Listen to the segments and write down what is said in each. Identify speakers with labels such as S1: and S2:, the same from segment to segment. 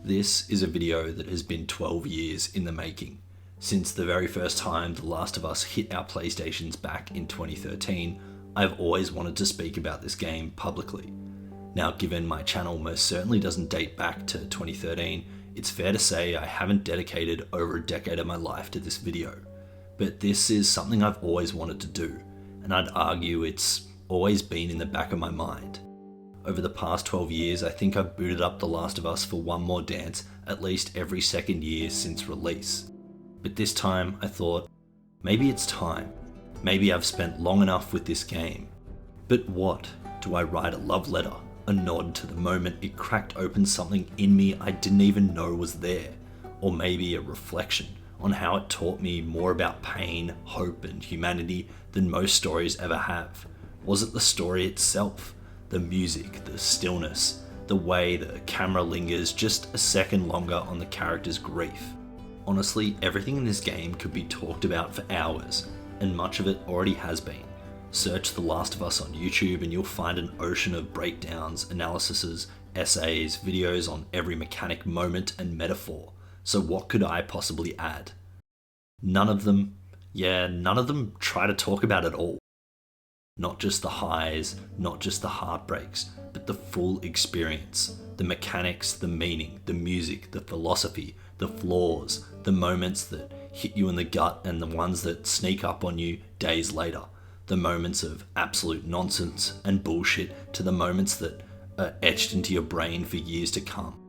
S1: This is a video that has been 12 years in the making. Since the very first time The Last of Us hit our PlayStations back in 2013, I've always wanted to speak about this game publicly. Now, given my channel most certainly doesn't date back to 2013, it's fair to say I haven't dedicated over a decade of my life to this video. But this is something I've always wanted to do, and I'd argue it's always been in the back of my mind. Over the past 12 years, I think I've booted up The Last of Us for one more dance at least every second year since release. But this time I thought, maybe it's time. Maybe I've spent long enough with this game. But what? Do I write a love letter? A nod to the moment it cracked open something in me I didn't even know was there? Or maybe a reflection on how it taught me more about pain, hope, and humanity than most stories ever have? Was it the story itself? The music, the stillness, the way the camera lingers just a second longer on the character's grief. Honestly, everything in this game could be talked about for hours, and much of it already has been. Search The Last of Us on YouTube and you'll find an ocean of breakdowns, analyses, essays, videos on every mechanic, moment, and metaphor. So what could I possibly add? None of them try to talk about it all. Not just the highs, not just the heartbreaks, but the full experience. The mechanics, the meaning, the music, the philosophy, the flaws, the moments that hit you in the gut and the ones that sneak up on you days later. The moments of absolute nonsense and bullshit to the moments that are etched into your brain for years to come.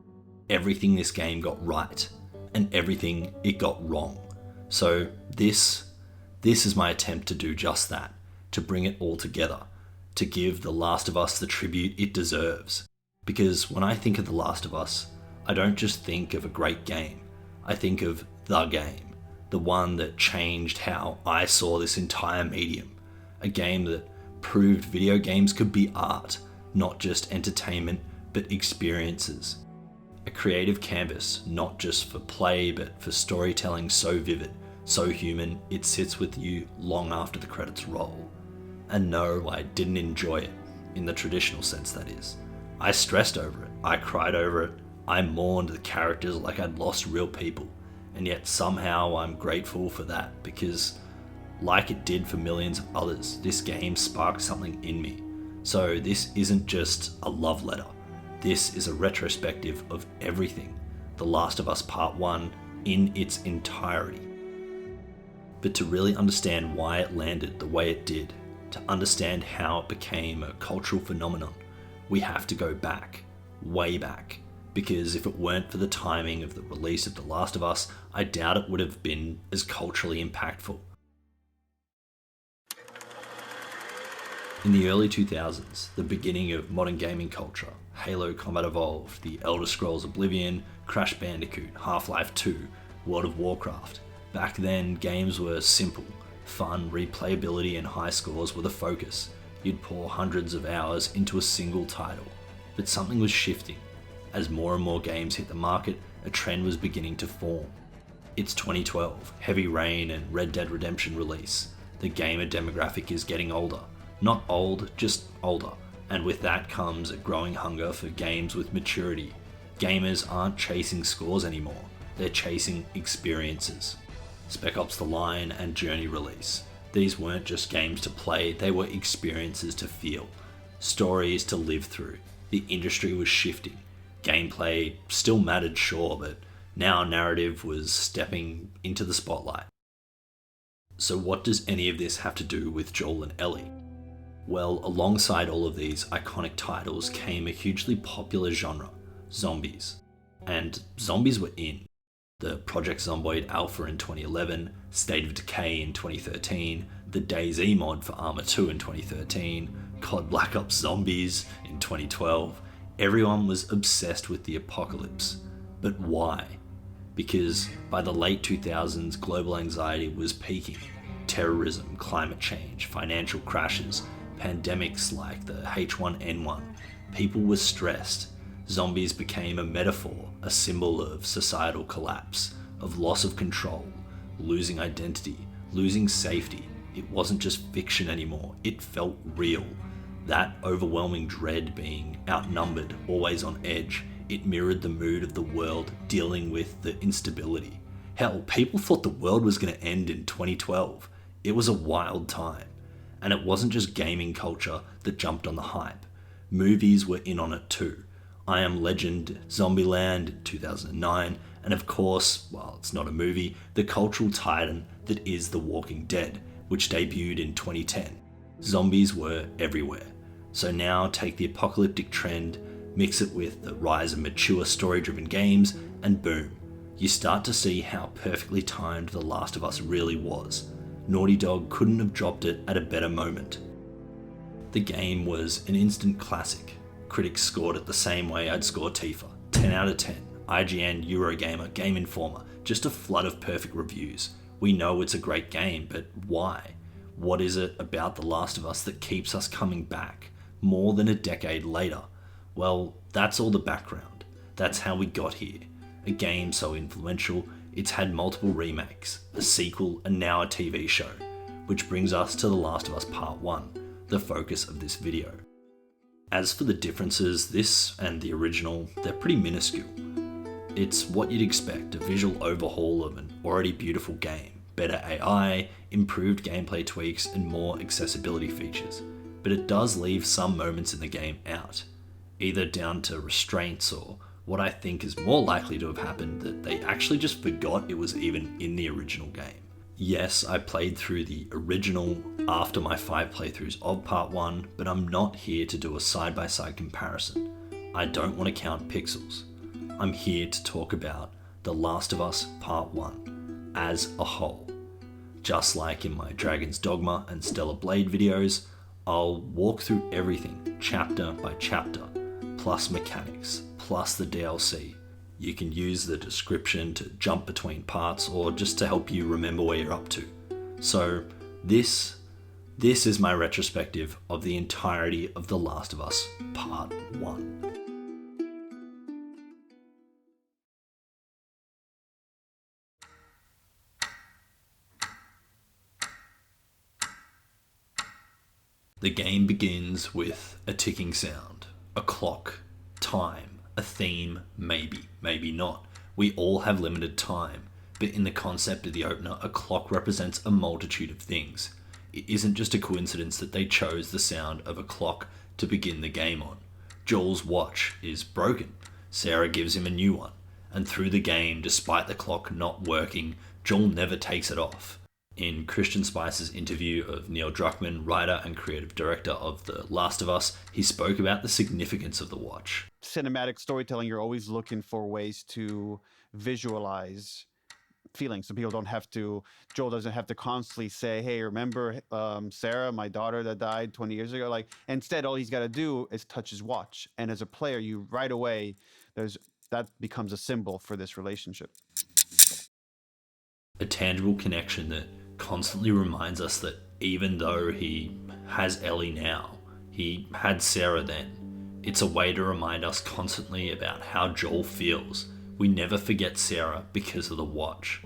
S1: Everything this game got right, and everything it got wrong. So this is my attempt to do just that. To bring it all together, to give The Last of Us the tribute it deserves. Because when I think of The Last of Us, I don't just think of a great game. I think of the game, the one that changed how I saw this entire medium. A game that proved video games could be art, not just entertainment, but experiences. A creative canvas, not just for play, but for storytelling so vivid, so human, it sits with you long after the credits roll. And no, I didn't enjoy it, in the traditional sense that is. I stressed over it, I cried over it, I mourned the characters like I'd lost real people, and yet somehow I'm grateful for that because, like it did for millions of others, this game sparked something in me. So this isn't just a love letter, this is a retrospective of everything, The Last of Us Part I in its entirety. But to really understand why it landed the way it did, to understand how it became a cultural phenomenon, we have to go back, way back, because if it weren't for the timing of the release of The Last of Us, I doubt it would have been as culturally impactful. In the early 2000s, the beginning of modern gaming culture, Halo Combat Evolved, The Elder Scrolls Oblivion, Crash Bandicoot, Half-Life 2, World of Warcraft. Back then, games were simple. Fun, replayability, and high scores were the focus. You'd pour hundreds of hours into a single title. But something was shifting. As more and more games hit the market, a trend was beginning to form. It's 2012, Heavy Rain and Red Dead Redemption release. The gamer demographic is getting older. Not old, just older. And with that comes a growing hunger for games with maturity. Gamers aren't chasing scores anymore. They're chasing experiences. Spec Ops The Line and Journey release. These weren't just games to play, they were experiences to feel. Stories to live through. The industry was shifting. Gameplay still mattered, sure, but now narrative was stepping into the spotlight. So what does any of this have to do with Joel and Ellie? Well, alongside all of these iconic titles came a hugely popular genre, zombies. And zombies were in. The Project Zomboid Alpha in 2011, State of Decay in 2013, the DayZ mod for Arma 2 in 2013, COD Black Ops Zombies in 2012. Everyone was obsessed with the apocalypse. But why? Because by the late 2000s, global anxiety was peaking. Terrorism, climate change, financial crashes, pandemics like the H1N1. People were stressed. Zombies became a metaphor, a symbol of societal collapse, of loss of control, losing identity, losing safety. It wasn't just fiction anymore, it felt real. That overwhelming dread, being outnumbered, always on edge, It mirrored the mood of the world dealing with the instability. Hell, people thought the world was going to end in 2012. It was a wild time. And it wasn't just gaming culture that jumped on the hype. Movies were in on it too. I Am Legend, Zombieland, 2009, and of course, while it's not a movie, the cultural titan that is The Walking Dead, which debuted in 2010. Zombies were everywhere. So now take the apocalyptic trend, mix it with the rise of mature story-driven games, and boom, you start to see how perfectly timed The Last of Us really was. Naughty Dog couldn't have dropped it at a better moment. The game was an instant classic. Critics scored it the same way I'd score Tifa, 10 out of 10. IGN, Eurogamer, Game Informer, just a flood of perfect reviews. We know it's a great game, but why? What is it about The Last of Us that keeps us coming back more than a decade later? Well, that's all the background. That's how we got here. A game so influential, it's had multiple remakes, a sequel, and now a TV show. Which brings us to The Last of Us Part I, the focus of this video. As for the differences, this and the original, they're pretty minuscule. It's what you'd expect, a visual overhaul of an already beautiful game, better AI, improved gameplay tweaks, and more accessibility features. But it does leave some moments in the game out, either down to restraints or what I think is more likely to have happened, that they actually just forgot it was even in the original game. Yes, I played through the original after my 5 playthroughs of Part 1, but I'm not here to do a side-by-side comparison. I don't want to count pixels. I'm here to talk about The Last of Us Part 1 as a whole. Just like in my Dragon's Dogma and Stellar Blade videos, I'll walk through everything chapter by chapter, plus mechanics, plus the DLC. You can use the description to jump between parts or just to help you remember where you're up to. So this is my retrospective of the entirety of The Last of Us Part 1. The game begins with a ticking sound, a clock, time, a theme, maybe not. We all have limited time, but in the concept of the opener, a clock represents a multitude of things. It isn't just a coincidence that they chose the sound of a clock to begin the game on. Joel's watch is broken. Sarah gives him a new one, and through the game, despite the clock not working, Joel never takes it off. In Christian Spicer's interview of Neil Druckmann, writer and creative director of The Last of Us, he spoke about the significance of the watch.
S2: Cinematic storytelling, you're always looking for ways to visualize feelings. So people don't have to, Joel doesn't have to constantly say, hey, remember Sarah, my daughter that died 20 years ago? Like, instead, all he's got to do is touch his watch. And as a player, you right away, that becomes a symbol for this relationship.
S1: A tangible connection that constantly reminds us that even though he has Ellie now, he had Sarah then. It's a way to remind us constantly about how Joel feels. We never forget Sarah because of the watch.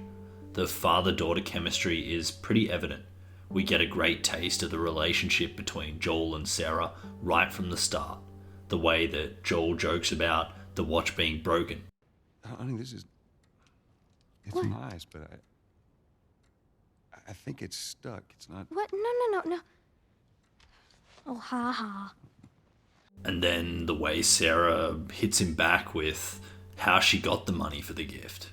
S1: The father-daughter chemistry is pretty evident. We get a great taste of the relationship between Joel and Sarah right from the start. The way that Joel jokes about the watch being broken.
S3: Honey, it's
S4: What?
S3: nice, but I think it's stuck. It's not.
S4: What? No. Oh, ha ha.
S1: And then the way Sarah hits him back with how she got the money for the gift.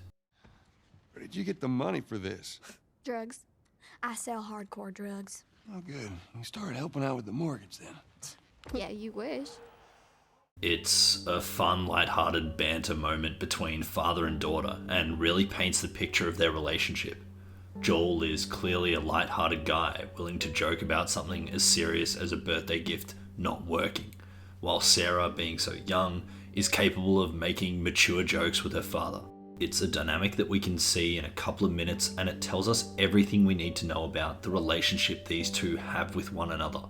S3: Where did you get the money for this?
S4: Drugs. I sell hardcore drugs.
S3: Oh, good. You started helping out with the mortgage then.
S4: Yeah, you wish.
S1: It's a fun, lighthearted banter moment between father and daughter and really paints the picture of their relationship. Joel is clearly a lighthearted guy, willing to joke about something as serious as a birthday gift not working, while Sarah, being so young, is capable of making mature jokes with her father. It's a dynamic that we can see in a couple of minutes, and it tells us everything we need to know about the relationship these two have with one another,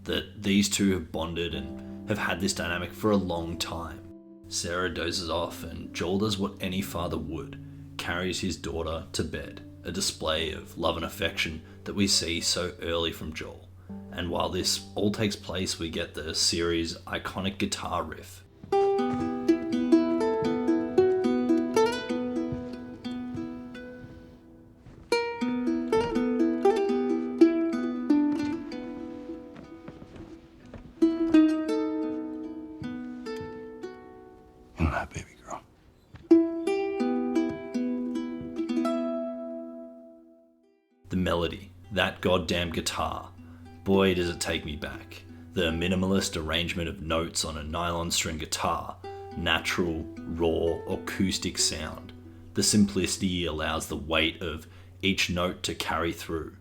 S1: that these two have bonded and have had this dynamic for a long time. Sarah dozes off and Joel does what any father would, carries his daughter to bed, a display of love and affection that we see so early from Joel. And while this all takes place, we get the series' iconic guitar riff.
S3: Bye, baby girl.
S1: The melody, that goddamn guitar. Boy, does it take me back. The minimalist arrangement of notes on a nylon string guitar, natural, raw, acoustic sound. The simplicity allows the weight of each note to carry through.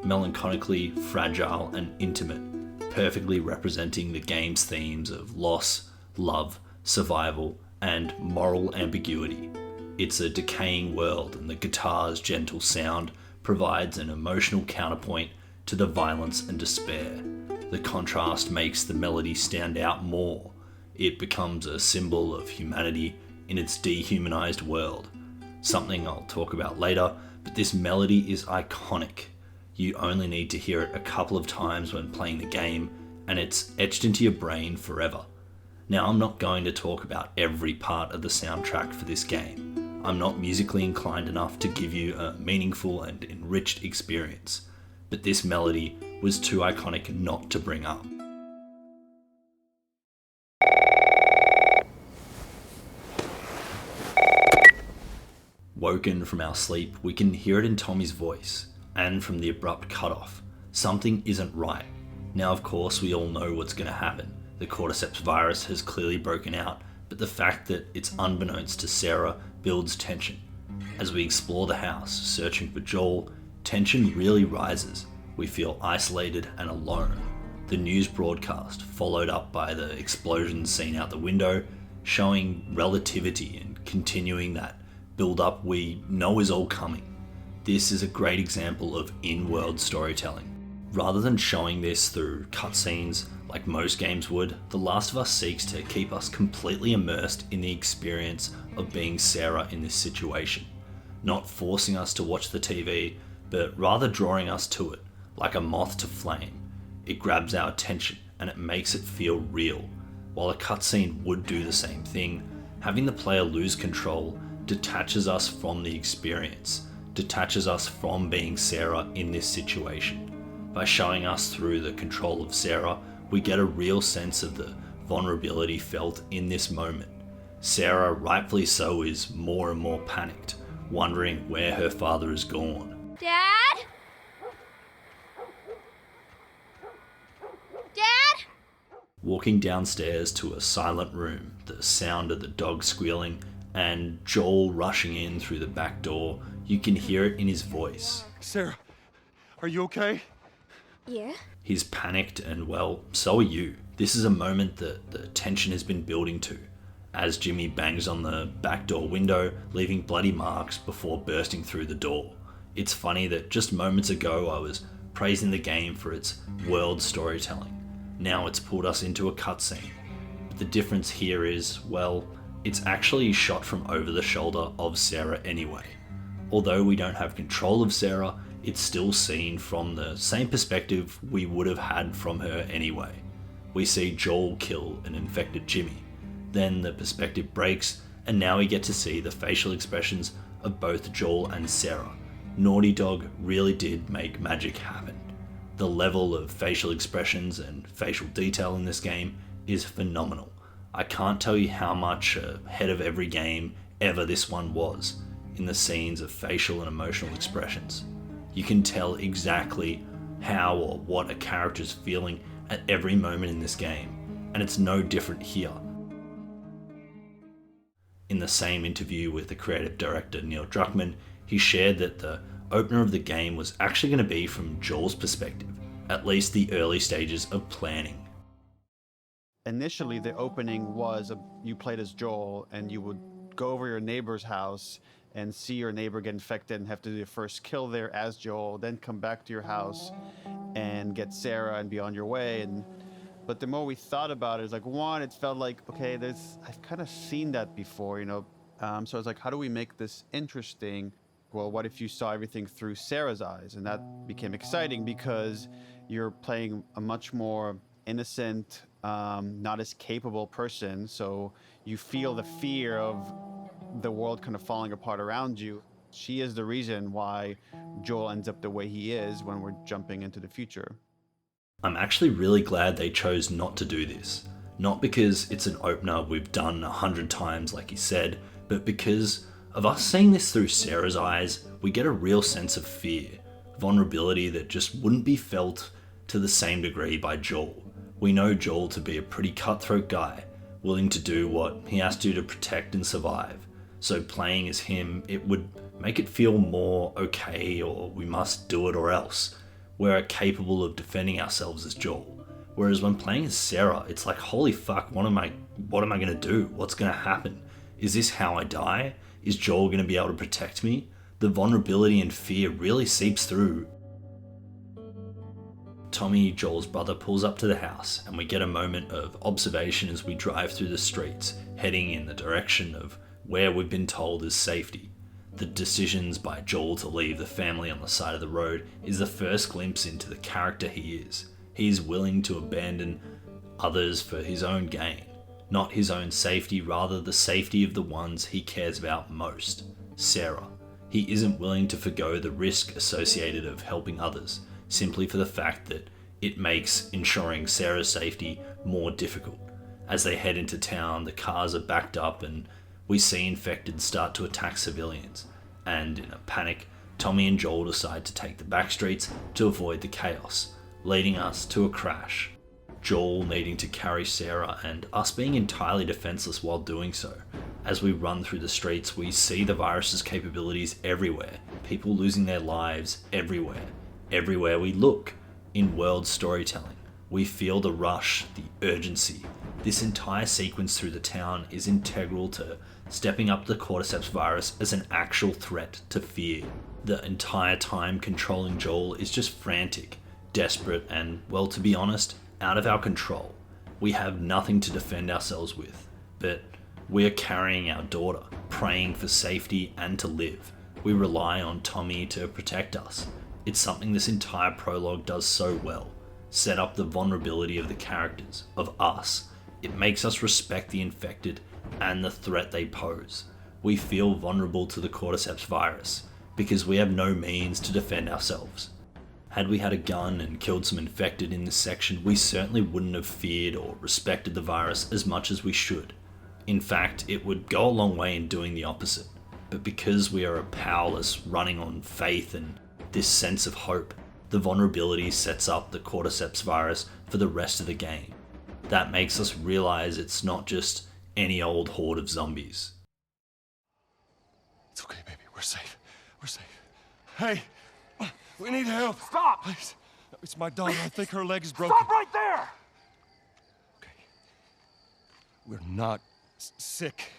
S1: Melancholically fragile and intimate, perfectly representing the game's themes of loss, love, survival, and moral ambiguity. It's a decaying world, and the guitar's gentle sound provides an emotional counterpoint to the violence and despair. The contrast makes the melody stand out more. It becomes a symbol of humanity in its dehumanized world. Something I'll talk about later, but this melody is iconic. You only need to hear it a couple of times when playing the game, and it's etched into your brain forever. Now, I'm not going to talk about every part of the soundtrack for this game. I'm not musically inclined enough to give you a meaningful and enriched experience, but this melody was too iconic not to bring up. Woken from our sleep, we can hear it in Tommy's voice, and from the abrupt cutoff. Something isn't right. Now, of course, we all know what's going to happen. The Cordyceps Virus has clearly broken out, but the fact that it's unbeknownst to Sarah builds tension. As we explore the house, searching for Joel, tension really rises. We feel isolated and alone. The news broadcast, followed up by the explosions seen out the window, showing relativity and continuing that build-up we know is all coming. This is a great example of in-world storytelling. Rather than showing this through cutscenes like most games would, The Last of Us seeks to keep us completely immersed in the experience of being Sarah in this situation. Not forcing us to watch the TV, but rather drawing us to it, like a moth to flame. It grabs our attention and it makes it feel real. While a cutscene would do the same thing, having the player lose control detaches us from the experience, detaches us from being Sarah in this situation. By showing us through the control of Sarah, we get a real sense of the vulnerability felt in this moment. Sarah, rightfully so, is more and more panicked, wondering where her father has gone.
S4: Dad? Dad?
S1: Walking downstairs to a silent room, the sound of the dog squealing, and Joel rushing in through the back door, you can hear it in his voice.
S2: Sarah, are you okay?
S4: Yeah?
S1: He's panicked, and well, so are you. This is a moment that the tension has been building to, as Jimmy bangs on the back door window, leaving bloody marks before bursting through the door. It's funny that just moments ago I was praising the game for its world storytelling. Now it's pulled us into a cutscene. But the difference here is, well, it's actually shot from over the shoulder of Sarah anyway. Although we don't have control of Sarah, it's still seen from the same perspective we would have had from her anyway. We see Joel kill an infected Jimmy. Then the perspective breaks, and now we get to see the facial expressions of both Joel and Sarah. Naughty Dog really did make magic happen. The level of facial expressions and facial detail in this game is phenomenal. I can't tell you how much ahead of every game ever this one was in the scenes of facial and emotional expressions. You can tell exactly how or what a character's feeling at every moment in this game, and it's no different here. In the same interview with the creative director Neil Druckmann, he shared that the opener of the game was actually going to be from Joel's perspective, at least the early stages of planning.
S2: Initially, the opening was you played as Joel, and you would go over your neighbor's house and see your neighbor get infected and have to do your first kill there as Joel, then come back to your house and get Sarah and be on your way. But the more we thought about it, it's like, one, it felt like, okay, I've kind of seen that before, So I was like, how do we make this interesting? Well, what if you saw everything through Sarah's eyes? And that became exciting because you're playing a much more innocent, not as capable person. So you feel the fear of the world kind of falling apart around you. She is the reason why Joel ends up the way he is when we're jumping into the future.
S1: I'm actually really glad they chose not to do this. Not because it's an opener we've done 100 times like he said, but because of us seeing this through Sarah's eyes, we get a real sense of fear, vulnerability that just wouldn't be felt to the same degree by Joel. We know Joel to be a pretty cutthroat guy, willing to do what he has to protect and survive. So playing as him, it would make it feel more okay, or we must do it or else. We're capable of defending ourselves as Joel. Whereas when playing as Sarah, it's like, holy fuck, what am I gonna do? What's gonna happen? Is this how I die? Is Joel gonna be able to protect me? The vulnerability and fear really seeps through. Tommy, Joel's brother, pulls up to the house and we get a moment of observation as we drive through the streets, heading in the direction of where we've been told is safety. The decisions by Joel to leave the family on the side of the road is the first glimpse into the character he is. He's willing to abandon others for his own gain, not his own safety, rather the safety of the ones he cares about most, Sarah. He isn't willing to forgo the risk associated of helping others, simply for the fact that it makes ensuring Sarah's safety more difficult. As they head into town, the cars are backed up and we see infected start to attack civilians. And in a panic, Tommy and Joel decide to take the back streets to avoid the chaos, leading us to a crash. Joel needing to carry Sarah and us being entirely defenseless while doing so. As we run through the streets, we see the virus's capabilities everywhere, people losing their lives everywhere. Everywhere we look. In world storytelling, we feel the rush, the urgency. This entire sequence through the town is integral to stepping up the Cordyceps virus as an actual threat to fear. The entire time controlling Joel is just frantic, desperate, and, well, to be honest, out of our control. We have nothing to defend ourselves with, but we are carrying our daughter, praying for safety and to live. We rely on Tommy to protect us. It's something this entire prologue does so well. Set up the vulnerability of the characters, of us. It makes us respect the infected and the threat they pose. We feel vulnerable to the Cordyceps virus because we have no means to defend ourselves. Had we had a gun and killed some infected in this section, we certainly wouldn't have feared or respected the virus as much as we should. In fact, it would go a long way in doing the opposite. But because we are powerless, running on faith and this sense of hope, the vulnerability sets up the Cordyceps virus for the rest of the game. That makes us realize it's not just any old horde of zombies.
S3: It's okay, baby. We're safe. We're safe. Hey, we need help.
S5: Stop!
S3: Please. It's my daughter. I think her leg is broken.
S5: Stop right there!
S3: Okay. We're not sick.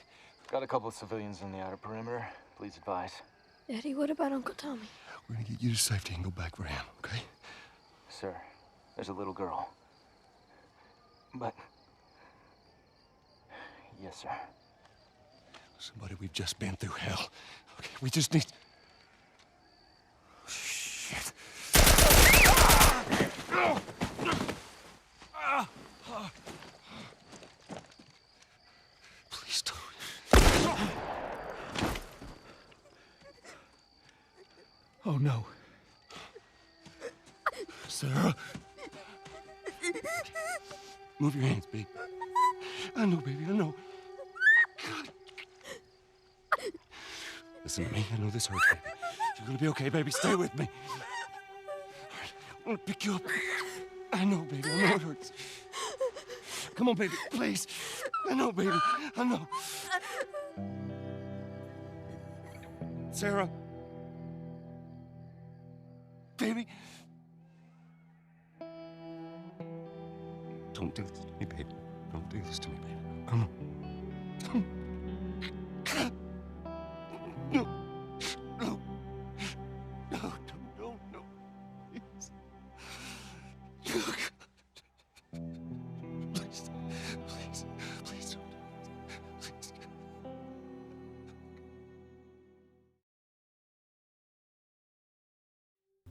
S5: Got a couple of civilians on the outer perimeter. Please advise.
S4: Daddy, what about Uncle Tommy?
S3: We're gonna get you to safety and go back where I am, okay?
S5: Sir, there's a little girl. But... Yes, sir.
S3: Somebody, we've just been through hell. Okay, we just need... Shit. Please don't. Oh, no. Sarah. Move your hands, baby. I know, baby, I know. God. Listen to me. I know this hurts, baby. You're gonna be okay, baby. Stay with me. All right, I'm gonna pick you up. I know, baby. I know it hurts. Come on, baby. Please. I know, baby. I know. Sarah. Baby. Don't do this to me, baby. Don't do this to me, baby. I know. No. No. No, no, no. Please. Oh, God. Please. Please. Please don't. Please.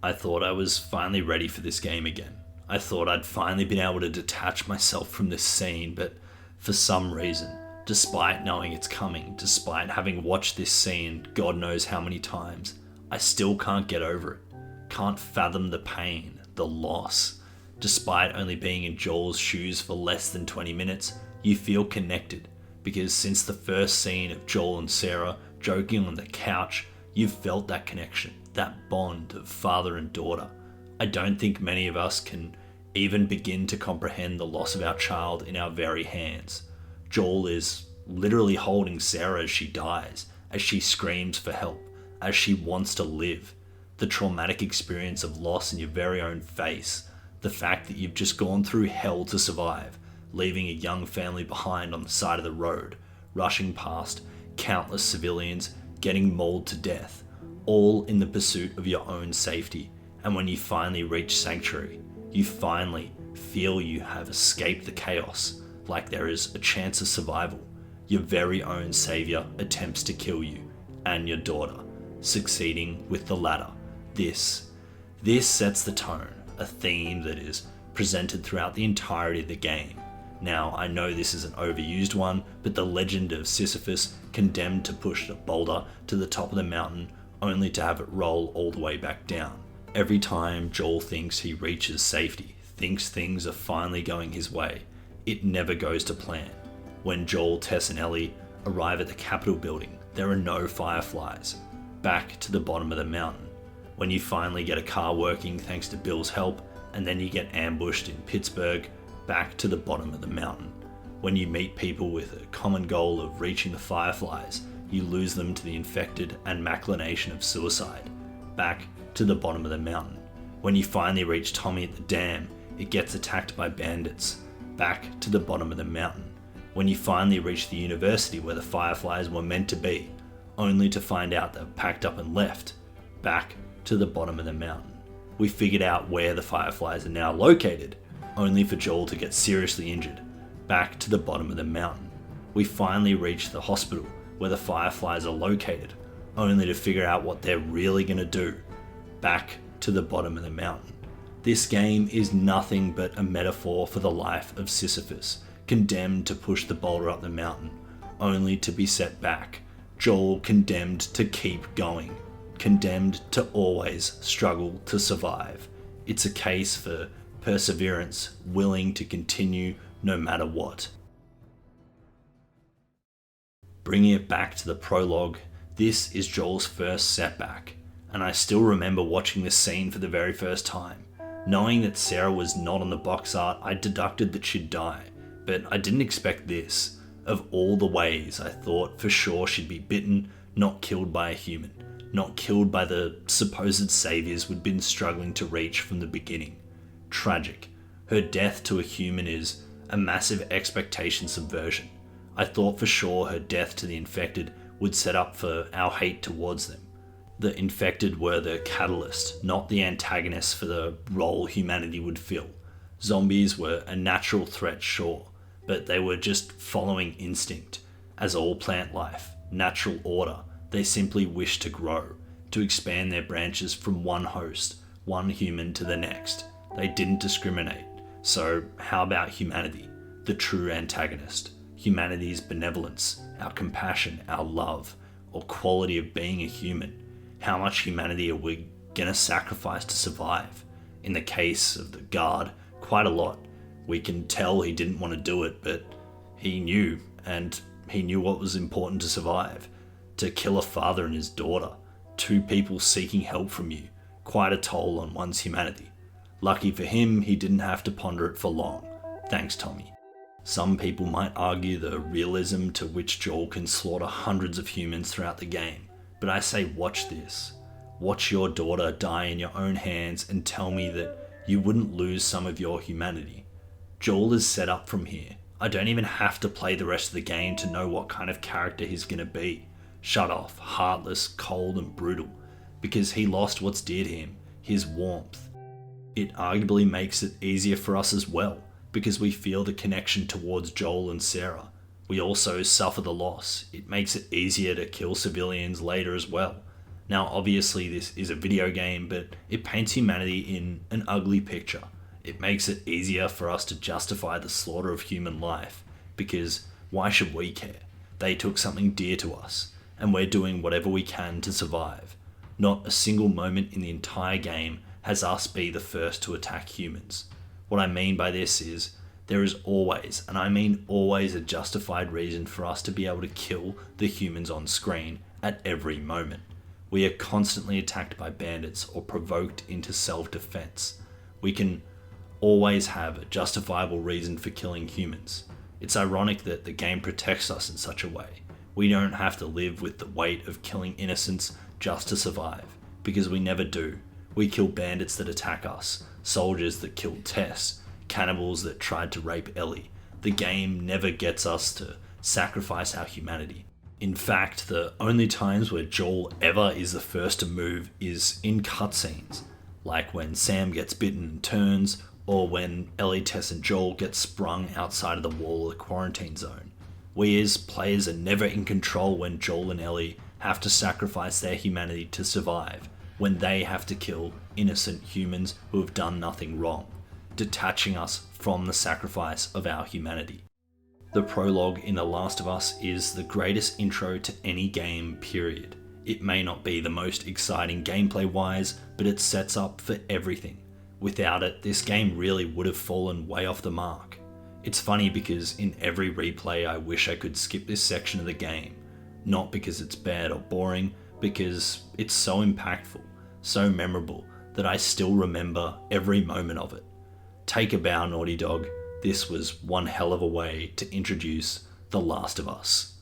S1: I thought I was finally ready for this game again. I thought I'd finally been able to detach myself from this scene, but for some reason, despite knowing it's coming, despite having watched this scene God knows how many times, I still can't get over it. Can't fathom the pain, the loss, Despite only being in Joel's shoes for less than 20 minutes, you feel connected, because since the first scene of Joel and Sarah joking on the couch, you've felt that connection, that bond of father and daughter. I don't think many of us can even begin to comprehend the loss of our child in our very hands. Joel is literally holding Sarah as she dies, as she screams for help, as she wants to live. The traumatic experience of loss in your very own face, the fact that you've just gone through hell to survive, leaving a young family behind on the side of the road, rushing past countless civilians, getting mauled to death, all in the pursuit of your own safety. And when you finally reach sanctuary, you finally feel you have escaped the chaos, like there is a chance of survival. Your very own savior attempts to kill you and your daughter, succeeding with the latter. This sets the tone, a theme that is presented throughout the entirety of the game. Now, I know this is an overused one, but the legend of Sisyphus, condemned to push a boulder to the top of the mountain only to have it roll all the way back down. Every time Joel thinks he reaches safety, thinks things are finally going his way, it never goes to plan. When Joel, Tess and Ellie arrive at the Capitol building, there are no fireflies. Back to the bottom of the mountain. When you finally get a car working thanks to Bill's help, and then you get ambushed in Pittsburgh, back to the bottom of the mountain. When you meet people with a common goal of reaching the fireflies, you lose them to the infected and machination of suicide. Back to the bottom of the mountain. When you finally reach Tommy at the dam, it gets attacked by bandits. Back to the bottom of the mountain. When you finally reach the university where the fireflies were meant to be, only to find out they've packed up and left. Back to the bottom of the mountain. We figured out where the fireflies are now located, only for Joel to get seriously injured. Back to the bottom of the mountain. We finally reach the hospital where the fireflies are located, only to figure out what they're really going to do. Back to the bottom of the mountain. This game is nothing but a metaphor for the life of Sisyphus, condemned to push the boulder up the mountain, only to be set back. Joel condemned to keep going, condemned to always struggle to survive. It's a case for perseverance, willing to continue no matter what. Bringing it back to the prologue, this is Joel's first setback, and I still remember watching this scene for the very first time. Knowing that Sarah was not on the box art, I deducted that she'd die, but I didn't expect this. Of all the ways I thought for sure she'd be bitten, not killed by a human, not killed by the supposed saviors we'd been struggling to reach from the beginning. Tragic. Her death to a human is a massive expectation subversion. I thought for sure her death to the infected would set up for our hate towards them. The infected were the catalyst, not the antagonists for the role humanity would fill. Zombies were a natural threat, sure, but they were just following instinct. As all plant life, natural order, they simply wished to grow, to expand their branches from one host, one human to the next. They didn't discriminate. So how about humanity, the true antagonist? Humanity's benevolence, our compassion, our love, or quality of being a human. How much humanity are we gonna sacrifice to survive? In the case of the guard, quite a lot. We can tell he didn't want to do it, but he knew, and he knew what was important to survive. To kill a father and his daughter, two people seeking help from you, quite a toll on one's humanity. Lucky for him, he didn't have to ponder it for long. Thanks, Tommy. Some people might argue the realism to which Joel can slaughter hundreds of humans throughout the game, but I say watch this. Watch your daughter die in your own hands and tell me that you wouldn't lose some of your humanity. Joel is set up from here. I don't even have to play the rest of the game to know what kind of character he's gonna be. Shut off, heartless, cold and brutal, because he lost what's dear to him, his warmth. It arguably makes it easier for us as well, because we feel the connection towards Joel and Sarah. We also suffer the loss. It makes it easier to kill civilians later as well. Now obviously this is a video game, but it paints humanity in an ugly picture. It makes it easier for us to justify the slaughter of human life, because why should we care? They took something dear to us, and we're doing whatever we can to survive. Not a single moment in the entire game has us be the first to attack humans. What I mean by this is, there is always, and I mean always, a justified reason for us to be able to kill the humans on screen at every moment. We are constantly attacked by bandits or provoked into self-defense. We can always have a justifiable reason for killing humans. It's ironic that the game protects us in such a way. We don't have to live with the weight of killing innocents just to survive, because we never do. We kill bandits that attack us, soldiers that killed Tess, cannibals that tried to rape Ellie. The game never gets us to sacrifice our humanity. In fact, the only times where Joel ever is the first to move is in cutscenes, like when Sam gets bitten and turns, or when Ellie, Tess and Joel get sprung outside of the wall of the quarantine zone. We as players are never in control when Joel and Ellie have to sacrifice their humanity to survive, when they have to kill innocent humans who have done nothing wrong, detaching us from the sacrifice of our humanity. The prologue in The Last of Us is the greatest intro to any game, period. It may not be the most exciting gameplay-wise, but it sets up for everything. Without it, this game really would have fallen way off the mark. It's funny because in every replay I wish I could skip this section of the game. Not because it's bad or boring, because it's so impactful, so memorable, that I still remember every moment of it. Take a bow, Naughty Dog. This was one hell of a way to introduce The Last of Us.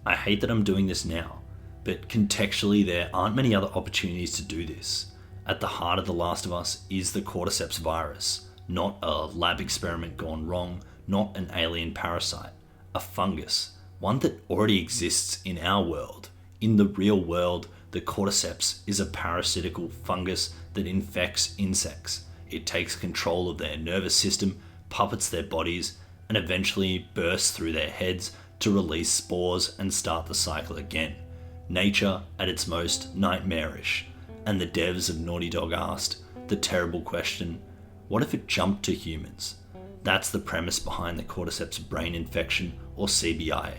S1: I hate that I'm doing this now, but contextually there aren't many other opportunities to do this. At the heart of The Last of Us is the Cordyceps Virus, not a lab experiment gone wrong, not an alien parasite, a fungus, one that already exists in our world. In the real world, the Cordyceps is a parasitical fungus that infects insects. It takes control of their nervous system, puppets their bodies, and eventually bursts through their heads to release spores and start the cycle again. Nature at its most nightmarish. And the devs of Naughty Dog asked the terrible question, what if it jumped to humans? That's the premise behind the Cordyceps brain infection, or CBI.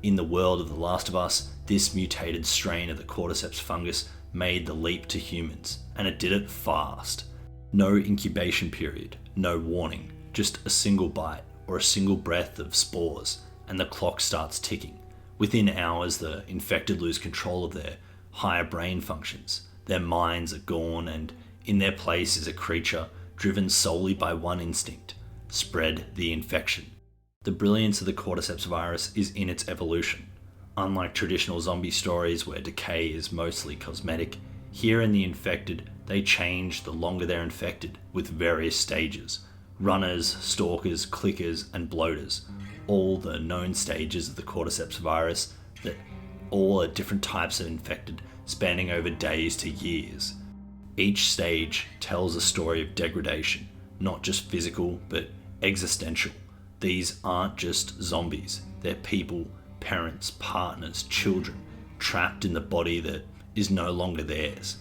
S1: In the world of The Last of Us, this mutated strain of the Cordyceps fungus made the leap to humans, and it did it fast. No incubation period, no warning, just a single bite or a single breath of spores, and the clock starts ticking. Within hours, the infected lose control of their higher brain functions. Their minds are gone, and in their place is a creature driven solely by one instinct: spread the infection. The brilliance of the Cordyceps virus is in its evolution. Unlike traditional zombie stories where decay is mostly cosmetic, here in The Infected, they change the longer they're infected with various stages. Runners, stalkers, clickers, and bloaters. All the known stages of the Cordyceps virus that all are different types of infected, spanning over days to years. Each stage tells a story of degradation, not just physical, but existential. These aren't just zombies, they're people, parents, partners, children, trapped in the body that is no longer theirs.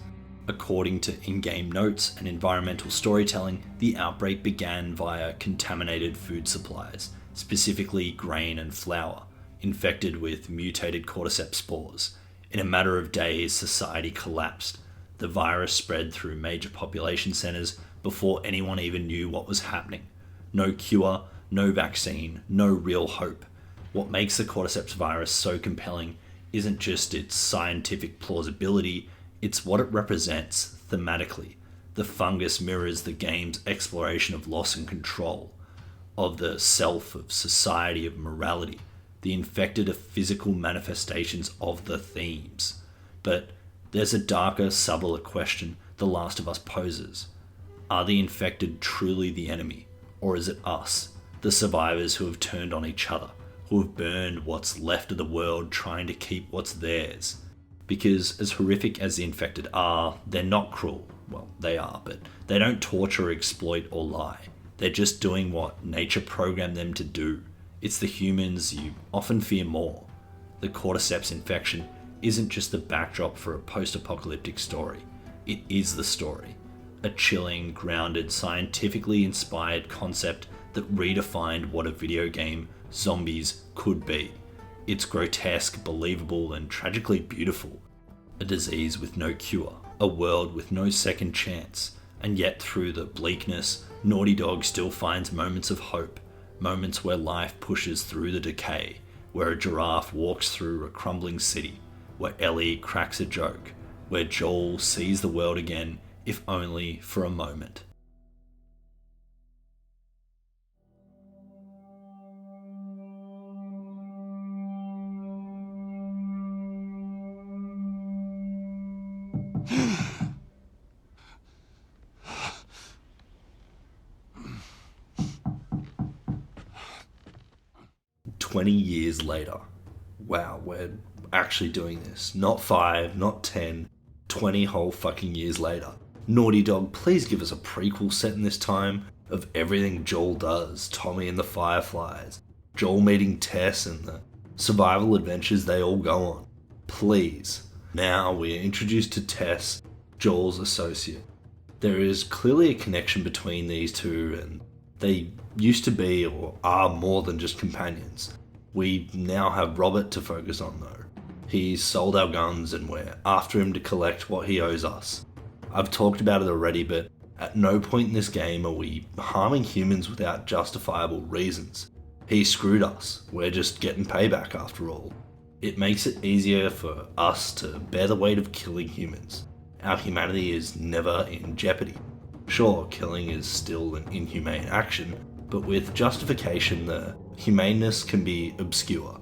S1: According to in-game notes and environmental storytelling, the outbreak began via contaminated food supplies, specifically grain and flour, infected with mutated cordyceps spores. In a matter of days, society collapsed. The virus spread through major population centers before anyone even knew what was happening. No cure, no vaccine, no real hope. What makes the Cordyceps virus so compelling isn't just its scientific plausibility, it's what it represents thematically. The fungus mirrors the game's exploration of loss and control, of the self, of society, of morality. The infected are physical manifestations of the themes. But there's a darker, subtler question The Last of Us poses. Are the infected truly the enemy? Or is it us, the survivors who have turned on each other, who have burned what's left of the world trying to keep what's theirs? Because as horrific as the infected are, they're not cruel. Well, they are, but they don't torture, exploit, or lie. They're just doing what nature programmed them to do. It's the humans you often fear more. The Cordyceps infection isn't just the backdrop for a post-apocalyptic story. It is the story. A chilling, grounded, scientifically inspired concept that redefined what a video game zombies could be. It's grotesque, believable, and tragically beautiful. A disease with no cure, a world with no second chance, And yet through the bleakness, Naughty Dog still finds moments of hope, moments where life pushes through the decay, where a giraffe walks through a crumbling city, where Ellie cracks a joke, where Joel sees the world again, if only for a moment. "20 years later." Wow, we're actually doing this. Not 5, not 10, 20 whole fucking years later. Naughty Dog, please give us a prequel set in this time of everything Joel does, Tommy and the Fireflies, Joel meeting Tess and the survival adventures they all go on. Please. Now we are introduced to Tess, Joel's associate. There is clearly a connection between these two, and they used to be or are more than just companions. We now have Robert to focus on though. He's sold our guns and we're after him to collect what he owes us. I've talked about it already, but at no point in this game are we harming humans without justifiable reasons. He screwed us. We're just getting payback after all. It makes it easier for us to bear the weight of killing humans. Our humanity is never in jeopardy. Sure, killing is still an inhumane action, but with justification, the humaneness can be obscure.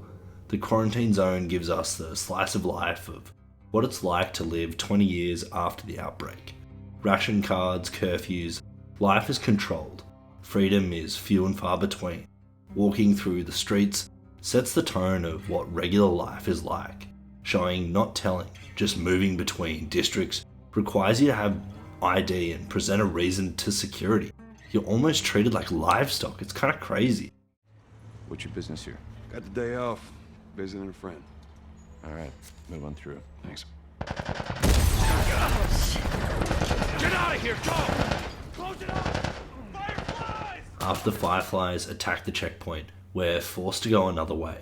S1: The quarantine zone gives us the slice of life of what it's like to live 20 years after the outbreak. Ration cards, curfews, life is controlled. Freedom is few and far between. Walking through the streets sets the tone of what regular life is like. Showing, not telling, just moving between districts requires you to have ID and present a reason to security. You're almost treated like livestock. It's kind of crazy.
S3: What's your business here?
S6: Got the day off. Visiting a friend.
S3: All right, move on through.
S6: Thanks.
S3: Get out of here, Joel! Close it up! Fireflies!
S1: After the Fireflies attack the checkpoint, we're forced to go another way.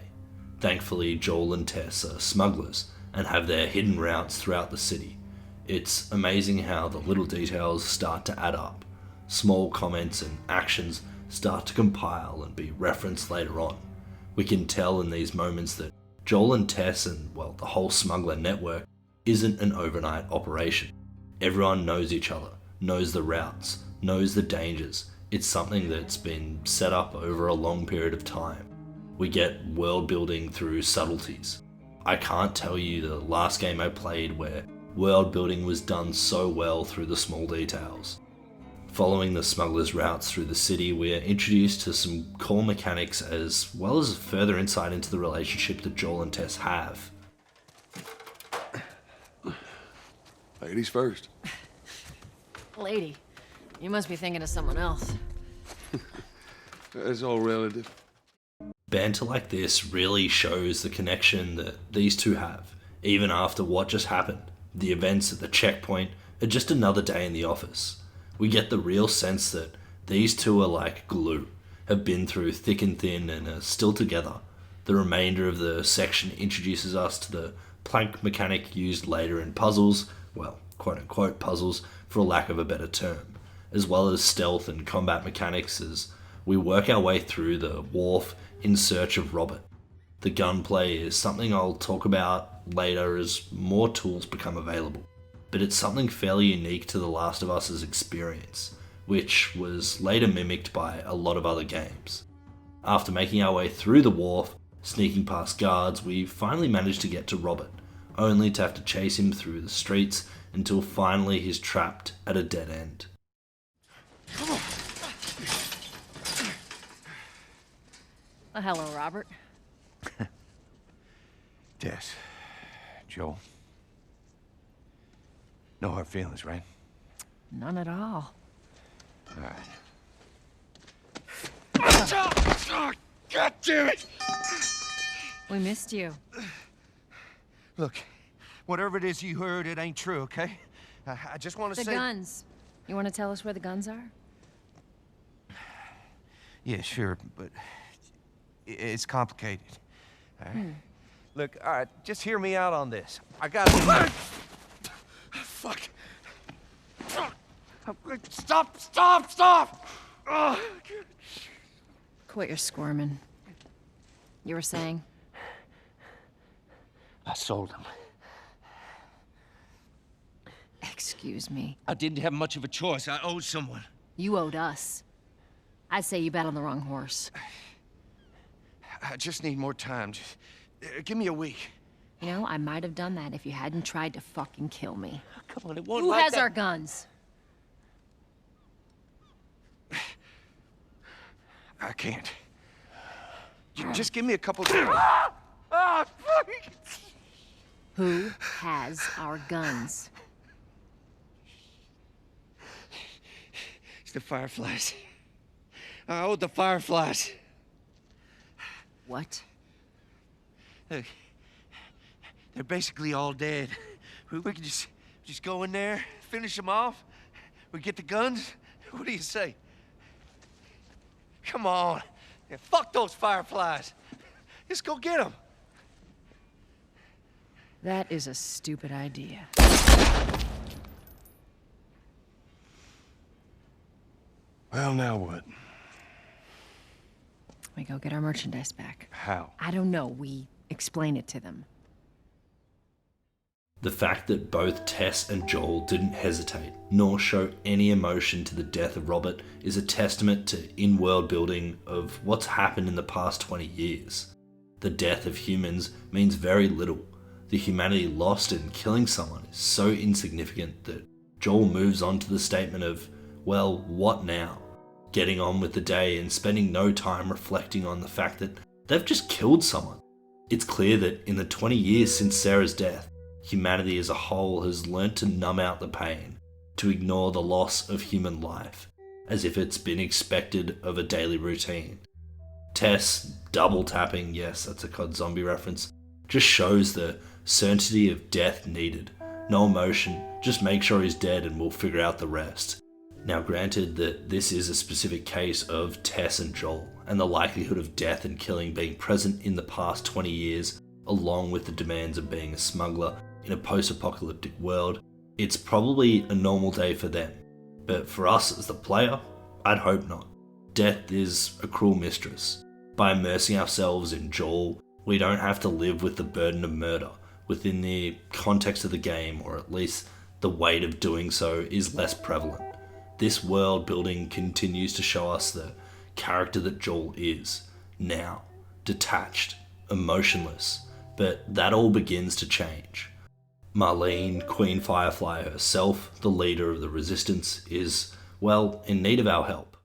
S1: Thankfully, Joel and Tess are smugglers and have their hidden routes throughout the city. It's amazing how the little details start to add up. Small comments and actions start to compile and be referenced later on. We can tell in these moments that Joel and Tess and, well, the whole smuggler network isn't an overnight operation. Everyone knows each other, knows the routes, knows the dangers. It's something that's been set up over a long period of time. We get world building through subtleties. I can't tell you the last game I played where world building was done so well through the small details. Following the smugglers' routes through the city, we are introduced to some core mechanics as well as further insight into the relationship that Joel and Tess have.
S6: Ladies first.
S7: Lady, you must be thinking of someone else.
S6: It's all relative.
S1: Banter like this really shows the connection that these two have, even after what just happened. The events at the checkpoint are just another day in the office. We get the real sense that these two are like glue, have been through thick and thin and are still together. The remainder of the section introduces us to the plank mechanic used later in puzzles, well, quote unquote puzzles for lack of a better term, as well as stealth and combat mechanics as we work our way through the wharf in search of Robert. The gunplay is something I'll talk about later as more tools become available, but it's something fairly unique to The Last of Us's experience, which was later mimicked by a lot of other games. After making our way through the wharf, sneaking past guards, we finally managed to get to Robert, only to have to chase him through the streets until finally he's trapped at a dead end.
S7: Well, hello, Robert.
S3: Tess. Joel. No hard feelings, right?
S7: None at all.
S3: All right.
S6: God damn it!
S7: We missed you.
S3: Look, whatever it is you heard, it ain't true, okay? I just want to
S7: The
S3: say...
S7: guns. You want to tell us where the guns are?
S3: Yeah, sure, but it's complicated. All right? Look, all right, just hear me out on this. I got...
S6: Fuck. Stop! Oh.
S7: Quit your squirming. You were saying?
S3: I sold him.
S7: Excuse me.
S3: I didn't have much of a choice. I owed someone.
S7: You owed us. I'd say you bet on the wrong horse.
S3: I just need more time. Just, give me a week.
S7: You know, I might have done that if you hadn't tried to fucking kill me.
S3: Come on, it won't
S7: Who
S3: like
S7: has
S3: that.
S7: our guns?
S3: I can't. Just give me a couple.
S7: Who has our guns?
S3: It's the Fireflies. I owed the Fireflies.
S7: What?
S3: Look, they're basically all dead. We can just go in there, finish them off. We get the guns. What do you say? Come on. Yeah, fuck those Fireflies. Just go get them.
S7: That is a stupid idea.
S3: Well, now what?
S7: We go get our merchandise back.
S3: How?
S7: I don't know. We explain it to them.
S1: The fact that both Tess and Joel didn't hesitate, nor show any emotion to the death of Robert, is a testament to in-world building of what's happened in the past 20 years. The death of humans means very little. The humanity lost in killing someone is so insignificant that Joel moves on to the statement of, well, what now? Getting on with the day and spending no time reflecting on the fact that they've just killed someone. It's clear that in the 20 years since Sarah's death, humanity as a whole has learnt to numb out the pain, to ignore the loss of human life, as if it's been expected of a daily routine. Tess double tapping, yes, that's a COD zombie reference, just shows the certainty of death needed. No emotion, just make sure he's dead and we'll figure out the rest. Now granted that this is a specific case of Tess and Joel, and the likelihood of death and killing being present in the past 20 years, along with the demands of being a smuggler in a post-apocalyptic world, it's probably a normal day for them. But for us as the player, I'd hope not. Death is a cruel mistress. By immersing ourselves in Joel, we don't have to live with the burden of murder within the context of the game, or at least the weight of doing so is less prevalent. This world building continues to show us the character that Joel is, now, detached, emotionless, but that all begins to change. Marlene, Queen Firefly herself, the leader of the Resistance, is, well, in need of our help.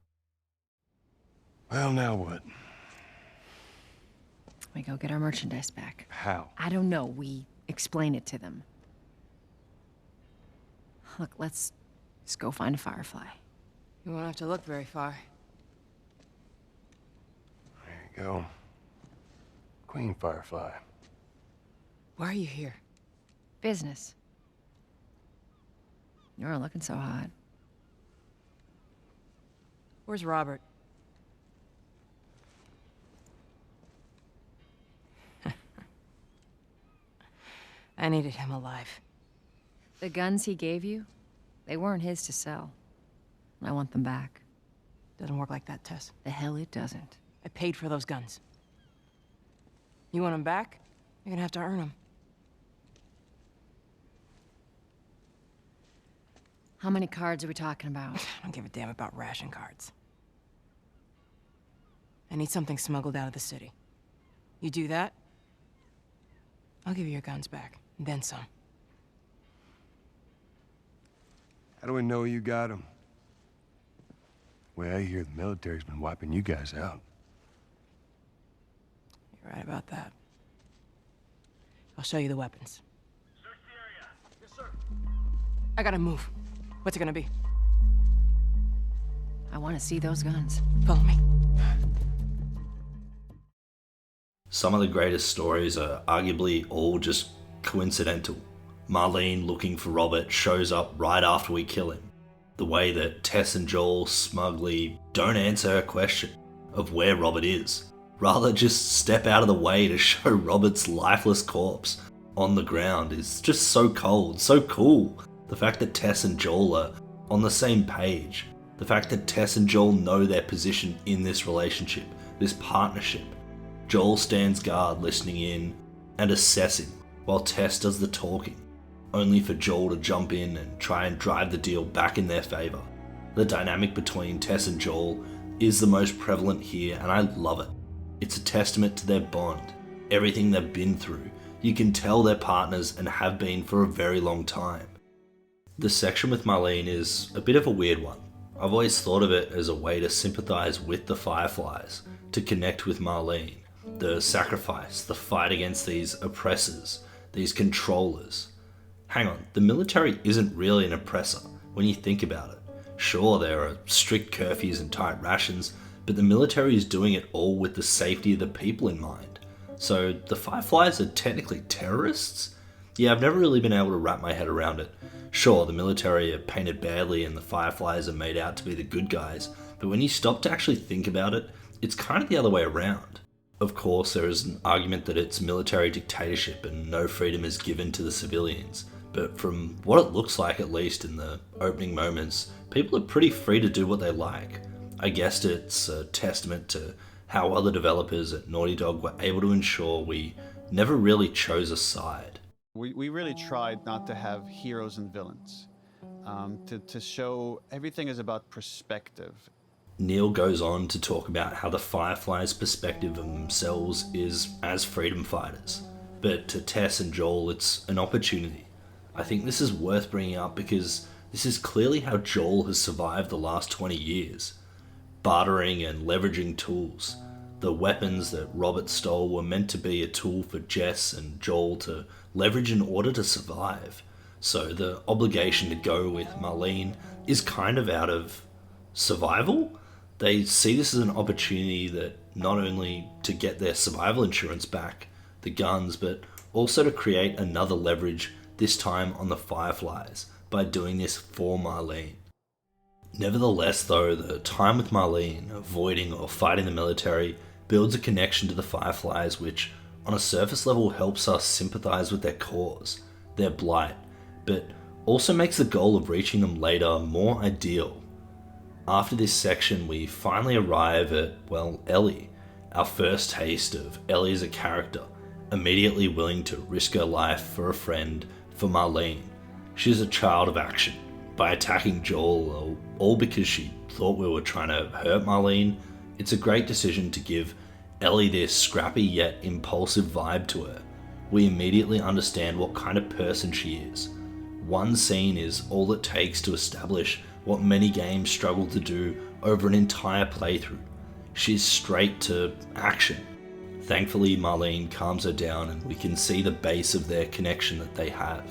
S3: Well, now what?
S7: We go get our merchandise back.
S3: How?
S7: I don't know. We explain it to them. Look, let's just go find a Firefly.
S8: You won't have to look very far.
S3: There you go. Queen Firefly.
S8: Why are you here?
S7: Business. You're looking so hot.
S8: Where's Robert? I needed him alive.
S7: The guns he gave you, they weren't his to sell. I want them back.
S8: Doesn't work like that, Tess.
S7: The hell it doesn't.
S8: I paid for those guns. You want them back? You're gonna have to earn them.
S7: How many cards are we talking about?
S8: I don't give a damn about ration cards. I need something smuggled out of the city. You do that, I'll give you your guns back, and then some.
S6: How do we know you got them? Well, I hear the military's been wiping you guys out.
S8: You're right about that. I'll show you the weapons.
S3: Search the area. Yes, sir.
S8: I gotta move. What's it gonna be?
S7: I want to see those guns.
S8: Follow me.
S1: Some of the greatest stories are arguably all just coincidental. Marlene looking for Robert shows up right after we kill him. The way that Tess and Joel smugly don't answer her question of where Robert is. Rather just step out of the way to show Robert's lifeless corpse on the ground is just so cold, so cool. The fact that Tess and Joel are on the same page. The fact that Tess and Joel know their position in this relationship, this partnership. Joel stands guard listening in and assessing while Tess does the talking, only for Joel to jump in and try and drive the deal back in their favour. The dynamic between Tess and Joel is the most prevalent here, and I love it. It's a testament to their bond, everything they've been through. You can tell they're partners and have been for a very long time. The section with Marlene is a bit of a weird one. I've always thought of it as a way to sympathise with the Fireflies, to connect with Marlene, the sacrifice, the fight against these oppressors, these controllers. Hang on, the military isn't really an oppressor when you think about it. Sure, there are strict curfews and tight rations, but the military is doing it all with the safety of the people in mind. So the Fireflies are technically terrorists? Yeah, I've never really been able to wrap my head around it. Sure, the military are painted badly and the Fireflies are made out to be the good guys, but when you stop to actually think about it, it's kind of the other way around. Of course, there is an argument that it's military dictatorship and no freedom is given to the civilians, but from what it looks like, at least in the opening moments, people are pretty free to do what they like. I guess it's a testament to how other developers at Naughty Dog were able to ensure we never really chose a side.
S2: We really tried not to have heroes and villains, to show everything is about perspective.
S1: Neil goes on to talk about how the Fireflies' perspective of themselves is as freedom fighters, but to Tess and Joel it's an opportunity. I think this is worth bringing up because this is clearly how Joel has survived the last 20 years. Bartering and leveraging tools. The weapons that Robert stole were meant to be a tool for Jess and Joel to leverage in order to survive. So the obligation to go with Marlene is kind of out of survival. They see this as an opportunity that not only to get their survival insurance back, the guns, but also to create another leverage, this time on the Fireflies, by doing this for Marlene. Nevertheless though, the time with Marlene, avoiding or fighting the military, builds a connection to the Fireflies which, on a surface level, helps us sympathise with their cause, their blight, but also makes the goal of reaching them later more ideal. After this section, we finally arrive at, well, Ellie, our first taste of Ellie as a character, immediately willing to risk her life for a friend, for Marlene. She's a child of action. By attacking Joel, all because she thought we were trying to hurt Marlene, it's a great decision to give Ellie this scrappy yet impulsive vibe to her. We immediately understand what kind of person she is. One scene is all it takes to establish what many games struggle to do over an entire playthrough. She's straight to action. Thankfully, Marlene calms her down and we can see the base of their connection that they have.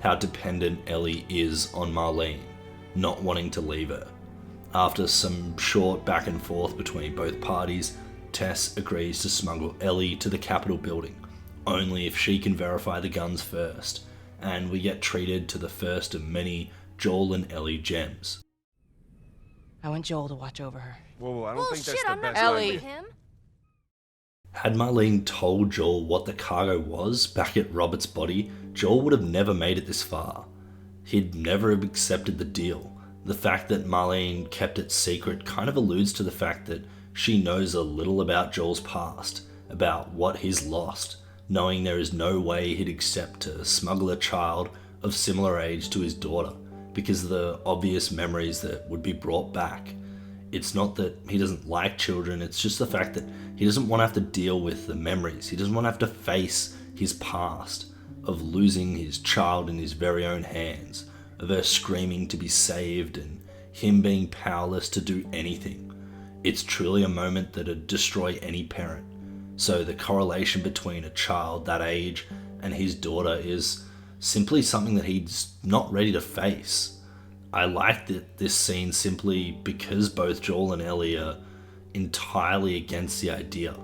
S1: How dependent Ellie is on Marlene, not wanting to leave her. After some short back and forth between both parties, Tess agrees to smuggle Ellie to the Capitol building, only if she can verify the guns first, and we get treated to the first of many Joel and Ellie gems.
S8: I want Joel to watch over her.
S6: Whoa, I don't think that's the best
S8: Ellie.
S6: idea.
S4: Him?
S1: Had Marlene told Joel what the cargo was back at Robert's body, Joel would have never made it this far. He'd never have accepted the deal. The fact that Marlene kept it secret kind of alludes to the fact that she knows a little about Joel's past, about what he's lost, knowing there is no way he'd accept to smuggle a child of similar age to his daughter, because of the obvious memories that would be brought back. It's not that he doesn't like children, it's just the fact that he doesn't want to have to deal with the memories. He doesn't want to have to face his past of losing his child in his very own hands, of her screaming to be saved and him being powerless to do anything. It's truly a moment that'd destroy any parent. So the correlation between a child that age and his daughter is simply something that he's not ready to face. I liked this scene simply because both Joel and Ellie are entirely against the idea.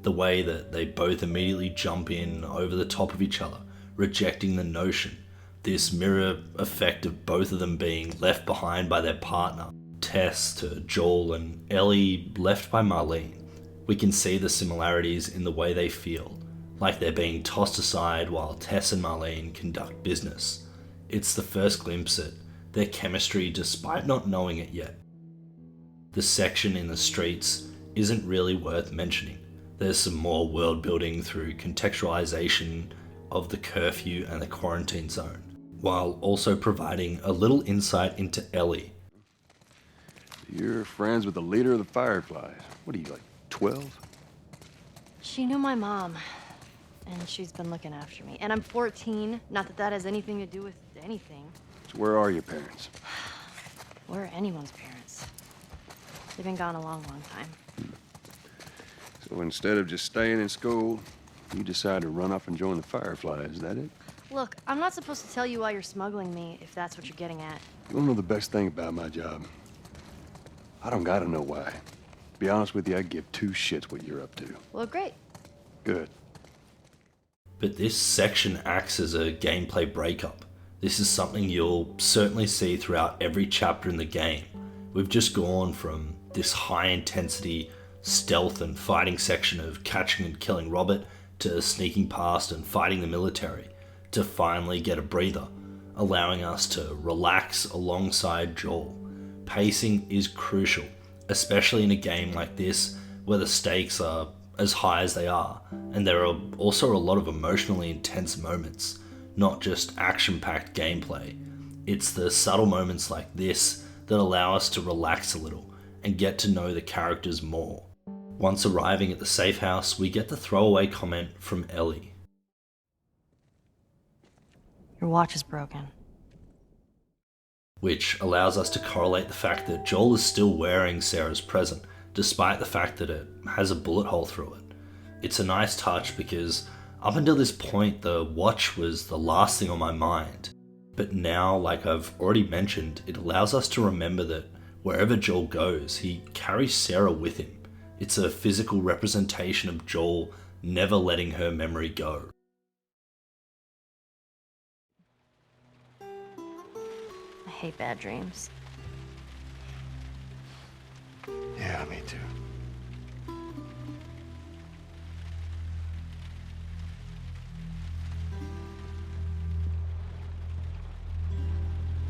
S1: The way that they both immediately jump in over the top of each other, rejecting the notion. This mirror effect of both of them being left behind by their partner. Tess to Joel and Ellie left by Marlene. We can see the similarities in the way they feel, like they're being tossed aside while Tess and Marlene conduct business. It's the first glimpse at their chemistry despite not knowing it yet. The section in the streets isn't really worth mentioning. There's some more world building through contextualization of the curfew and the quarantine zone, while also providing a little insight into Ellie.
S6: You're friends with the leader of the Fireflies. What are you, like 12?
S4: She knew my mom, and she's been looking after me. And I'm 14. Not that that has anything to do with anything.
S6: So where are your parents?
S4: Where are anyone's parents? They've been gone a long, long time.
S6: So instead of just staying in school, you decide to run up and join the Fireflies, is that it?
S4: Look, I'm not supposed to tell you why you're smuggling me, if that's what you're getting at.
S6: You wanna know the best thing about my job? I don't gotta know why. Be honest with you, I give two shits what you're up to.
S4: Well, great.
S6: Good.
S1: But this section acts as a gameplay breakup. This is something you'll certainly see throughout every chapter in the game. We've just gone from this high intensity stealth and fighting section of catching and killing Robert to sneaking past and fighting the military, to finally get a breather, allowing us to relax alongside Joel. Pacing is crucial, especially in a game like this where the stakes are as high as they are, and there are also a lot of emotionally intense moments, not just action-packed gameplay. It's the subtle moments like this that allow us to relax a little and get to know the characters more. Once arriving at the safe house, we get the throwaway comment from Ellie.
S4: Your watch is broken.
S1: Which allows us to correlate the fact that Joel is still wearing Sarah's present, despite the fact that it has a bullet hole through it. It's a nice touch because up until this point, the watch was the last thing on my mind. But now, like I've already mentioned, it allows us to remember that wherever Joel goes, he carries Sarah with him. It's a physical representation of Joel never letting her memory go.
S4: I hate bad dreams.
S6: Yeah, me too.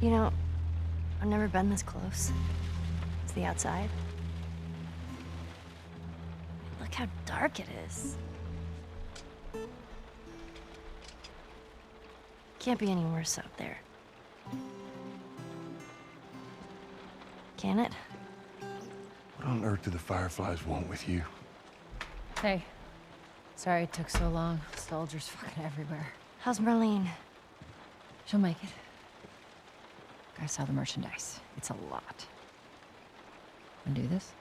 S4: You know, I've never been this close to the outside. Look how dark it is. Can't be any worse out there. Can it?
S6: What on earth do the Fireflies want with you?
S7: Hey. Sorry it took so long. Soldiers fucking everywhere.
S4: How's Marlene?
S7: She'll make it. Gotta sell the merchandise. It's a lot. Wanna do this?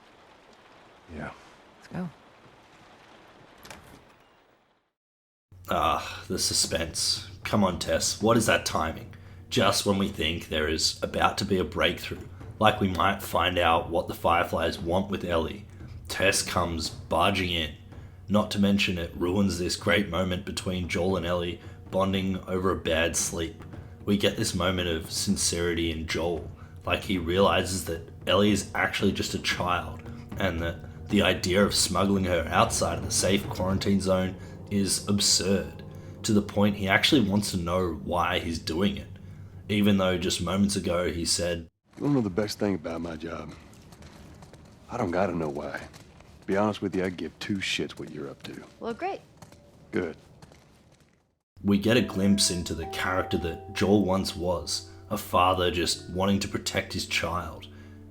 S6: Yeah.
S7: Let's go.
S1: The suspense. Come on, Tess, what is that timing? Just when we think there is about to be a breakthrough, like we might find out what the Fireflies want with Ellie, Tess comes barging in. Not to mention it ruins this great moment between Joel and Ellie bonding over a bad sleep. We get this moment of sincerity in Joel, like he realizes that Ellie is actually just a child, and that the idea of smuggling her outside of the safe quarantine zone is absurd, to the point he actually wants to know why he's doing it, even though just moments ago he said,
S6: You wanna know the best thing about my job? I don't gotta know why. Be honest with you, I give two shits what you're up to.
S4: Well, great.
S6: Good.
S1: we get a glimpse into the character that Joel once was, a father just wanting to protect his child.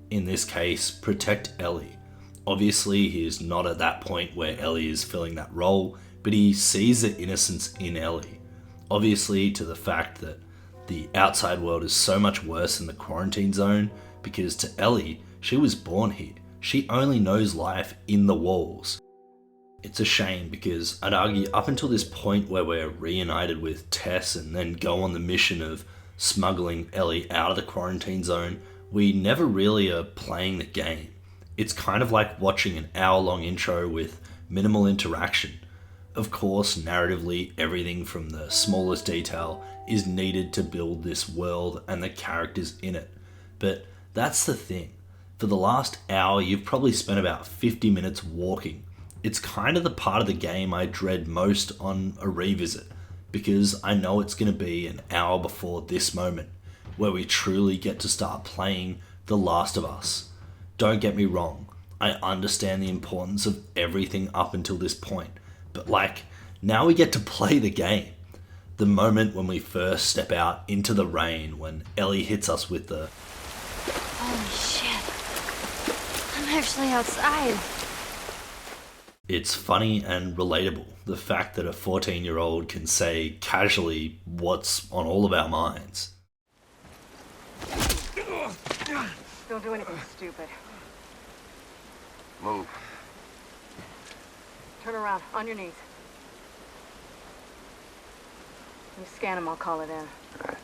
S1: In this case, protect Ellie. Obviously, he is not at that point where Ellie is filling that role, but he sees the innocence in Ellie. Obviously, to the fact that the outside world is so much worse than the quarantine zone, because to Ellie, she was born here. She only knows life in the walls. It's a shame because I'd argue up until this point where we're reunited with Tess and then go on the mission of smuggling Ellie out of the quarantine zone, we never really are playing the game. It's kind of like watching an hour-long intro with minimal interaction. Of course, narratively, everything from the smallest detail is needed to build this world and the characters in it. But that's the thing. For the last hour, you've probably spent about 50 minutes walking. It's kind of the part of the game I dread most on a revisit, because I know it's going to be an hour before this moment, where we truly get to start playing The Last of Us. Don't get me wrong, I understand the importance of everything up until this point, but now we get to play the game. The moment when we first step out into the rain, when Ellie hits us with the
S4: Holy shit. I'm actually outside.
S1: It's funny and relatable, the fact that a 14-year-old can say casually what's on all of our minds.
S8: Don't do anything stupid.
S5: Move.
S8: Turn around, on your knees. You scan him, I'll call it in.
S5: All right.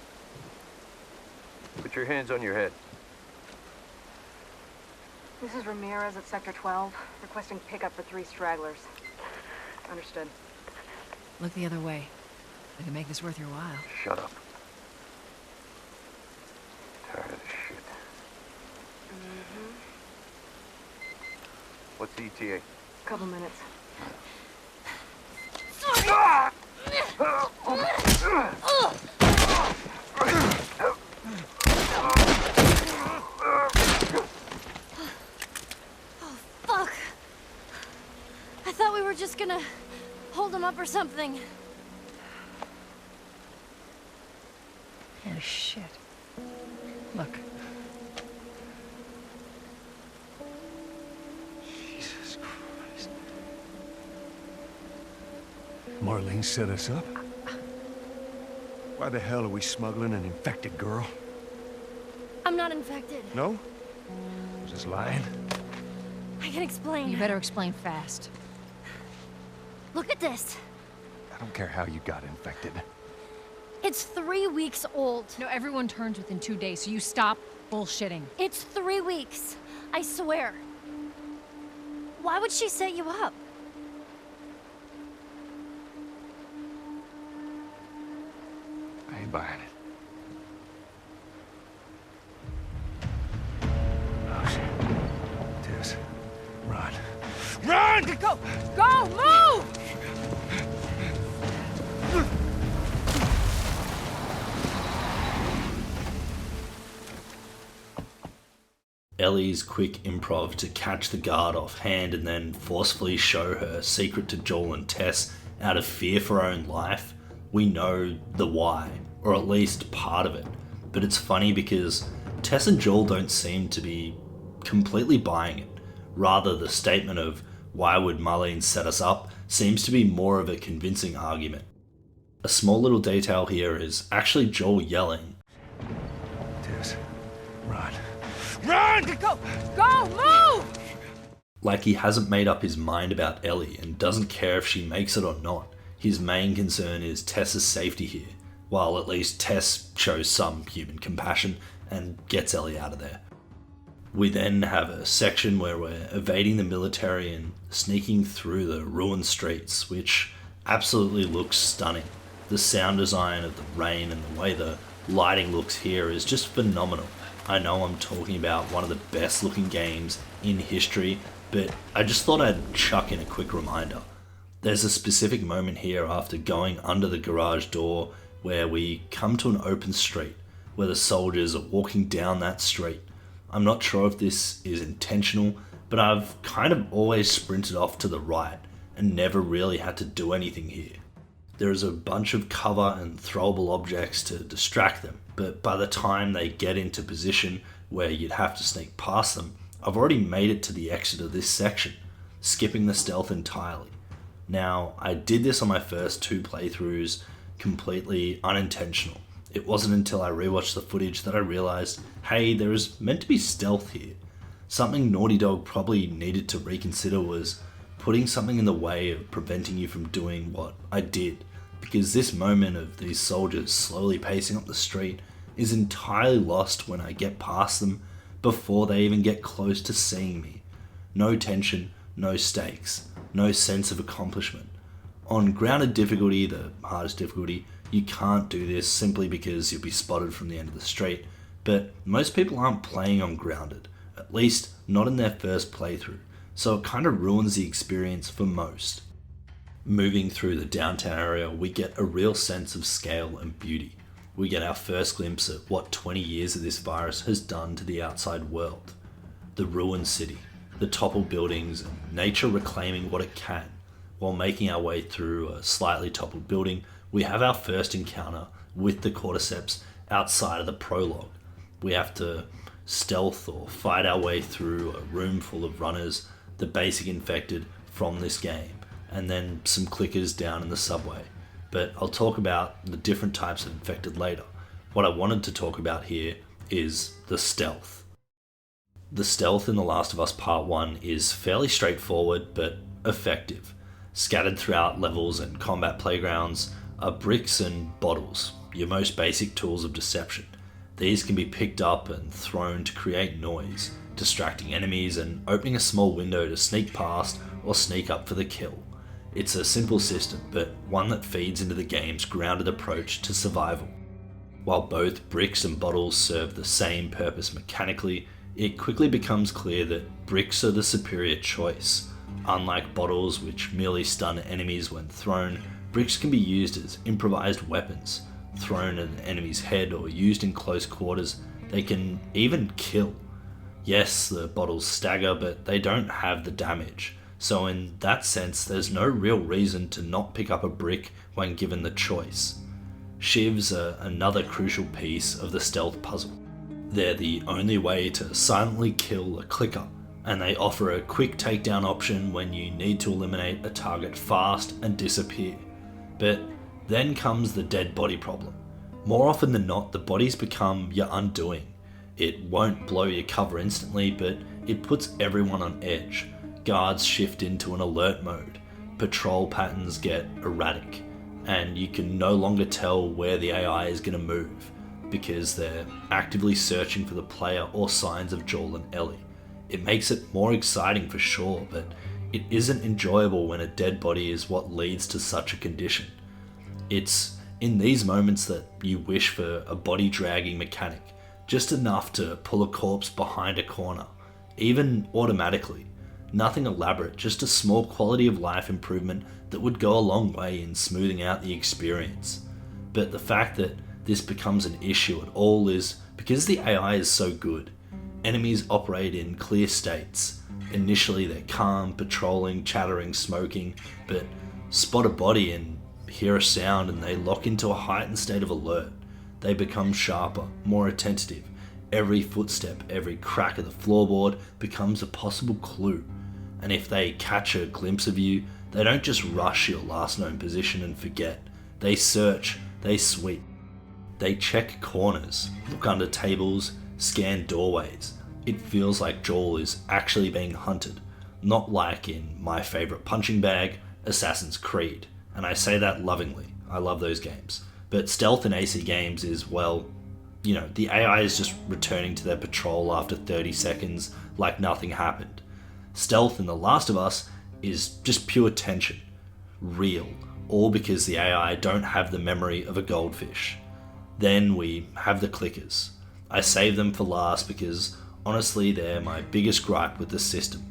S5: Put your hands on your head.
S8: This is Ramirez at Sector 12, requesting pickup for 3 stragglers. Understood.
S7: Look the other way. We can make this worth your while.
S5: Shut up. Tired of this shit. What's the ETA?
S8: Couple minutes.
S4: Fuck. I thought we were just gonna hold him up or something.
S7: Holy shit. Look.
S3: Jesus Christ. Marlene set us up? Why the hell are we smuggling an infected girl?
S4: I'm not infected.
S3: No? Just lying?
S4: I can explain.
S7: You better explain fast.
S4: Look at this.
S3: I don't care how you got infected.
S4: It's 3 weeks old.
S7: No, everyone turns within 2 days, so you stop bullshitting.
S4: It's 3 weeks. I swear. Why would she set you up?
S3: I ain't buying it. Oh, shit. Tess, run. Run!
S7: Go! Go! Move!
S1: Ellie's quick improv to catch the guard offhand and then forcefully show her secret to Joel and Tess out of fear for her own life. We know the why, or at least part of it. But it's funny because Tess and Joel don't seem to be completely buying it. Rather, the statement of why would Marlene set us up seems to be more of a convincing argument. A small little detail here is actually Joel yelling,
S3: Tess, run. Run!
S7: Go! Go! Move!
S1: like he hasn't made up his mind about Ellie and doesn't care if she makes it or not. His main concern is Tess's safety here, while at least Tess shows some human compassion and gets Ellie out of there. We then have a section where we're evading the military and sneaking through the ruined streets, which absolutely looks stunning. The sound design of the rain and the way the lighting looks here is just phenomenal. I know I'm talking about one of the best looking games in history, but I just thought I'd chuck in a quick reminder. There's a specific moment here after going under the garage door where we come to an open street where the soldiers are walking down that street. I'm not sure if this is intentional, but I've kind of always sprinted off to the right and never really had to do anything here. There is a bunch of cover and throwable objects to distract them, but by the time they get into position where you'd have to sneak past them, I've already made it to the exit of this section, skipping the stealth entirely. Now, I did this on my first 2 playthroughs completely unintentional. It wasn't until I rewatched the footage that I realized, hey, there is meant to be stealth here. Something Naughty Dog probably needed to reconsider was putting something in the way of preventing you from doing what I did, because this moment of these soldiers slowly pacing up the street is entirely lost when I get past them before they even get close to seeing me. No tension, no stakes, no sense of accomplishment. On grounded difficulty, the hardest difficulty, you can't do this simply because you'll be spotted from the end of the street, but most people aren't playing on grounded, at least not in their first playthrough, so it kind of ruins the experience for most. Moving through the downtown area, we get a real sense of scale and beauty. we get our first glimpse at what 20 years of this virus has done to the outside world. The ruined city, the toppled buildings, and nature reclaiming what it can. While making our way through a slightly toppled building, we have our first encounter with the Cordyceps outside of the prologue. We have to stealth or fight our way through a room full of runners, the basic infected from this game, and then some clickers down in the subway. But I'll talk about the different types of infected later. What I wanted to talk about here is the stealth. The stealth in The Last of Us Part I is fairly straightforward but effective. Scattered throughout levels and combat playgrounds are bricks and bottles, your most basic tools of deception. These can be picked up and thrown to create noise, distracting enemies and opening a small window to sneak past or sneak up for the kill. It's a simple system, but one that feeds into the game's grounded approach to survival. While both bricks and bottles serve the same purpose mechanically, it quickly becomes clear that bricks are the superior choice. Unlike bottles, which merely stun enemies when thrown, bricks can be used as improvised weapons. Thrown at an enemy's head or used in close quarters, they can even kill. Yes, the bottles stagger, but they don't have the damage. So in that sense, there's no real reason to not pick up a brick when given the choice. Shivs are another crucial piece of the stealth puzzle. They're the only way to silently kill a clicker, and they offer a quick takedown option when you need to eliminate a target fast and disappear. But then comes the dead body problem. More often than not, the bodies become your undoing. It won't blow your cover instantly, but it puts everyone on edge. Guards shift into an alert mode, patrol patterns get erratic, and you can no longer tell where the AI is going to move, because they're actively searching for the player or signs of Joel and Ellie. It makes it more exciting for sure, but it isn't enjoyable when a dead body is what leads to such a condition. It's in these moments that you wish for a body dragging mechanic, just enough to pull a corpse behind a corner, even automatically. Nothing elaborate, just a small quality of life improvement that would go a long way in smoothing out the experience. But the fact that this becomes an issue at all is because the AI is so good. Enemies operate in clear states. Initially they're calm, patrolling, chattering, smoking, but spot a body and hear a sound and they lock into a heightened state of alert. They become sharper, more attentive. Every footstep, every crack of the floorboard becomes a possible clue. And if they catch a glimpse of you, they don't just rush your last known position and forget. They search, they sweep. They check corners, look under tables, scan doorways. It feels like Joel is actually being hunted, not like in my favorite punching bag, Assassin's Creed. And I say that lovingly. I love those games. But stealth in AC games is, well, the AI is just returning to their patrol after 30 seconds like nothing happened. Stealth in The Last of Us is just pure tension. Real. All because the AI don't have the memory of a goldfish. Then we have the clickers. I save them for last because honestly they're my biggest gripe with the system.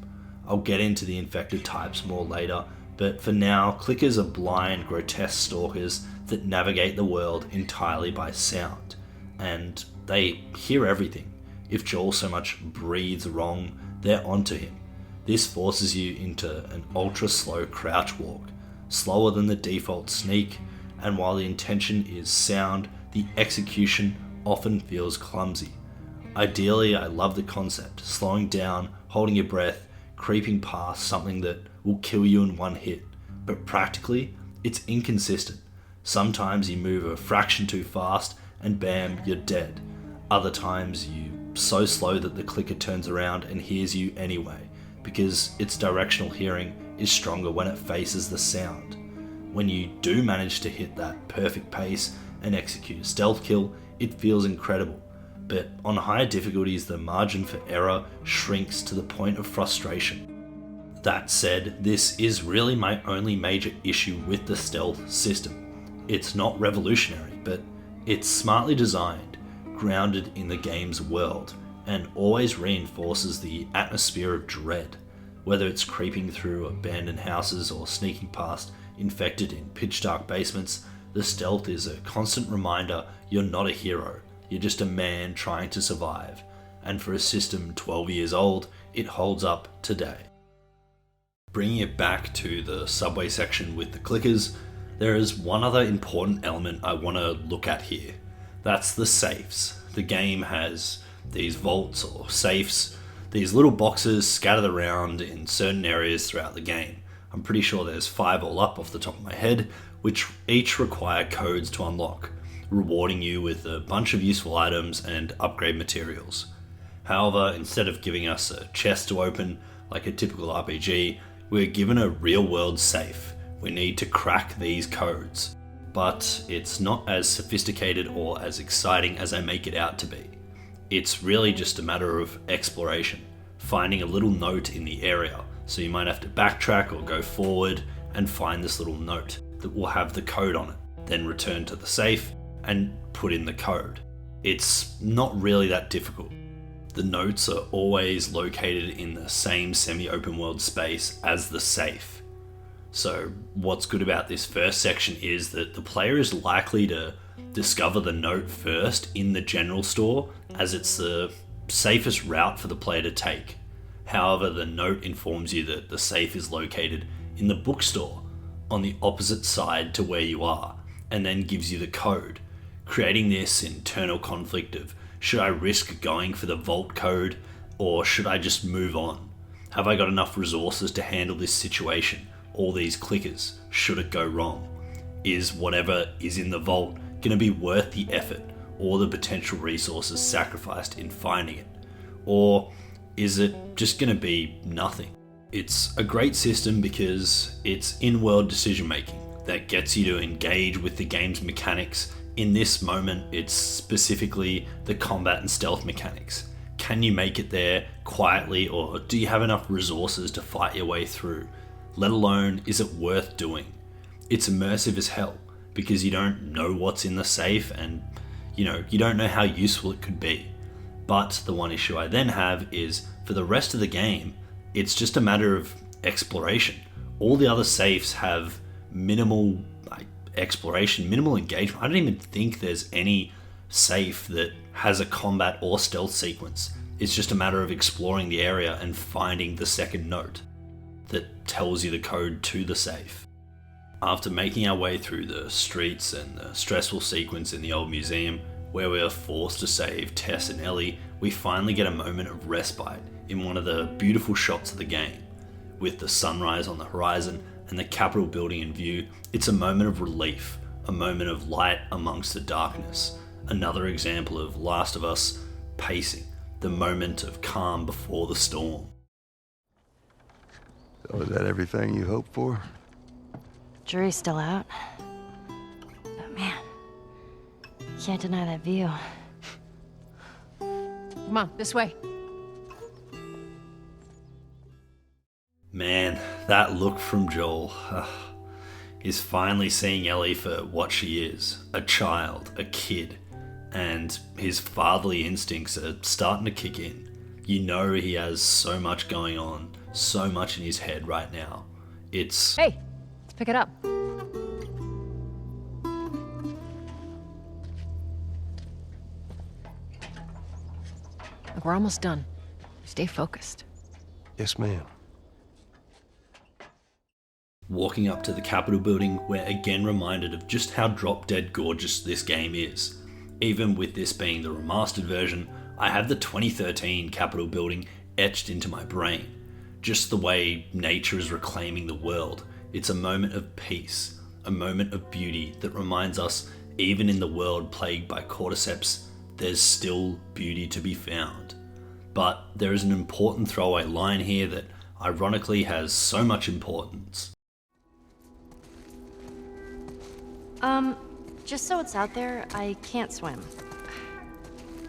S1: I'll get into the infected types more later, but for now, clickers are blind, grotesque stalkers that navigate the world entirely by sound. And they hear everything. If Joel so much breathes wrong, they're onto him. This forces you into an ultra slow crouch walk, slower than the default sneak, and while the intention is sound, the execution often feels clumsy. Ideally, I love the concept, slowing down, holding your breath, creeping past something that will kill you in one hit, but practically, it's inconsistent. Sometimes you move a fraction too fast and bam, you're dead. Other times you so slow that the clicker turns around and hears you anyway, because its directional hearing is stronger when it faces the sound. When you do manage to hit that perfect pace and execute a stealth kill, it feels incredible. But on higher difficulties, the margin for error shrinks to the point of frustration. That said, this is really my only major issue with the stealth system. It's not revolutionary, but it's smartly designed, grounded in the game's world, and always reinforces the atmosphere of dread. Whether it's creeping through abandoned houses or sneaking past infected in pitch dark basements, the stealth is a constant reminder you're not a hero, you're just a man trying to survive. And for a system 12 years old, it holds up today. Bringing it back to the subway section with the clickers, there is one other important element I want to look at here. That's the safes. The game has these vaults or safes, these little boxes scattered around in certain areas throughout the game. I'm pretty sure there's 5 all up off the top of my head, which each require codes to unlock, rewarding you with a bunch of useful items and upgrade materials. However, instead of giving us a chest to open like a typical RPG, we're given a real-world safe. We need to crack these codes, but it's not as sophisticated or as exciting as I make it out to be. It's really just a matter of exploration, finding a little note in the area, so you might have to backtrack or go forward and find this little note that will have the code on it, then return to the safe and put in the code. It's not really that difficult. The notes are always located in the same semi-open world space as the safe. So what's good about this first section is that the player is likely to discover the note first in the general store, as it's the safest route for the player to take. However, the note informs you that the safe is located in the bookstore on the opposite side to where you are, and then gives you the code, creating this internal conflict of, should I risk going for the vault code, or should I just move on? Have I got enough resources to handle this situation? All these clickers, should it go wrong? Is whatever is in the vault going to be worth the effort or the potential resources sacrificed in finding it? Or is it just going to be nothing? It's a great system because it's in-world decision making that gets you to engage with the game's mechanics. In this moment, it's specifically the combat and stealth mechanics. Can you make it there quietly, or do you have enough resources to fight your way through? Let alone, is it worth doing? It's immersive as hell, because you don't know what's in the safe and, you don't know how useful it could be. But the one issue I then have is, for the rest of the game, it's just a matter of exploration. All the other safes have minimal exploration, minimal engagement. I don't even think there's any safe that has a combat or stealth sequence. It's just a matter of exploring the area and finding the second note that tells you the code to the safe. After making our way through the streets and the stressful sequence in the old museum, where we are forced to save Tess and Ellie, we finally get a moment of respite in one of the beautiful shots of the game. With the sunrise on the horizon and the Capitol building in view, it's a moment of relief, a moment of light amongst the darkness. Another example of Last of Us pacing, the moment of calm before the storm.
S6: So is that everything you hoped for?
S4: Jury's still out. But man, can't deny that view.
S7: Come on, this way.
S1: Man, that look from Joel. He's finally seeing Ellie for what she is, a child, a kid, and his fatherly instincts are starting to kick in. You know he has so much going on, so much in his head right now. It's...
S7: Hey, let's pick it up. Look, we're almost done. Stay focused.
S6: Yes, ma'am.
S1: Walking up to the Capitol building, we're again reminded of just how drop-dead gorgeous this game is. Even with this being the remastered version, I have the 2013 Capitol building etched into my brain. Just the way nature is reclaiming the world. It's a moment of peace, a moment of beauty that reminds us, even in the world plagued by cordyceps, there's still beauty to be found. But there is an important throwaway line here that ironically has so much importance.
S4: Just so it's out there, I can't swim.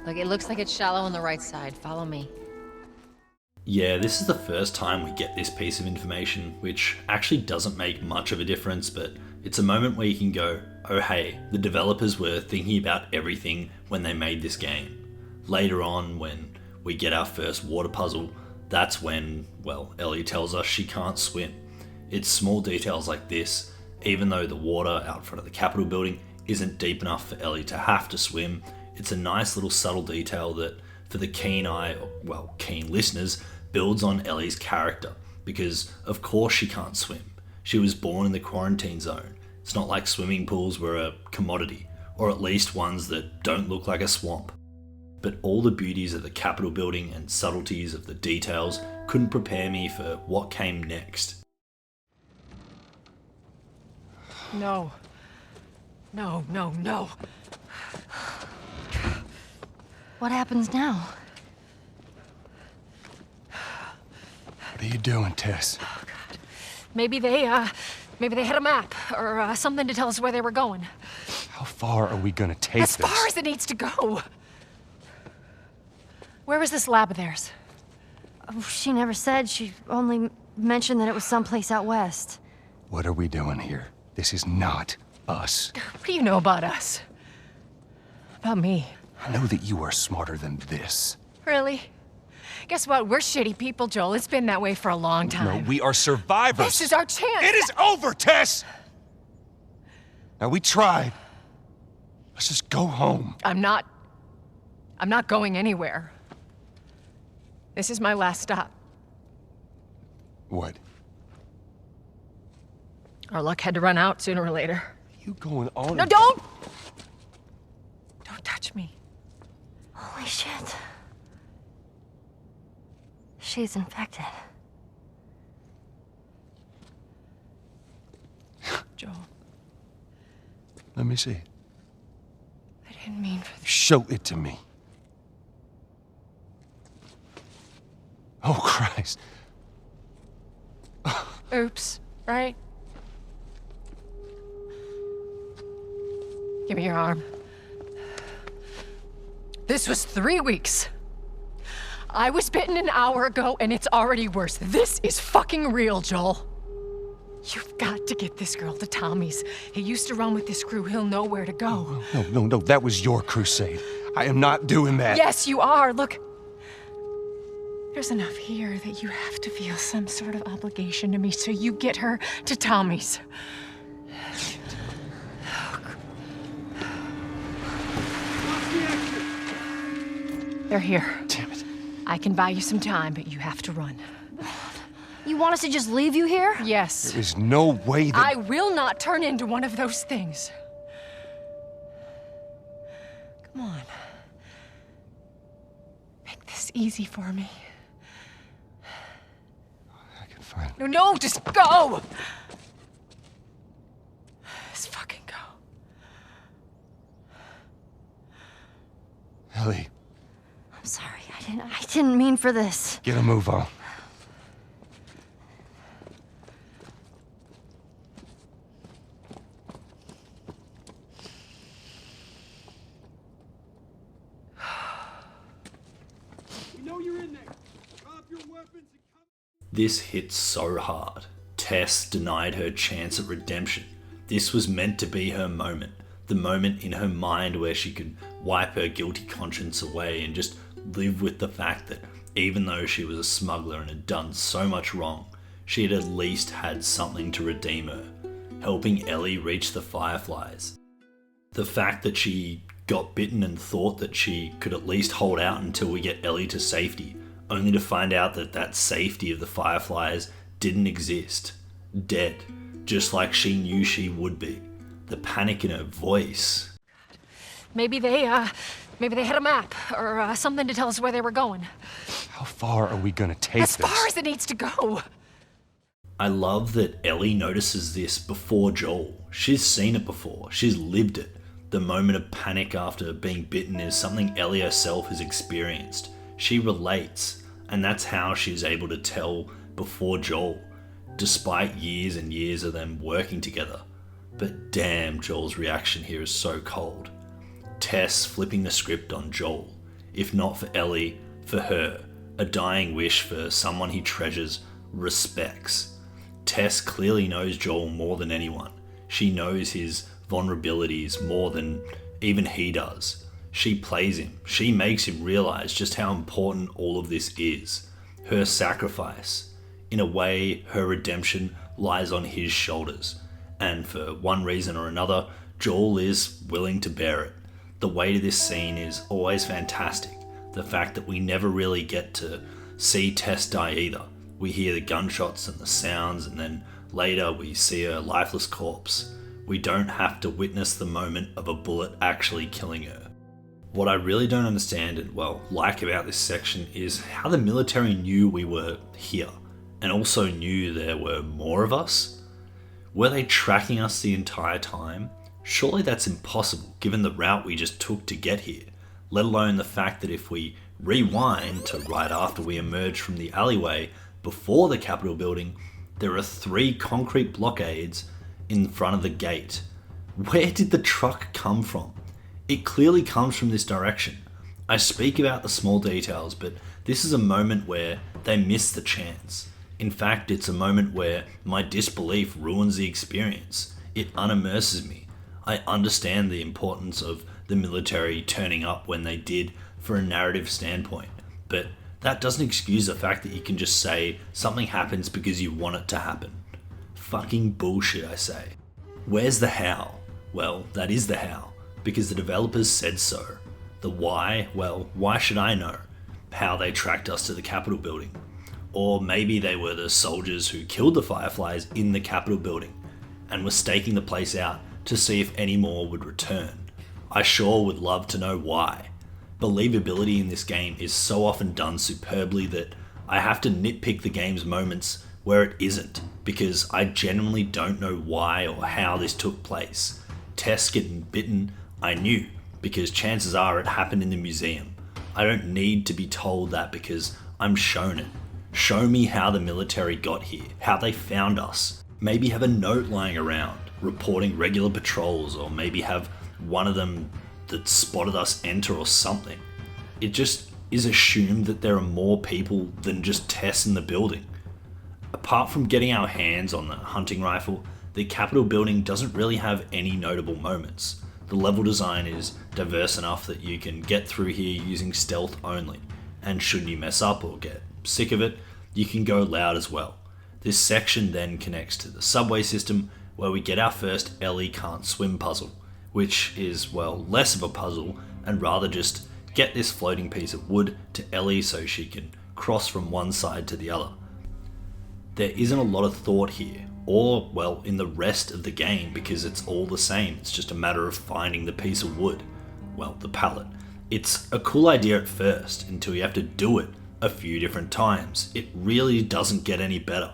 S7: Look, it looks like it's shallow on the right side. Follow me.
S1: Yeah, this is the first time we get this piece of information, which actually doesn't make much of a difference, but it's a moment where you can go, oh hey, the developers were thinking about everything when they made this game. Later on, when we get our first water puzzle, that's when, well, Ellie tells us she can't swim. It's small details like this, Even though the water out front of the Capitol building isn't deep enough for Ellie to have to swim, it's a nice little subtle detail that, for the keen eye, well, keen listeners, builds on Ellie's character, because of course she can't swim. She was born in the quarantine zone. It's not like swimming pools were a commodity, or at least ones that don't look like a swamp. But all the beauties of the Capitol building and subtleties of the details couldn't prepare me for what came next.
S8: No. No, no, no.
S4: What happens now?
S3: What are you doing, Tess?
S7: Oh, God. Maybe they had a map or something to tell us where they were going.
S3: How far are we gonna take
S7: As far as it needs to go. Where was this lab of theirs?
S4: Oh, she never said. She only mentioned that it was someplace out west.
S3: What are we doing here? This is not us.
S7: What do you know about us? About me?
S3: I know that you are smarter than this.
S7: Really? Guess what? We're shitty people, Joel. It's been that way for a long time.
S3: No, we are survivors.
S7: This is our chance.
S3: It is over, Tess! Now, we tried. Let's just go home.
S7: I'm not going anywhere. This is my last stop.
S3: What?
S7: Our luck had to run out sooner or later.
S3: You going on?
S7: No, don't! Don't touch me.
S4: Holy shit. She's infected.
S7: Joel,
S3: Let me see.
S7: I didn't mean for this.
S3: Show it to me. Oh, Christ.
S7: Oops, right? Give me your arm. This was 3 weeks. I was bitten an hour ago, and it's already worse. This is fucking real, Joel. You've got to get this girl to Tommy's. He used to run with this crew. He'll know where to go.
S3: No. That was your crusade. I am not doing that.
S7: Yes, you are. Look. There's enough here that you have to feel some sort of obligation to me, so you get her to Tommy's. They're here.
S3: Damn it.
S7: I can buy you some time, but you have to run.
S4: You want us to just leave you here?
S7: Yes.
S3: There's no way that...
S7: I will not turn into one of those things. Come on. Make this easy for me.
S3: I can find...
S7: No, just go! Just fucking go.
S3: Ellie,
S4: I'm sorry. I didn't mean for this.
S3: get a move on.
S1: This hit so hard. Tess denied her chance at redemption. This was meant to be her moment. The moment in her mind where she could wipe her guilty conscience away and just live with the fact that even though she was a smuggler and had done so much wrong, she had at least had something to redeem her, helping Ellie reach the Fireflies. The fact that she got bitten and thought that she could at least hold out until we get Ellie to safety, only to find out that that safety of the Fireflies didn't exist. Dead, just like she knew she would be. The panic in her voice.
S7: Maybe they had a map or something to tell us where they were going.
S3: How far are we gonna take
S7: As
S3: this?
S7: far as it needs to go.
S1: I love that Ellie notices this before Joel. She's seen it before. She's lived it. The moment of panic after being bitten is something Ellie herself has experienced. She relates, and that's how she's able to tell before Joel, despite years and years of them working together. But damn, Joel's reaction here is so cold. Tess flipping the script on Joel. If not for Ellie, for her. A dying wish for someone he treasures, respects. Tess clearly knows Joel more than anyone. She knows his vulnerabilities more than even he does. She plays him. She makes him realize just how important all of this is. Her sacrifice. In a way, her redemption lies on his shoulders. And for one reason or another, Joel is willing to bear it. The weight of this scene is always fantastic. The fact that we never really get to see Tess die either. We hear the gunshots and the sounds, and then later we see a lifeless corpse. We don't have to witness the moment of a bullet actually killing her. What I really don't understand and, like about this section is how the military knew we were here, and also knew there were more of us. Were they tracking us the entire time? Surely that's impossible given the route we just took to get here, let alone the fact that if we rewind to right after we emerge from the alleyway before the Capitol building, there are 3 concrete blockades in front of the gate. Where did the truck come from? It clearly comes from this direction. I speak about the small details, but this is a moment where they miss the chance. In fact, it's a moment where my disbelief ruins the experience. It unimmerses me. I understand the importance of the military turning up when they did for a narrative standpoint, but that doesn't excuse the fact that you can just say something happens because you want it to happen. Fucking bullshit, I say. Where's the how? Well, that is the how, because the developers said so. The why? Well, why should I know? How they tracked us to the Capitol building. Or maybe they were the soldiers who killed the Fireflies in the Capitol building and were staking the place out to see if any more would return. I sure would love to know why. Believability in this game is so often done superbly that I have to nitpick the game's moments where it isn't, because I genuinely don't know why or how this took place. Tess getting bitten, I knew, because chances are it happened in the museum. I don't need to be told that because I'm shown it. Show me how the military got here, how they found us. Maybe have a note lying around, reporting regular patrols, or maybe have one of them that spotted us enter or something. It just is assumed that there are more people than just Tess in the building. Apart from getting our hands on the hunting rifle, the Capitol building doesn't really have any notable moments. The level design is diverse enough that you can get through here using stealth only, and should you mess up or get sick of it, you can go loud as well. This section then connects to the subway system, where we get our first Ellie can't swim puzzle, which is, less of a puzzle and rather just get this floating piece of wood to Ellie so she can cross from one side to the other. There isn't a lot of thought here, or, in the rest of the game, because it's all the same. It's just a matter of finding the piece of wood. The pallet. It's a cool idea at first, until you have to do it a few different times. It really doesn't get any better.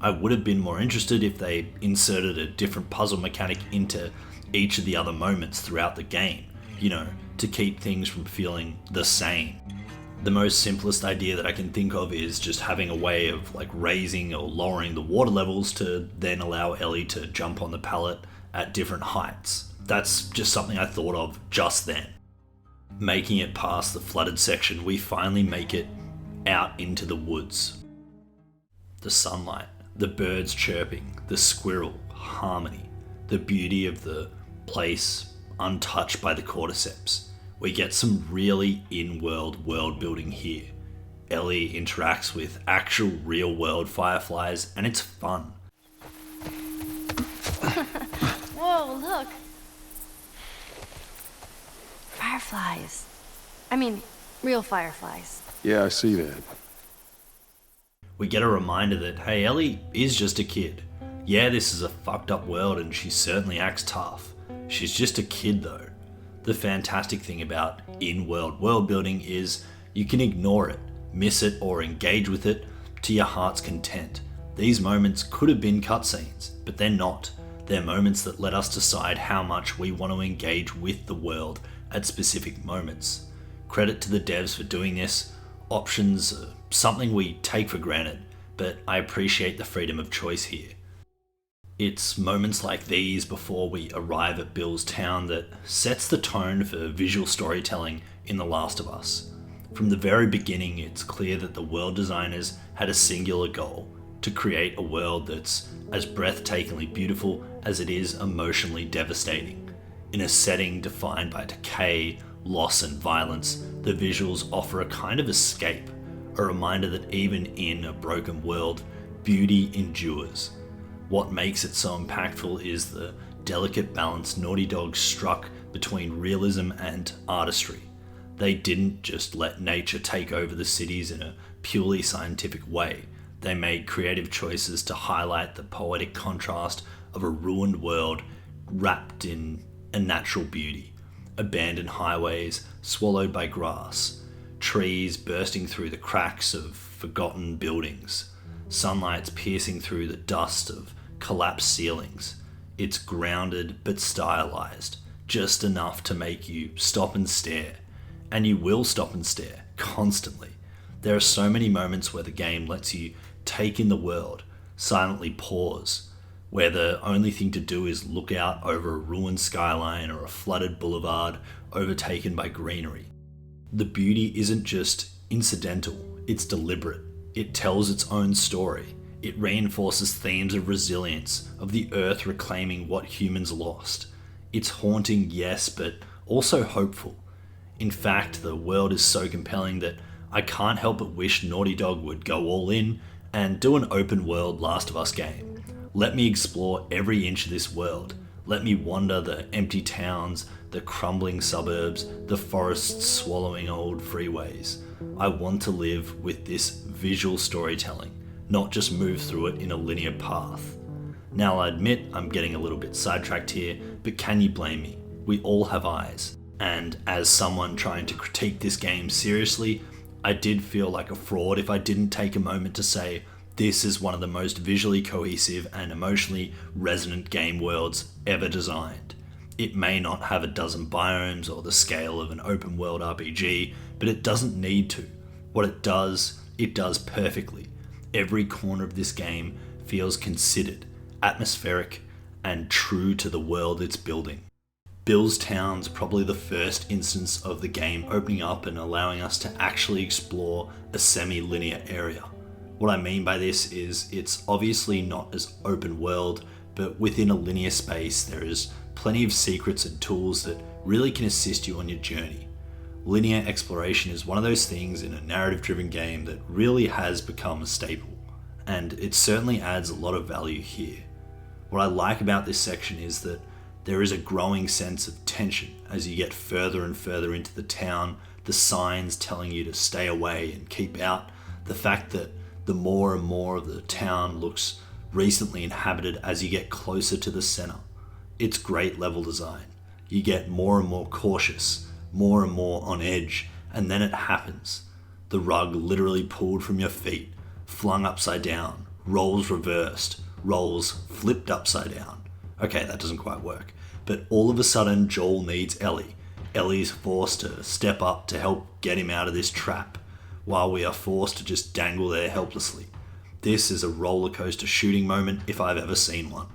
S1: I would have been more interested if they inserted a different puzzle mechanic into each of the other moments throughout the game, to keep things from feeling the same. The most simplest idea that I can think of is just having a way of raising or lowering the water levels to then allow Ellie to jump on the pallet at different heights. That's just something I thought of just then. Making it past the flooded section, we finally make it out into the woods. The sunlight, the birds chirping, the squirrel, harmony, the beauty of the place untouched by the cordyceps. We get some really in-world world building here. Ellie interacts with actual real-world fireflies, and it's fun.
S4: Whoa, look. Fireflies. I mean, real fireflies.
S6: Yeah, I see that.
S1: We get a reminder that, hey, Ellie is just a kid. Yeah, this is a fucked up world and she certainly acts tough. She's just a kid though. The fantastic thing about in-world world building is you can ignore it, miss it, or engage with it to your heart's content. These moments could have been cutscenes, but they're not. They're moments that let us decide how much we want to engage with the world at specific moments. Credit to the devs for doing this. Options are something we take for granted, but I appreciate the freedom of choice here. It's moments like these before we arrive at Bill's town that sets the tone for visual storytelling in The Last of Us. From the very beginning, it's clear that the world designers had a singular goal: to create a world that's as breathtakingly beautiful as it is emotionally devastating. In a setting defined by decay, loss, and violence, the visuals offer a kind of escape, a reminder that even in a broken world, beauty endures. What makes it so impactful is the delicate balance Naughty Dog struck between realism and artistry. They didn't just let nature take over the cities in a purely scientific way. They made creative choices to highlight the poetic contrast of a ruined world wrapped in a natural beauty. Abandoned highways swallowed by grass, trees bursting through the cracks of forgotten buildings, sunlight piercing through the dust of collapsed ceilings. It's grounded but stylized, just enough to make you stop and stare. And you will stop and stare, constantly. There are so many moments where the game lets you take in the world, silently pause, where the only thing to do is look out over a ruined skyline or a flooded boulevard overtaken by greenery. The beauty isn't just incidental, it's deliberate. It tells its own story. It reinforces themes of resilience, of the earth reclaiming what humans lost. It's haunting, yes, but also hopeful. In fact, the world is so compelling that I can't help but wish Naughty Dog would go all in and do an open world Last of Us game. Let me explore every inch of this world. Let me wander the empty towns, the crumbling suburbs, the forests swallowing old freeways. I want to live with this visual storytelling, not just move through it in a linear path. Now I admit I'm getting a little bit sidetracked here, but can you blame me? We all have eyes. And as someone trying to critique this game seriously, I did feel like a fraud if I didn't take a moment to say this is one of the most visually cohesive and emotionally resonant game worlds ever designed. It may not have a dozen biomes or the scale of an open world RPG, but it doesn't need to. What it does perfectly. Every corner of this game feels considered, atmospheric, and true to the world it's building. Bill's Town's probably the first instance of the game opening up and allowing us to actually explore a semi-linear area. What I mean by this is it's obviously not as open world, but within a linear space there is plenty of secrets and tools that really can assist you on your journey. Linear exploration is one of those things in a narrative-driven game that really has become a staple, and it certainly adds a lot of value here. What I like about this section is that there is a growing sense of tension as you get further and further into the town, the signs telling you to stay away and keep out, the fact that the more and more of the town looks recently inhabited as you get closer to the center. It's great level design. You get more and more cautious, more and more on edge, and then it happens. The rug literally pulled from your feet, flung upside down, roles reversed, roles flipped upside down. Okay, that doesn't quite work. But all of a sudden, Joel needs Ellie. Ellie's forced to step up to help get him out of this trap, while we are forced to just dangle there helplessly. This is a roller coaster shooting moment if I've ever seen one.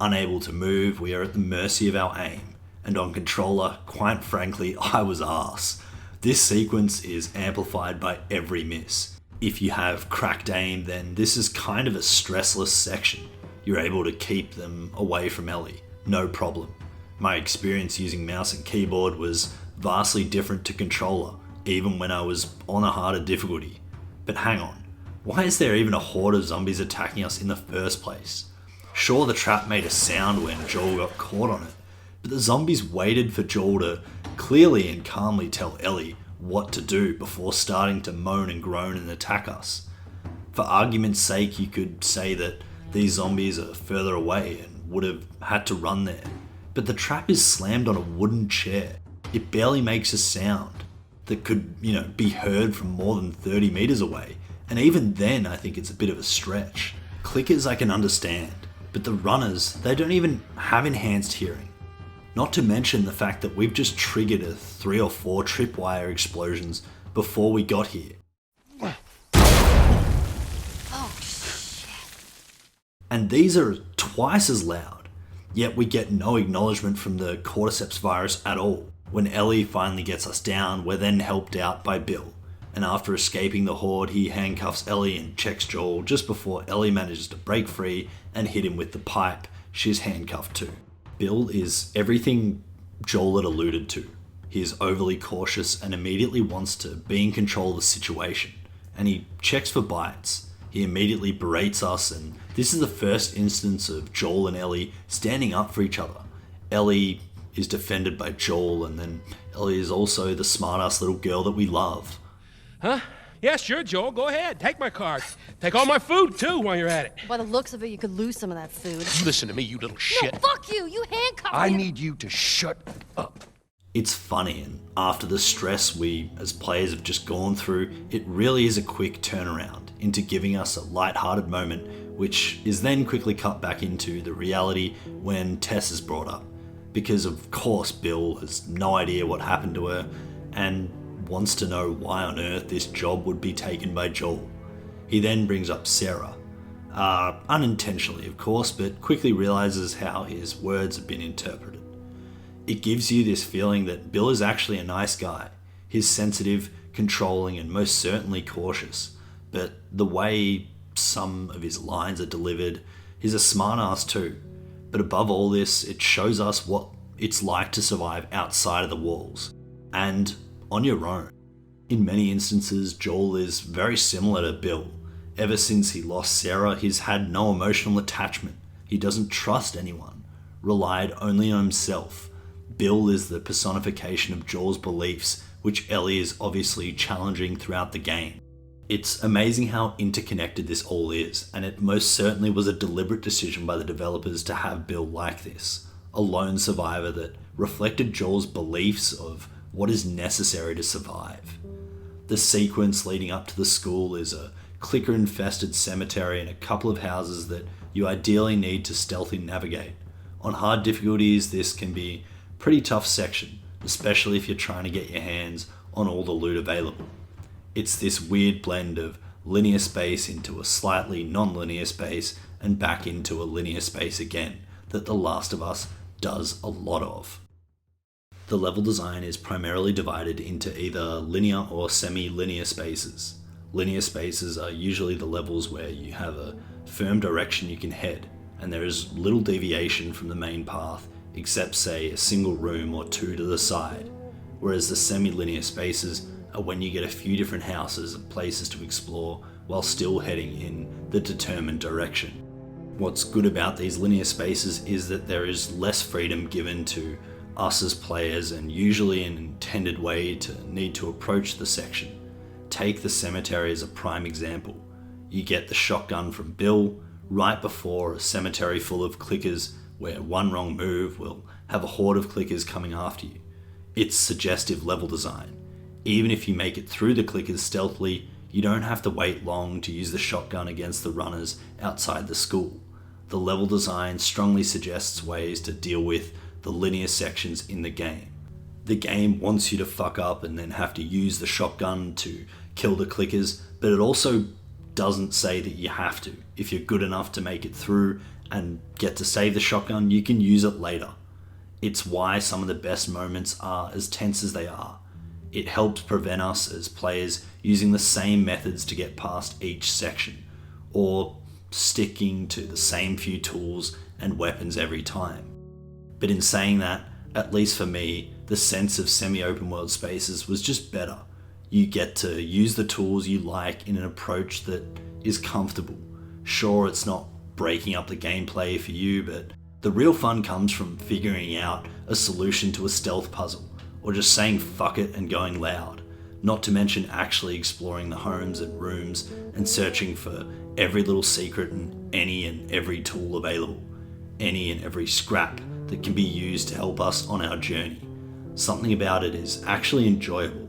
S1: Unable to move, we are at the mercy of our aim, and on controller, quite frankly, I was arse. This sequence is amplified by every miss. If you have cracked aim, then this is kind of a stressless section. You're able to keep them away from Ellie, no problem. My experience using mouse and keyboard was vastly different to controller, even when I was on a harder difficulty. But hang on, why is there even a horde of zombies attacking us in the first place? Sure, the trap made a sound when Joel got caught on it, but the zombies waited for Joel to clearly and calmly tell Ellie what to do before starting to moan and groan and attack us. For argument's sake, you could say that these zombies are further away and would have had to run there, but the trap is slammed on a wooden chair. It barely makes a sound that could, be heard from more than 30 meters away, and even then I think it's a bit of a stretch. Clickers I can understand, but the runners, they don't even have enhanced hearing. Not to mention the fact that we've just triggered 3 or 4 tripwire explosions before we got here.
S4: Oh, shit.
S1: And these are twice as loud, yet we get no acknowledgement from the Cordyceps Virus at all. When Ellie finally gets us down, we're then helped out by Bill, and after escaping the horde, he handcuffs Ellie and checks Joel just before Ellie manages to break free and hit him with the pipe she's handcuffed to. Bill is everything Joel had alluded to. He is overly cautious and immediately wants to be in control of the situation, and he checks for bites. He immediately berates us, and this is the first instance of Joel and Ellie standing up for each other. Ellie is defended by Joel, and then Ellie is also the smartass little girl that we love.
S9: Huh? Yeah, sure, Joel. Go ahead. Take my card. Take all my food, too, while you're at it.
S4: By the looks of it, you could lose some of that food.
S9: Listen to me, you little shit.
S4: No, fuck you! You handcuffed me!
S6: I need you to shut up.
S1: It's funny, and after the stress we as players have just gone through, it really is a quick turnaround into giving us a light-hearted moment, which is then quickly cut back into the reality when Tess is brought up. Because of course Bill has no idea what happened to her and wants to know why on earth this job would be taken by Joel. He then brings up Sarah, unintentionally of course, but quickly realizes how his words have been interpreted. It gives you this feeling that Bill is actually a nice guy. He's sensitive, controlling, and most certainly cautious. But the way some of his lines are delivered, he's a smartass too. But above all this, it shows us what it's like to survive outside of the walls. And on your own. In many instances, Joel is very similar to Bill. Ever since he lost Sarah, he's had no emotional attachment. He doesn't trust anyone, relied only on himself. Bill is the personification of Joel's beliefs, which Ellie is obviously challenging throughout the game. It's amazing how interconnected this all is, and it most certainly was a deliberate decision by the developers to have Bill like this, a lone survivor that reflected Joel's beliefs of what is necessary to survive. The sequence leading up to the school is a clicker-infested cemetery and a couple of houses that you ideally need to stealthily navigate. On hard difficulties, this can be a pretty tough section, especially if you're trying to get your hands on all the loot available. It's this weird blend of linear space into a slightly non-linear space and back into a linear space again that The Last of Us does a lot of. The level design is primarily divided into either linear or semi-linear spaces. Linear spaces are usually the levels where you have a firm direction you can head, and there is little deviation from the main path except, say, a single room or two to the side, whereas the semi-linear spaces are when you get a few different houses and places to explore while still heading in the determined direction. What's good about these linear spaces is that there is less freedom given to us as players, and usually an intended way to need to approach the section. Take the cemetery as a prime example. You get the shotgun from Bill right before a cemetery full of clickers where one wrong move will have a horde of clickers coming after you. It's suggestive level design. Even if you make it through the clickers stealthily, you don't have to wait long to use the shotgun against the runners outside the school. The level design strongly suggests ways to deal with the linear sections in the game. The game wants you to fuck up and then have to use the shotgun to kill the clickers, but it also doesn't say that you have to. If you're good enough to make it through and get to save the shotgun, you can use it later. It's why some of the best moments are as tense as they are. It helps prevent us as players using the same methods to get past each section, or sticking to the same few tools and weapons every time. But in saying that, at least for me, the sense of semi-open world spaces was just better. You get to use the tools you like in an approach that is comfortable. Sure, it's not breaking up the gameplay for you, but the real fun comes from figuring out a solution to a stealth puzzle, or just saying fuck it and going loud, not to mention actually exploring the homes and rooms and searching for every little secret and any and every tool available, any and every scrap that can be used to help us on our journey. Something about it is actually enjoyable.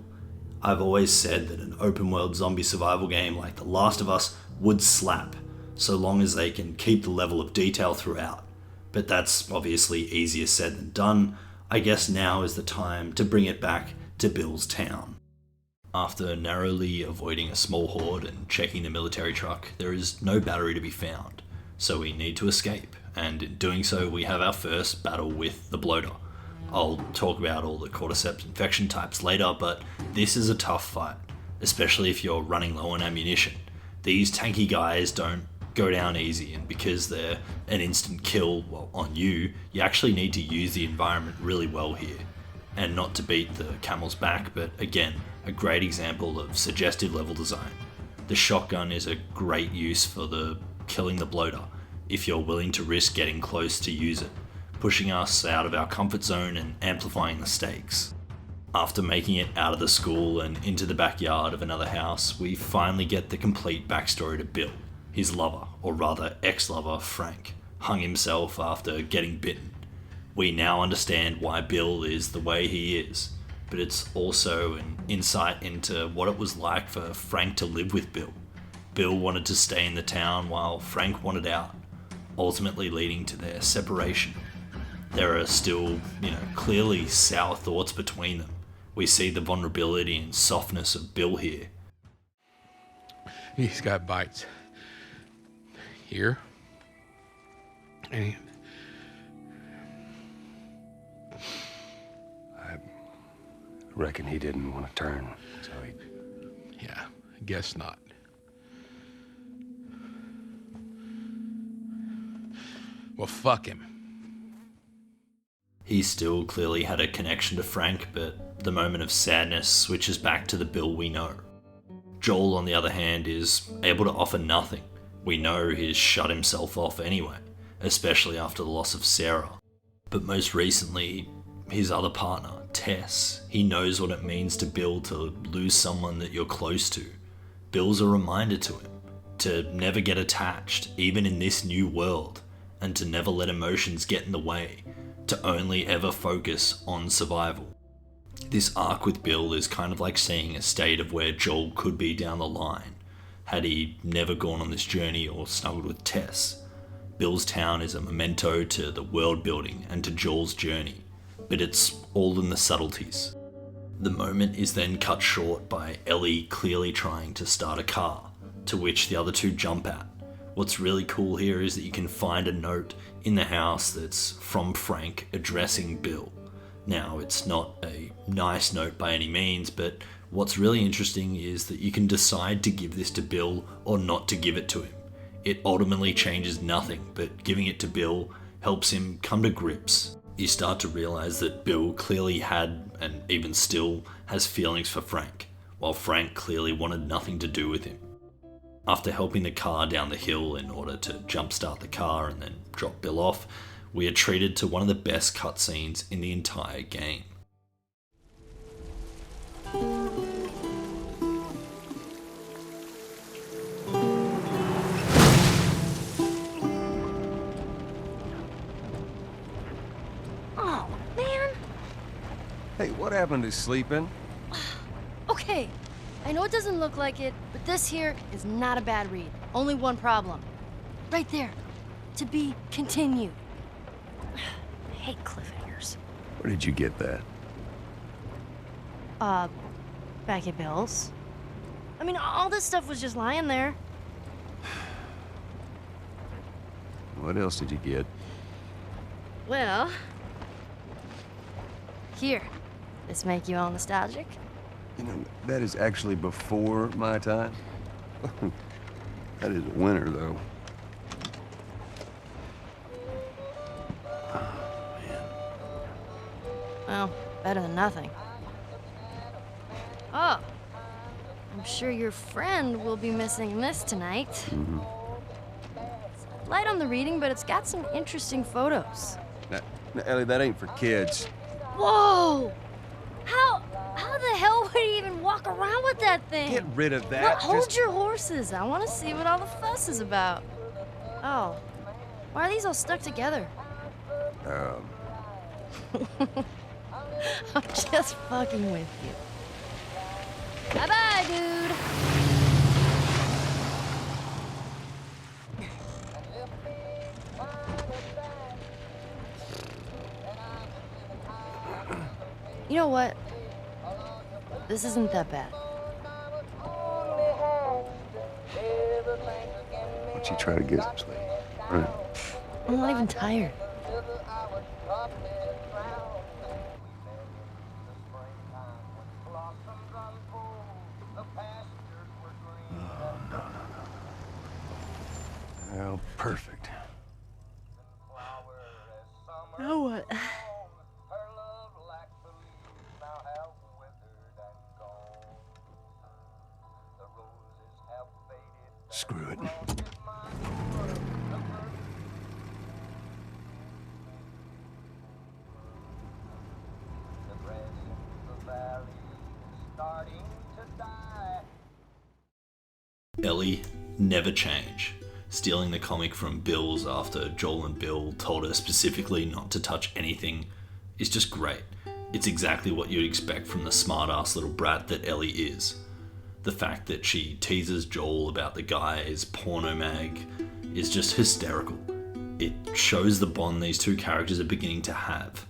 S1: I've always said that an open world zombie survival game like The Last of Us would slap, so long as they can keep the level of detail throughout. But that's obviously easier said than done. I guess now is the time to bring it back to Bill's town. After narrowly avoiding a small horde and checking the military truck, there is no battery to be found, so we need to escape, and in doing so we have our first battle with the bloater. I'll talk about all the Cordyceps infection types later, but this is a tough fight, especially if you're running low on ammunition. These tanky guys don't go down easy, and because they're an instant kill on you, you actually need to use the environment really well here. And not to beat the camel's back, but again, a great example of suggestive level design. The shotgun is a great use for killing the bloater, if you're willing to risk getting close to use it, pushing us out of our comfort zone and amplifying the stakes. After making it out of the school and into the backyard of another house, we finally get the complete backstory to Bill. His lover, or rather ex-lover, Frank, hung himself after getting bitten. We now understand why Bill is the way he is, but it's also an insight into what it was like for Frank to live with Bill. Bill wanted to stay in the town while Frank wanted out, ultimately leading to their separation. There are still, clearly sour thoughts between them. We see the vulnerability and softness of Bill here.
S9: He's got bites. Here. And
S6: I reckon he didn't want to turn, so he...
S9: yeah, I guess not. Well, fuck him.
S1: He still clearly had a connection to Frank, but the moment of sadness switches back to the Bill we know. Joel, on the other hand, is able to offer nothing. We know he's shut himself off anyway, especially after the loss of Sarah. But most recently, his other partner, Tess, he knows what it means to Bill to lose someone that you're close to. Bill's a reminder to him to never get attached, even in this new world, and to never let emotions get in the way, to only ever focus on survival. This arc with Bill is kind of like seeing a state of where Joel could be down the line, had he never gone on this journey or snuggled with Tess. Bill's town is a memento to the world building and to Joel's journey, but it's all in the subtleties. The moment is then cut short by Ellie clearly trying to start a car, to which the other two jump at. What's really cool here is that you can find a note in the house that's from Frank addressing Bill. Now, it's not a nice note by any means, but what's really interesting is that you can decide to give this to Bill or not to give it to him. It ultimately changes nothing, but giving it to Bill helps him come to grips. You start to realize that Bill clearly had, and even still has, feelings for Frank, while Frank clearly wanted nothing to do with him. After helping the car down the hill in order to jumpstart the car and then drop Bill off, we are treated to one of the best cutscenes in the entire game.
S4: Oh, man.
S6: Hey, what happened to sleeping?
S4: Okay, I know it doesn't look like it, but this here is not a bad read. Only one problem. Right there. To be continued. I hate cliffhangers.
S6: Where did you get that?
S4: Back at Bill's. I mean, all this stuff was just lying there.
S6: What else did you get?
S4: Well... Here. This make you all nostalgic?
S6: You know, that is actually before my time. That is a winner, though. Oh, man.
S4: Well, better than nothing. Oh. I'm sure your friend will be missing this tonight.
S6: Mm-hmm.
S4: It's light on the reading, but it's got some interesting photos.
S6: Now, Ellie, that ain't for kids.
S4: Whoa! How the hell would he even walk around with that thing?
S6: Get rid of that.
S4: Well, hold your horses. I want to see what all the fuss is about. Oh. Why are these all stuck together? I'm just fucking with you. Bye-bye, dude. You know what? This isn't that bad.
S6: Why don't you try to get some sleep? All right.
S4: I'm not even tired.
S6: Well, perfect.
S4: Now what?
S1: Ellie, never change. Stealing the comic from Bill's after Joel and Bill told her specifically not to touch anything is just great. It's exactly what you'd expect from the smart-ass little brat that Ellie is. The fact that she teases Joel about the guy's porno mag is just hysterical. It shows the bond these two characters are beginning to have.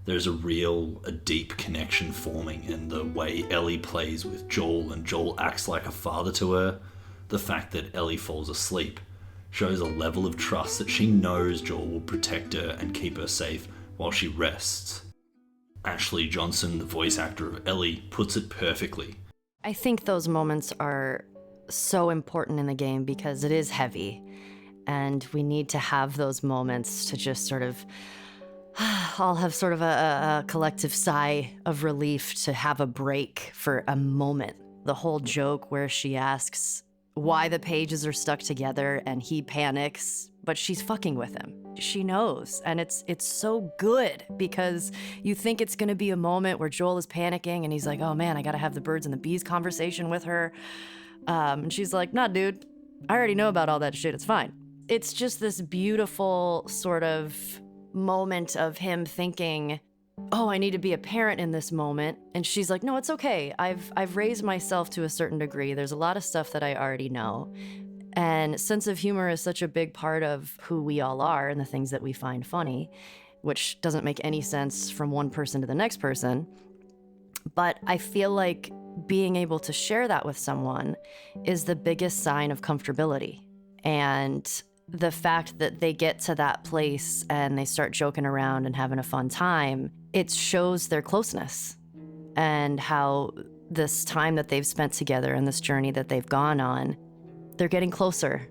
S1: There's a deep connection forming, and the way Ellie plays with Joel and Joel acts like a father to her, the fact that Ellie falls asleep, shows a level of trust that she knows Joel will protect her and keep her safe while she rests. Ashley Johnson, the voice actor of Ellie, puts it perfectly.
S10: I think those moments are so important in the game because it is heavy, and we need to have those moments to just sort of all have sort of a collective sigh of relief, to have a break for a moment. The whole joke where she asks why the pages are stuck together and he panics, but she's fucking with him. She knows, and it's so good because you think it's gonna be a moment where Joel is panicking and he's like, oh man, I gotta have the birds and the bees conversation with her. And she's like, nah, dude, I already know about all that shit, it's fine. It's just this beautiful sort of moment of him thinking, oh, I need to be a parent in this moment. And she's like, no, it's okay. I've raised myself to a certain degree. There's a lot of stuff that I already know. And sense of humor is such a big part of who we all are and the things that we find funny, which doesn't make any sense from one person to the next person. But I feel like being able to share that with someone is the biggest sign of comfortability. And the fact that they get to that place and they start joking around and having a fun time, it shows their closeness and how this time that they've spent together and this journey that they've gone on, they're getting closer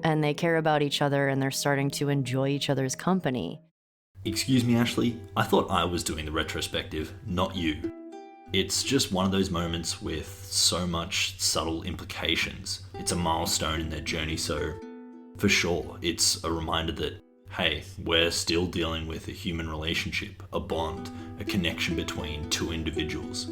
S10: and they care about each other and they're starting to enjoy each other's company.
S1: Excuse me, Ashley, I thought I was doing the retrospective, not you. It's just one of those moments with so much subtle implications. It's a milestone in their journey, so for sure, it's a reminder that, hey, we're still dealing with a human relationship, a bond, a connection between two individuals.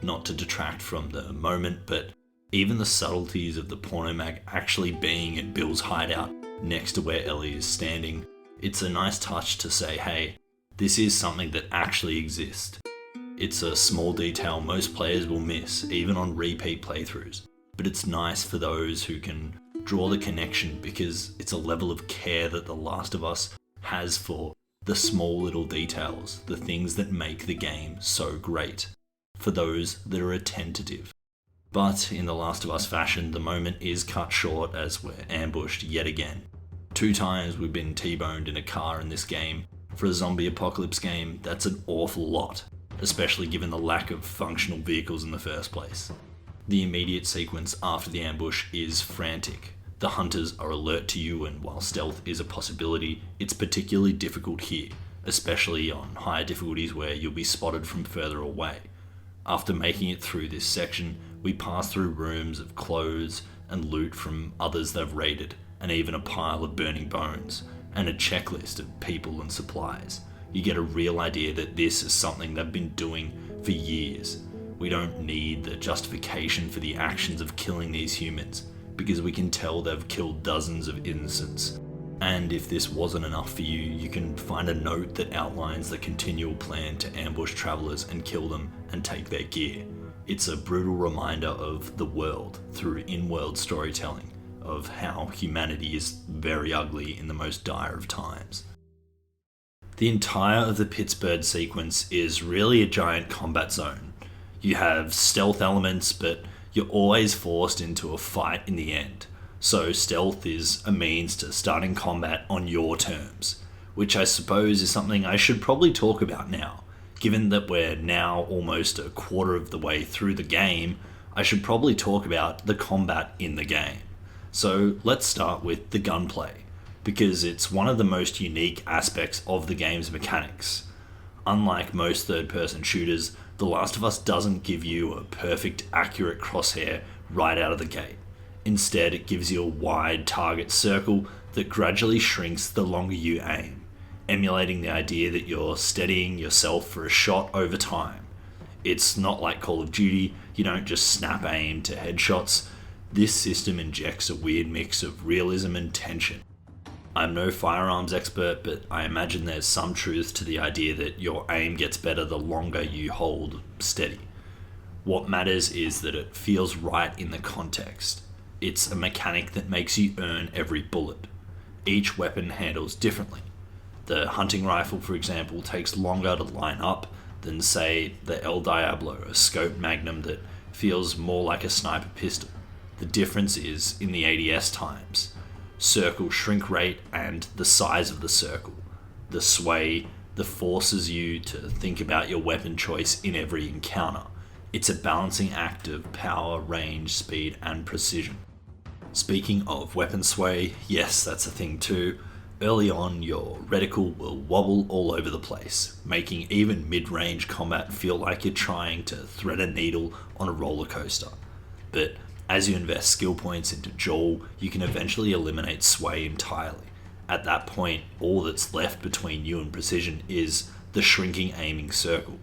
S1: Not to detract from the moment, but even the subtleties of the porno mag actually being at Bill's hideout next to where Ellie is standing, it's a nice touch to say, hey, this is something that actually exists. It's a small detail most players will miss, even on repeat playthroughs, but it's nice for those who can draw the connection because it's a level of care that The Last of Us has for the small little details, the things that make the game so great, for those that are attentive. But in The Last of Us fashion, the moment is cut short as we're ambushed yet again. 2 times we've been T-boned in a car in this game. For a zombie apocalypse game, that's an awful lot, especially given the lack of functional vehicles in the first place. The immediate sequence after the ambush is frantic. The hunters are alert to you, and while stealth is a possibility, it's particularly difficult here, especially on higher difficulties where you'll be spotted from further away. After making it through this section, we pass through rooms of clothes and loot from others they've raided, and even a pile of burning bones, and a checklist of people and supplies. You get a real idea that this is something they've been doing for years. We don't need the justification for the actions of killing these humans, because we can tell they've killed dozens of innocents. And if this wasn't enough for you, you can find a note that outlines the continual plan to ambush travelers and kill them and take their gear. It's a brutal reminder of the world through in-world storytelling, of how humanity is very ugly in the most dire of times. The entire of the Pittsburgh sequence is really a giant combat zone. You have stealth elements, but you're always forced into a fight in the end. So stealth is a means to starting combat on your terms, which I suppose is something I should probably talk about now. Given that we're now almost a quarter of the way through the game, I should probably talk about the combat in the game. So let's start with the gunplay, because it's one of the most unique aspects of the game's mechanics. Unlike most third-person shooters, The Last of Us doesn't give you a perfect, accurate crosshair right out of the gate. Instead, it gives you a wide target circle that gradually shrinks the longer you aim, emulating the idea that you're steadying yourself for a shot over time. It's not like Call of Duty, you don't just snap aim to headshots. This system injects a weird mix of realism and tension. I'm no firearms expert, but I imagine there's some truth to the idea that your aim gets better the longer you hold steady. What matters is that it feels right in the context. It's a mechanic that makes you earn every bullet. Each weapon handles differently. The hunting rifle, for example, takes longer to line up than, say, the El Diablo, a scope magnum that feels more like a sniper pistol. The difference is in the ADS times, circle shrink rate, and the size of the circle. The sway that forces you to think about your weapon choice in every encounter. It's a balancing act of power, range, speed, and precision. Speaking of weapon sway, yes, that's a thing too. Early on, your reticle will wobble all over the place, making even mid-range combat feel like you're trying to thread a needle on a roller coaster. But as you invest skill points into Joel, you can eventually eliminate sway entirely. At that point, all that's left between you and precision is the shrinking aiming circle.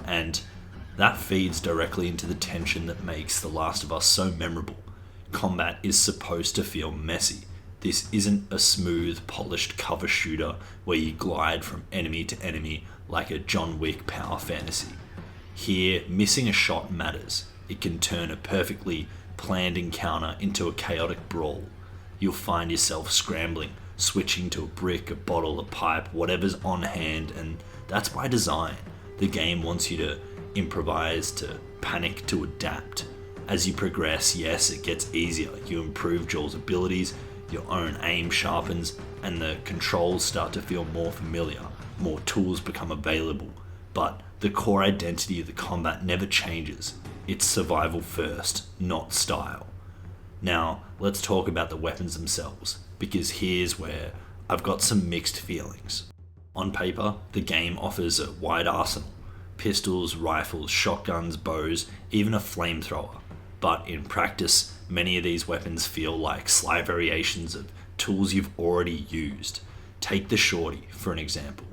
S1: And that feeds directly into the tension that makes The Last of Us so memorable. Combat is supposed to feel messy. This isn't a smooth, polished cover shooter where you glide from enemy to enemy like a John Wick power fantasy. Here, missing a shot matters. It can turn a perfectly planned encounter into a chaotic brawl. You'll find yourself scrambling, switching to a brick, a bottle, a pipe, whatever's on hand, and that's by design. The game wants you to improvise, to panic, to adapt. As you progress, yes, it gets easier. You improve Joel's abilities, your own aim sharpens, and the controls start to feel more familiar. More tools become available, but the core identity of the combat never changes. It's survival first, not style. Now, let's talk about the weapons themselves, because here's where I've got some mixed feelings. On paper, the game offers a wide arsenal. Pistols, rifles, shotguns, bows, even a flamethrower. But in practice, many of these weapons feel like slight variations of tools you've already used. Take the Shorty, for an example.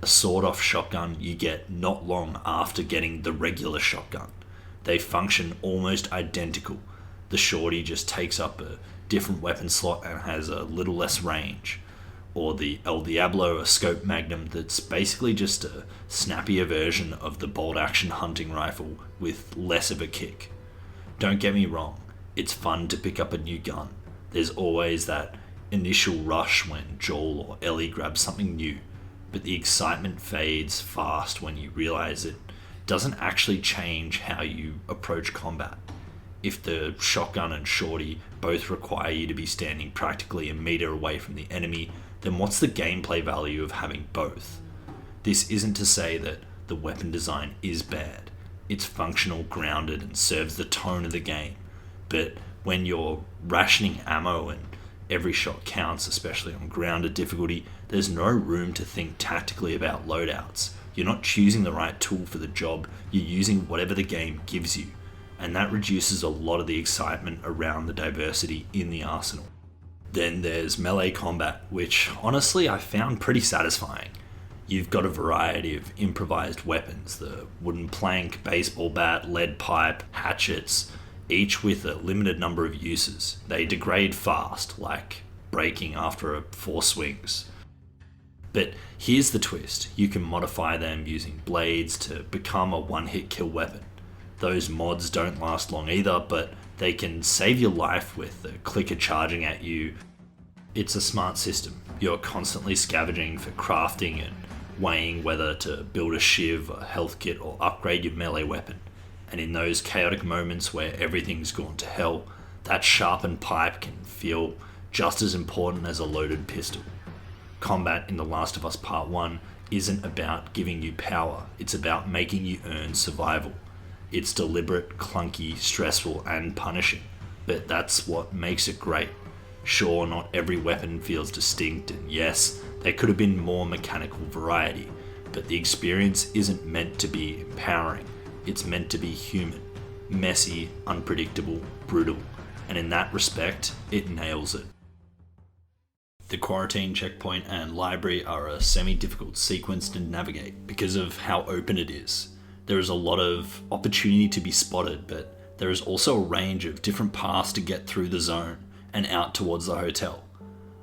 S1: A sawed-off shotgun you get not long after getting the regular shotgun. They function almost identical. The Shorty just takes up a different weapon slot and has a little less range. Or the El Diablo, a scope magnum that's basically just a snappier version of the bolt-action hunting rifle with less of a kick. Don't get me wrong, it's fun to pick up a new gun. There's always that initial rush when Joel or Ellie grab something new, but the excitement fades fast when you realize it doesn't actually change how you approach combat. If the shotgun and Shorty both require you to be standing practically a meter away from the enemy, then what's the gameplay value of having both? This isn't to say that the weapon design is bad. It's functional, grounded, and serves the tone of the game. But when you're rationing ammo and every shot counts, especially on grounded difficulty, there's no room to think tactically about loadouts. You're not choosing the right tool for the job, you're using whatever the game gives you. And that reduces a lot of the excitement around the diversity in the arsenal. Then there's melee combat, which honestly I found pretty satisfying. You've got a variety of improvised weapons, the wooden plank, baseball bat, lead pipe, hatchets, each with a limited number of uses. They degrade fast, like breaking after 4 swings. But here's the twist, you can modify them using blades to become a one-hit kill weapon. Those mods don't last long either, but they can save your life with the clicker charging at you. It's a smart system. You're constantly scavenging for crafting and weighing whether to build a shiv, a health kit, or upgrade your melee weapon. And in those chaotic moments where everything's gone to hell, that sharpened pipe can feel just as important as a loaded pistol. Combat in The Last of Us Part I isn't about giving you power, it's about making you earn survival. It's deliberate, clunky, stressful, and punishing, but that's what makes it great. Sure, not every weapon feels distinct, and yes, there could have been more mechanical variety, but the experience isn't meant to be empowering, it's meant to be human, messy, unpredictable, brutal, and in that respect, it nails it. The quarantine checkpoint and library are a semi-difficult sequence to navigate because of how open it is. There is a lot of opportunity to be spotted, but there is also a range of different paths to get through the zone and out towards the hotel.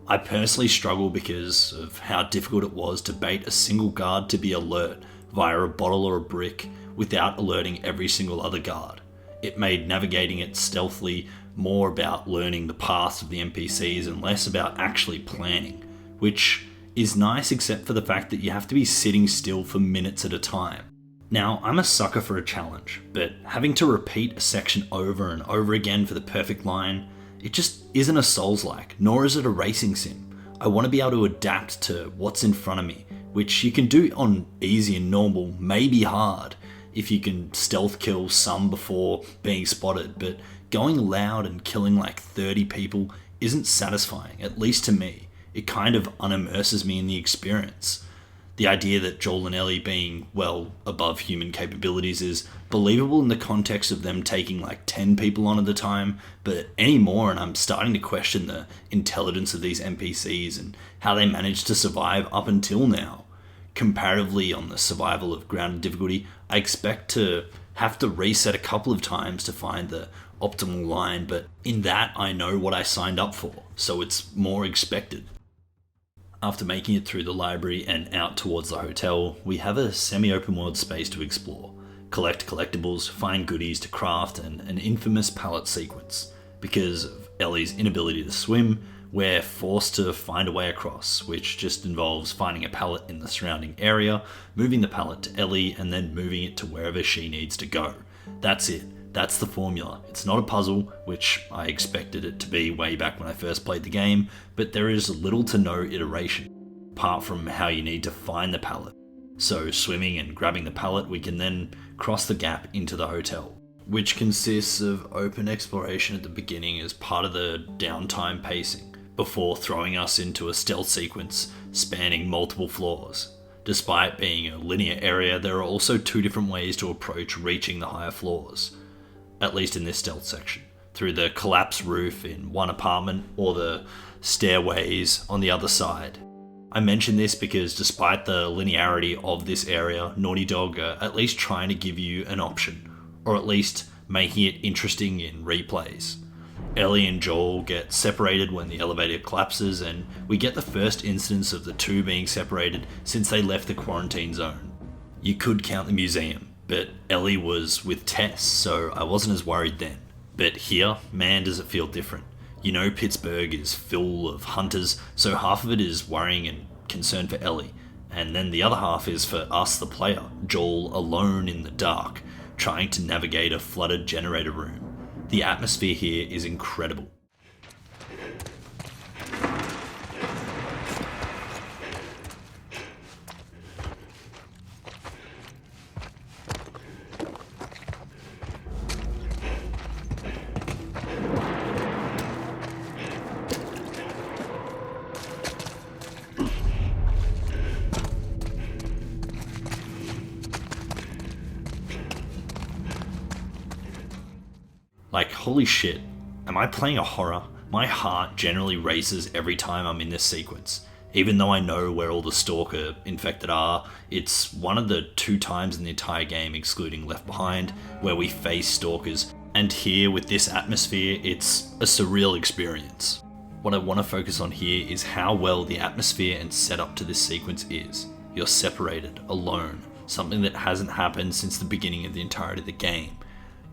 S1: I personally struggle because of how difficult it was to bait a single guard to be alert via a bottle or a brick without alerting every single other guard. It made navigating it stealthily more about learning the paths of the NPCs and less about actually planning, which is nice except for the fact that you have to be sitting still for minutes at a time. Now, I'm a sucker for a challenge, but having to repeat a section over and over again for the perfect line, it just isn't a Souls-like, nor is it a racing sim. I want to be able to adapt to what's in front of me, which you can do on easy and normal, maybe hard, if you can stealth kill some before being spotted, but going loud and killing like 30 people isn't satisfying, at least to me. It kind of unimmerses me in the experience. The idea that Joel and Ellie being well above human capabilities is believable in the context of them taking like 10 people on at a time, but any more and I'm starting to question the intelligence of these NPCs and how they managed to survive up until now. Comparatively on the survival of grounded difficulty, I expect to have to reset a couple of times to find the optimal line, but in that I know what I signed up for, so it's more expected. After making it through the library and out towards the hotel, we have a semi-open world space to explore, collect collectibles, find goodies to craft, and an infamous pallet sequence. Because of Ellie's inability to swim, we're forced to find a way across, which just involves finding a pallet in the surrounding area, moving the pallet to Ellie, and then moving it to wherever she needs to go. That's it. That's the formula. It's not a puzzle, which I expected it to be way back when I first played the game, but there is little to no iteration, apart from how you need to find the pallet. So swimming and grabbing the pallet, we can then cross the gap into the hotel, which consists of open exploration at the beginning as part of the downtime pacing, before throwing us into a stealth sequence spanning multiple floors. Despite being a linear area, there are also two different ways to approach reaching the higher floors. At least in this stealth section, through the collapsed roof in one apartment or the stairways on the other side. I mention this because despite the linearity of this area, Naughty Dog are at least trying to give you an option, or at least making it interesting in replays. Ellie and Joel get separated when the elevator collapses, and we get the first instance of the two being separated since they left the quarantine zone. You could count the museum, but Ellie was with Tess, so I wasn't as worried then. But here, man, does it feel different. You know Pittsburgh is full of hunters, so half of it is worrying and concern for Ellie, and then the other half is for us, the player, Joel alone in the dark, trying to navigate a flooded generator room. The atmosphere here is incredible. Like, holy shit, am I playing a horror? My heart generally races every time I'm in this sequence. Even though I know where all the stalker infected are, it's one of the 2 times in the entire game, excluding Left Behind, where we face stalkers, and here with this atmosphere, it's a surreal experience. What I want to focus on here is how well the atmosphere and setup to this sequence is. You're separated, alone, something that hasn't happened since the beginning of the entirety of the game.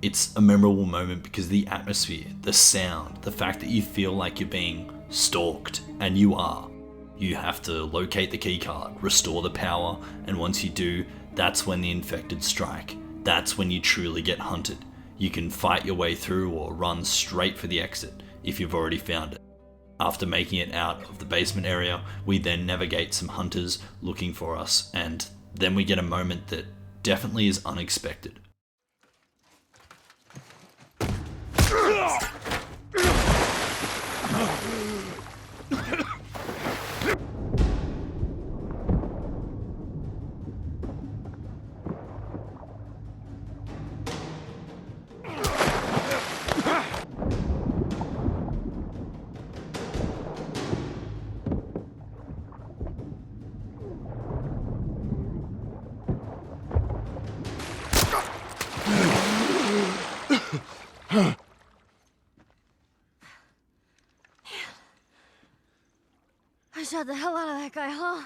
S1: It's a memorable moment because the atmosphere, the sound, the fact that you feel like you're being stalked, and you are. You have to locate the keycard, restore the power, and once you do, that's when the infected strike. That's when you truly get hunted. You can fight your way through or run straight for the exit if you've already found it. After making it out of the basement area, we then navigate some hunters looking for us, and then we get a moment that definitely is unexpected.
S4: I shot the hell out of that guy, huh?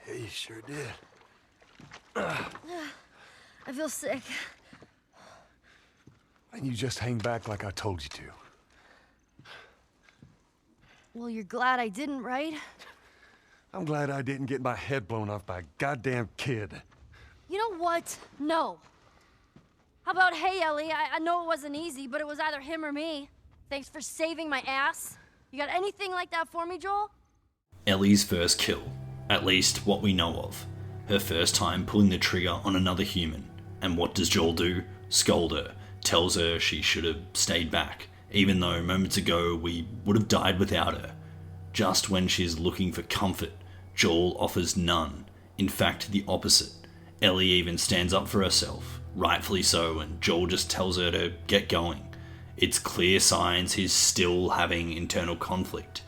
S6: Yeah, you sure did.
S4: I feel sick.
S6: And you just hang back like I told you to.
S4: Well, you're glad I didn't, right?
S6: I'm glad I didn't get my head blown off by a goddamn kid.
S4: You know what? No. How about, hey, Ellie, I know it wasn't easy, but it was either him or me. Thanks for saving my ass. You got anything like that for me, Joel?
S1: Ellie's first kill, at least what we know of. Her first time pulling the trigger on another human. And what does Joel do? Scold her, tells her she should have stayed back, even though moments ago we would have died without her. Just when she's looking for comfort, Joel offers none. In fact, the opposite. Ellie even stands up for herself, rightfully so, and Joel just tells her to get going. It's clear signs he's still having internal conflict.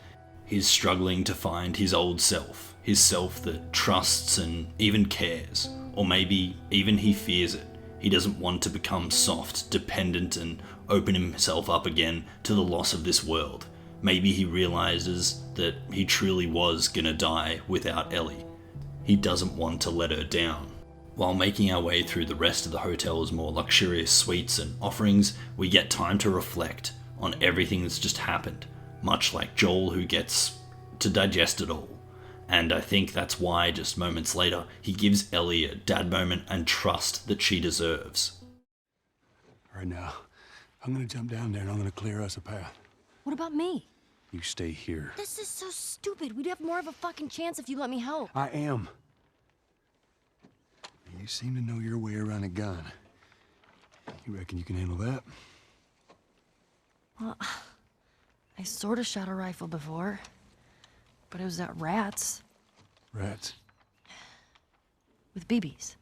S1: He's struggling to find his old self, his self that trusts and even cares, or maybe even he fears it. He doesn't want to become soft, dependent, and open himself up again to the loss of this world. Maybe he realizes that he truly was gonna die without Ellie. He doesn't want to let her down. While making our way through the rest of the hotel's more luxurious suites and offerings, we get time to reflect on everything that's just happened, much like Joel, who gets to digest it all. And I think that's why, just moments later, he gives Ellie a dad moment and trust that she deserves.
S6: Right now, I'm gonna jump down there and I'm gonna clear us a path.
S4: What about me?
S6: You stay here.
S4: This is so stupid. We'd have more of a fucking chance if you let me help.
S6: I am. You seem to know your way around a gun. You reckon you can handle that?
S4: Well, I sort of shot a rifle before, but it was at rats.
S6: Rats?
S4: With BBs.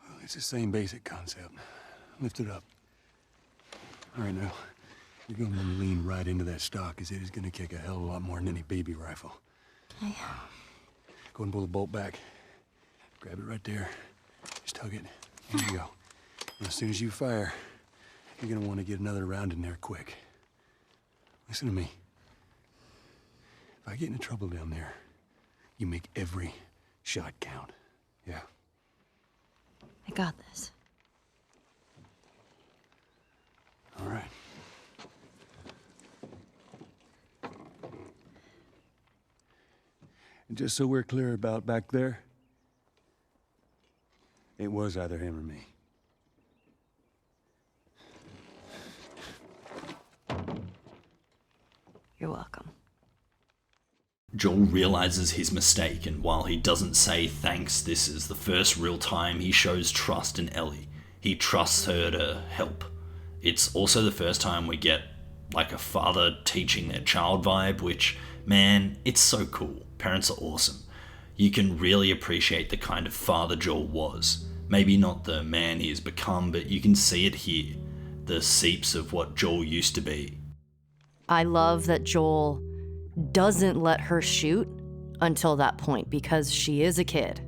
S6: Well, it's the same basic concept. Lift it up. All right, now. You're gonna want to lean right into that stock, because it is gonna kick a hell of a lot more than any baby rifle.
S4: Okay.
S6: Go and pull the bolt back. Grab it right there. Just tug it. There you go. And as soon as you fire, you're gonna want to get another round in there quick. Listen to me. If I get into trouble down there, you make every shot count. Yeah?
S4: I got this.
S6: All right. And just so we're clear about back there, it was either him or me.
S4: You're welcome.
S1: Joel realizes his mistake, and while he doesn't say thanks, this is the first real time he shows trust in Ellie. He trusts her to help. It's also the first time we get like a father teaching their child vibe, which, man, it's so cool. Parents are awesome. You can really appreciate the kind of father Joel was. Maybe not the man he has become, but you can see it here. The seeps of what Joel used to be.
S10: I love that Joel doesn't let her shoot until that point, because she is a kid.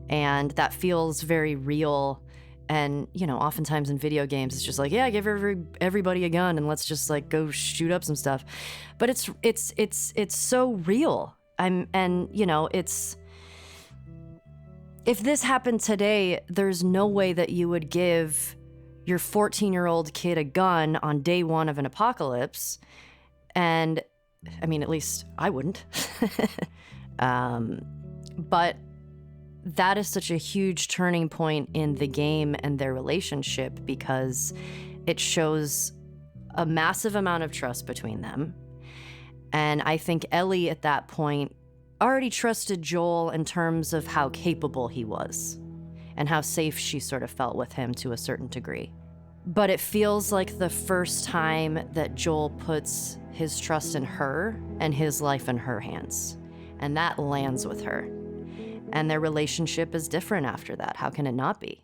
S10: And that feels very real. And, you know, oftentimes in video games, it's just like, yeah, give everybody a gun and let's just like go shoot up some stuff. But it's so real. And you know, if this happened today, there's no way that you would give your 14-year-old kid a gun on day one of an apocalypse. And I mean, at least I wouldn't. But that is such a huge turning point in the game and their relationship, because it shows a massive amount of trust between them. And I think Ellie at that point already trusted Joel in terms of how capable he was and how safe she sort of felt with him to a certain degree. But it feels like the first time that Joel puts his trust in her and his life in her hands. And that lands with her. And their relationship is different after that. How can it not be?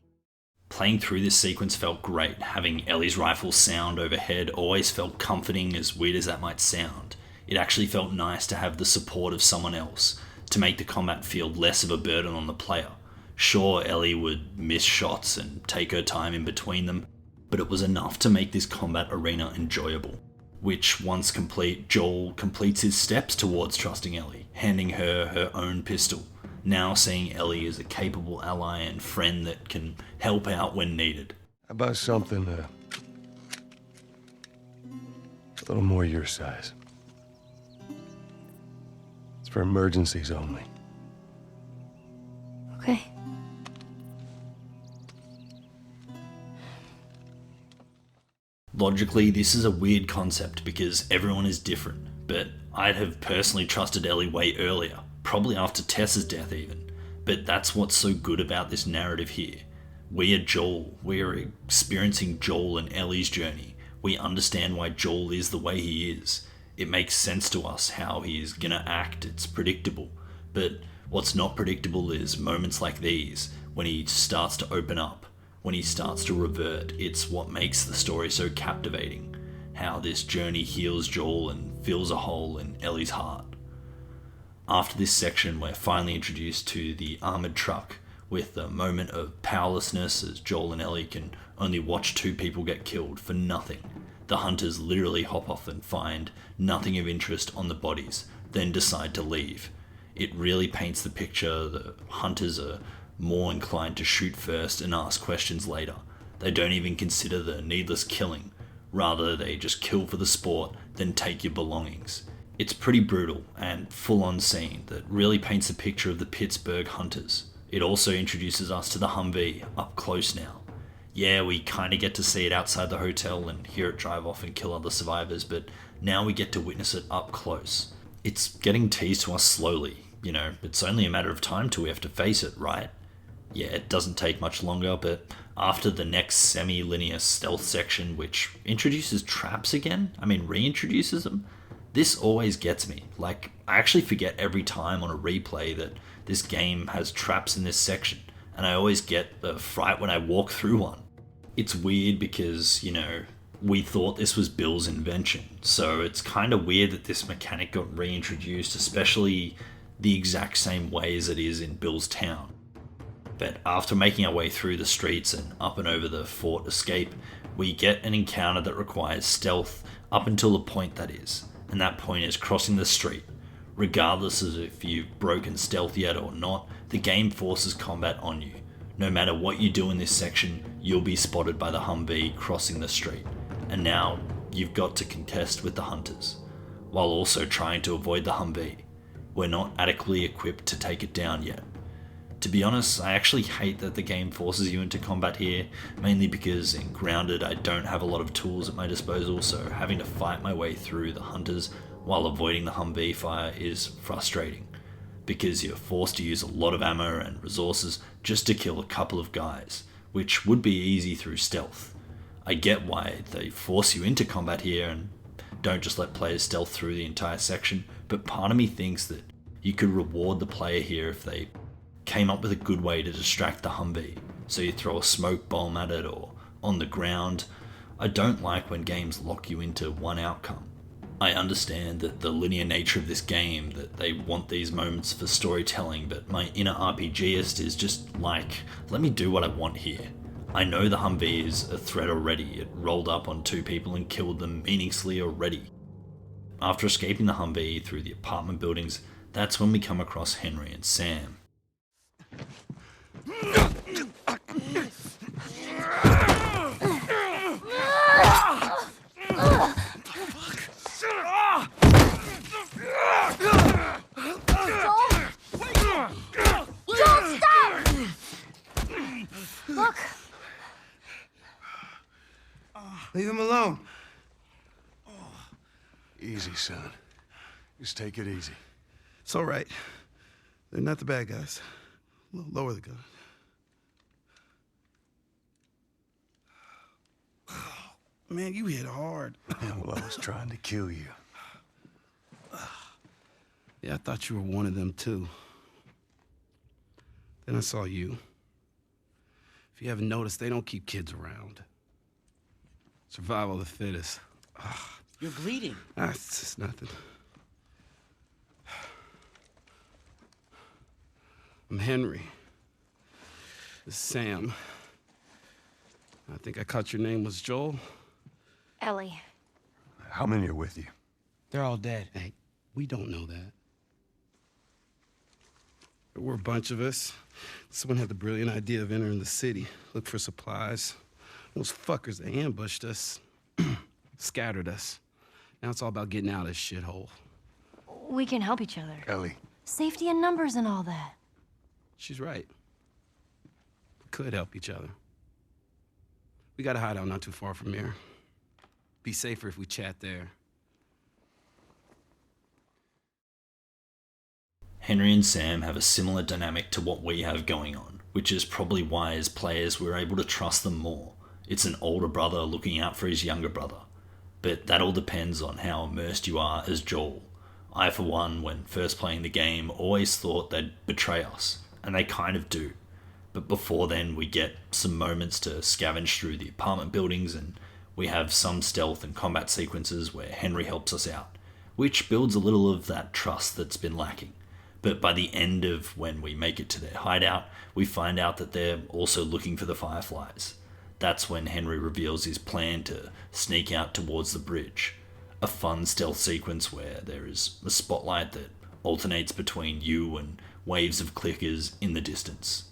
S1: Playing through this sequence felt great. Having Ellie's rifle sound overhead always felt comforting, as weird as that might sound. It actually felt nice to have the support of someone else, to make the combat feel less of a burden on the player. Sure, Ellie would miss shots and take her time in between them, but it was enough to make this combat arena enjoyable. Which, once complete, Joel completes his steps towards trusting Ellie, handing her her own pistol, now seeing Ellie as a capable ally and friend that can help out when needed.
S6: How about something a little more your size? It's for emergencies only.
S4: Okay.
S1: Logically, this is a weird concept because everyone is different, but I'd have personally trusted Ellie way earlier, probably after Tess's death even. But that's what's so good about this narrative here. We are Joel, we are experiencing Joel and Ellie's journey. We understand why Joel is the way he is. It makes sense to us how he is gonna act, it's predictable. But what's not predictable is moments like these, when he starts to open up, when he starts to revert. It's what makes the story so captivating. How this journey heals Joel and fills a hole in Ellie's heart. After this section, we're finally introduced to the armoured truck, with a moment of powerlessness as Joel and Ellie can only watch 2 people get killed for nothing. The hunters literally hop off and find nothing of interest on the bodies, then decide to leave. It really paints the picture. The hunters are more inclined to shoot first and ask questions later. They don't even consider the needless killing. Rather, they just kill for the sport, then take your belongings. It's pretty brutal and full-on scene that really paints a picture of the Pittsburgh hunters. It also introduces us to the Humvee up close now. Yeah, we kind of get to see it outside the hotel and hear it drive off and kill other survivors, but now we get to witness it up close. It's getting teased to us slowly. You know, it's only a matter of time till we have to face it, right? Yeah, it doesn't take much longer, but after the next semi-linear stealth section, which introduces traps again, reintroduces them, this always gets me. Like, I actually forget every time on a replay that this game has traps in this section, and I always get the fright when I walk through one. It's weird because, we thought this was Bill's invention, so it's kind of weird that this mechanic got reintroduced, especially the exact same way as it is in Bill's town. But after making our way through the streets and up and over the fort escape, we get an encounter that requires stealth up until the point that is, and that point is crossing the street. Regardless of if you've broken stealth yet or not, the game forces combat on you. No matter what you do in this section, you'll be spotted by the Humvee crossing the street, and now you've got to contest with the hunters, while also trying to avoid the Humvee. We're not adequately equipped to take it down yet. To be honest, I actually hate that the game forces you into combat here, mainly because in Grounded I don't have a lot of tools at my disposal, so having to fight my way through the hunters while avoiding the Humvee fire is frustrating, because you're forced to use a lot of ammo and resources just to kill a couple of guys, which would be easy through stealth. I get why they force you into combat here and don't just let players stealth through the entire section, but part of me thinks that you could reward the player here if they came up with a good way to distract the Humvee, so you throw a smoke bomb at it or on the ground. I don't like when games lock you into one outcome. I understand that the linear nature of this game, that they want these moments for storytelling, but my inner RPGist is just like, let me do what I want here. I know the Humvee is a threat already. It rolled up on 2 people and killed them meaninglessly already. After escaping the Humvee through the apartment buildings, that's when we come across Henry and Sam.
S4: Look!
S3: Leave him alone.
S6: Easy, son. Just take it easy.
S3: It's all right. They're not the bad guys. Lower the gun. Man, you hit hard.
S6: Yeah, well, I was trying to kill you.
S3: Yeah, I thought you were one of them, too. Then I saw you. If you haven't noticed, they don't keep kids around. Survival of the fittest.
S11: You're bleeding.
S3: It's just nothing. I'm Henry. This is Sam. I think I caught your name was Joel.
S4: Ellie.
S6: How many are with you?
S3: They're all dead. Hey, we don't know that. There were a bunch of us. Someone had the brilliant idea of entering the city, look for supplies. Those fuckers, they ambushed us, scattered us. Now it's all about getting out of this shithole.
S4: We can help each other.
S6: Ellie.
S4: Safety in numbers and all that.
S3: She's right. We could help each other. We got a hideout not too far from here. Be safer if we chat there.
S1: Henry and Sam have a similar dynamic to what we have going on, which is probably why as players we're able to trust them more. It's an older brother looking out for his younger brother. But that all depends on how immersed you are as Joel. I, for one, when first playing the game, always thought they'd betray us, and they kind of do. But before then, we get some moments to scavenge through the apartment buildings, and we have some stealth and combat sequences where Henry helps us out, which builds a little of that trust that's been lacking. But by the end of when we make it to their hideout, we find out that they're also looking for the Fireflies. That's when Henry reveals his plan to sneak out towards the bridge. A fun stealth sequence where there is a spotlight that alternates between you and waves of clickers in the distance.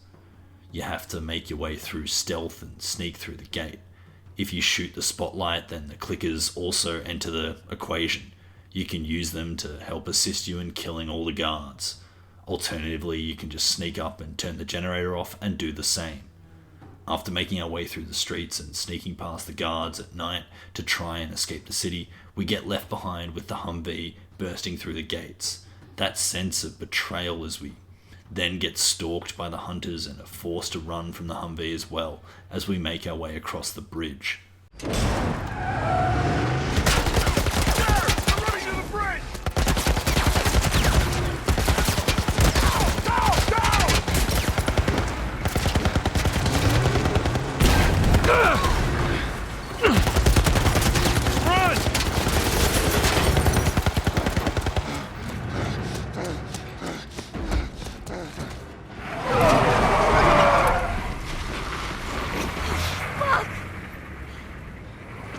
S1: You have to make your way through stealth and sneak through the gate. If you shoot the spotlight, then the clickers also enter the equation. You can use them to help assist you in killing all the guards. Alternatively, you can just sneak up and turn the generator off and do the same. After making our way through the streets and sneaking past the guards at night to try and escape the city, we get left behind with the Humvee bursting through the gates. That sense of betrayal as we then get stalked by the hunters and are forced to run from the Humvee as well as we make our way across the bridge.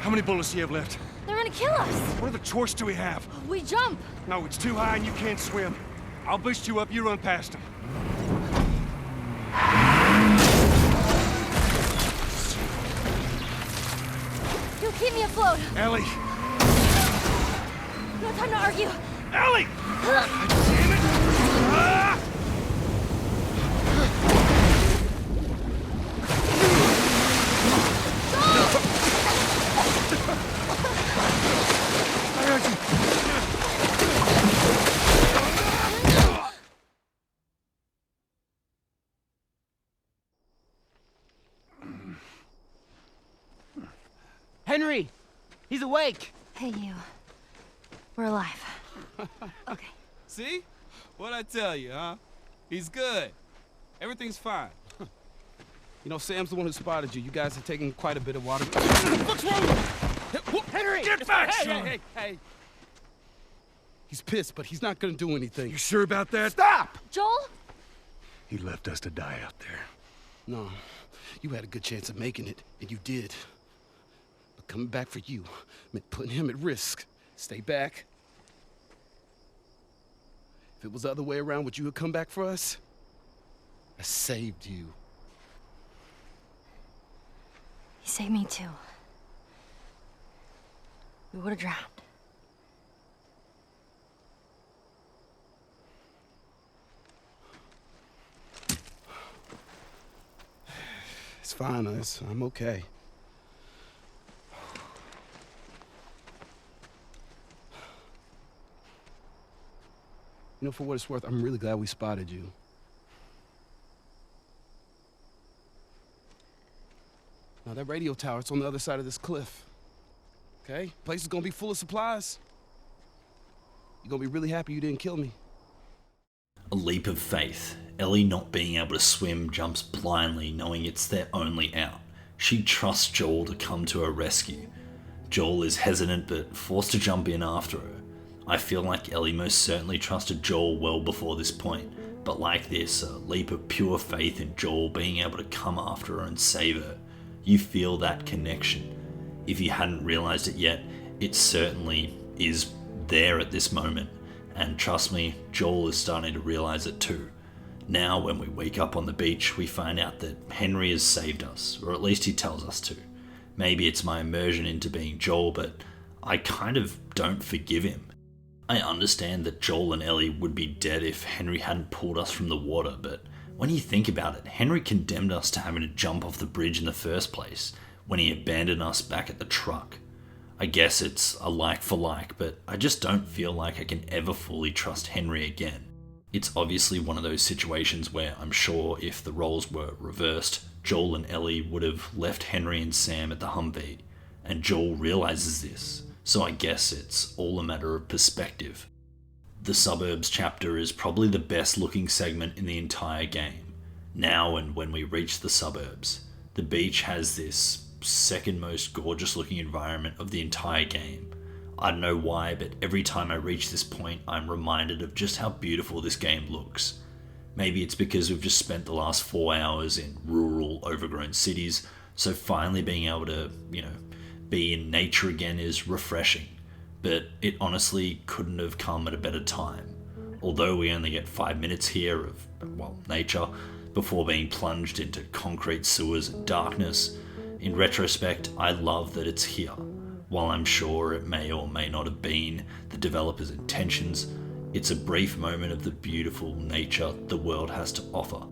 S6: How many bullets do you have left?
S4: They're gonna kill us.
S6: What other choice do we have?
S4: We jump.
S6: No, it's too high and you can't swim. I'll boost you up, you run past them.
S4: You keep me afloat.
S6: Ellie!
S4: No time to argue.
S6: Ellie! Damn it! Ah!
S11: Henry! He's awake!
S4: Hey, you. We're alive. Okay.
S12: See? What'd I tell you, huh? He's good. Everything's fine.
S3: You know, Sam's the one who spotted you. You guys have taken quite a bit of water.
S6: What's wrong?
S11: Henry!
S6: Get back,
S3: Hey,
S6: son!
S3: hey! He's pissed, but he's not gonna do anything.
S6: You sure about that?
S3: Stop!
S4: Joel?
S6: He left us to die out there.
S3: No, you had a good chance of making it, and you did. But coming back for you meant putting him at risk. Stay back. If it was the other way around, would you have come back for us? I saved you.
S4: He saved me too. We would have drowned.
S3: It's fine, I'm okay. You know, for what it's worth, I'm really glad we spotted you. Now, that radio tower, it's on the other side of this cliff. Okay? Place is gonna be full of supplies. You're gonna be really happy you didn't kill me.
S1: A leap of faith. Ellie, not being able to swim, jumps blindly, knowing it's their only out. She trusts Joel to come to her rescue. Joel is hesitant but forced to jump in after her. I feel like Ellie most certainly trusted Joel well before this point, but like this, a leap of pure faith in Joel being able to come after her and save her. You feel that connection. If you hadn't realized it yet, it certainly is there at this moment. And trust me, Joel is starting to realize it too. Now, when we wake up on the beach, we find out that Henry has saved us, or at least he tells us to. Maybe it's my immersion into being Joel, but I kind of don't forgive him. I understand that Joel and Ellie would be dead if Henry hadn't pulled us from the water, but when you think about it, Henry condemned us to having to jump off the bridge in the first place, when he abandoned us back at the truck. I guess it's a like for like, but I just don't feel like I can ever fully trust Henry again. It's obviously one of those situations where I'm sure if the roles were reversed, Joel and Ellie would have left Henry and Sam at the Humvee, and Joel realizes this, so I guess it's all a matter of perspective. The Suburbs chapter is probably the best looking segment in the entire game. Now and when we reach the suburbs, the beach has this second most gorgeous looking environment of the entire game. I don't know why, but every time I reach this point, I'm reminded of just how beautiful this game looks. Maybe it's because we've just spent the last 4 hours in rural, overgrown cities, so finally being able to, be in nature again is refreshing. But it honestly couldn't have come at a better time. Although we only get 5 minutes here of, nature, before being plunged into concrete sewers and darkness, in retrospect, I love that it's here. While I'm sure it may or may not have been the developer's intentions, it's a brief moment of the beautiful nature the world has to offer.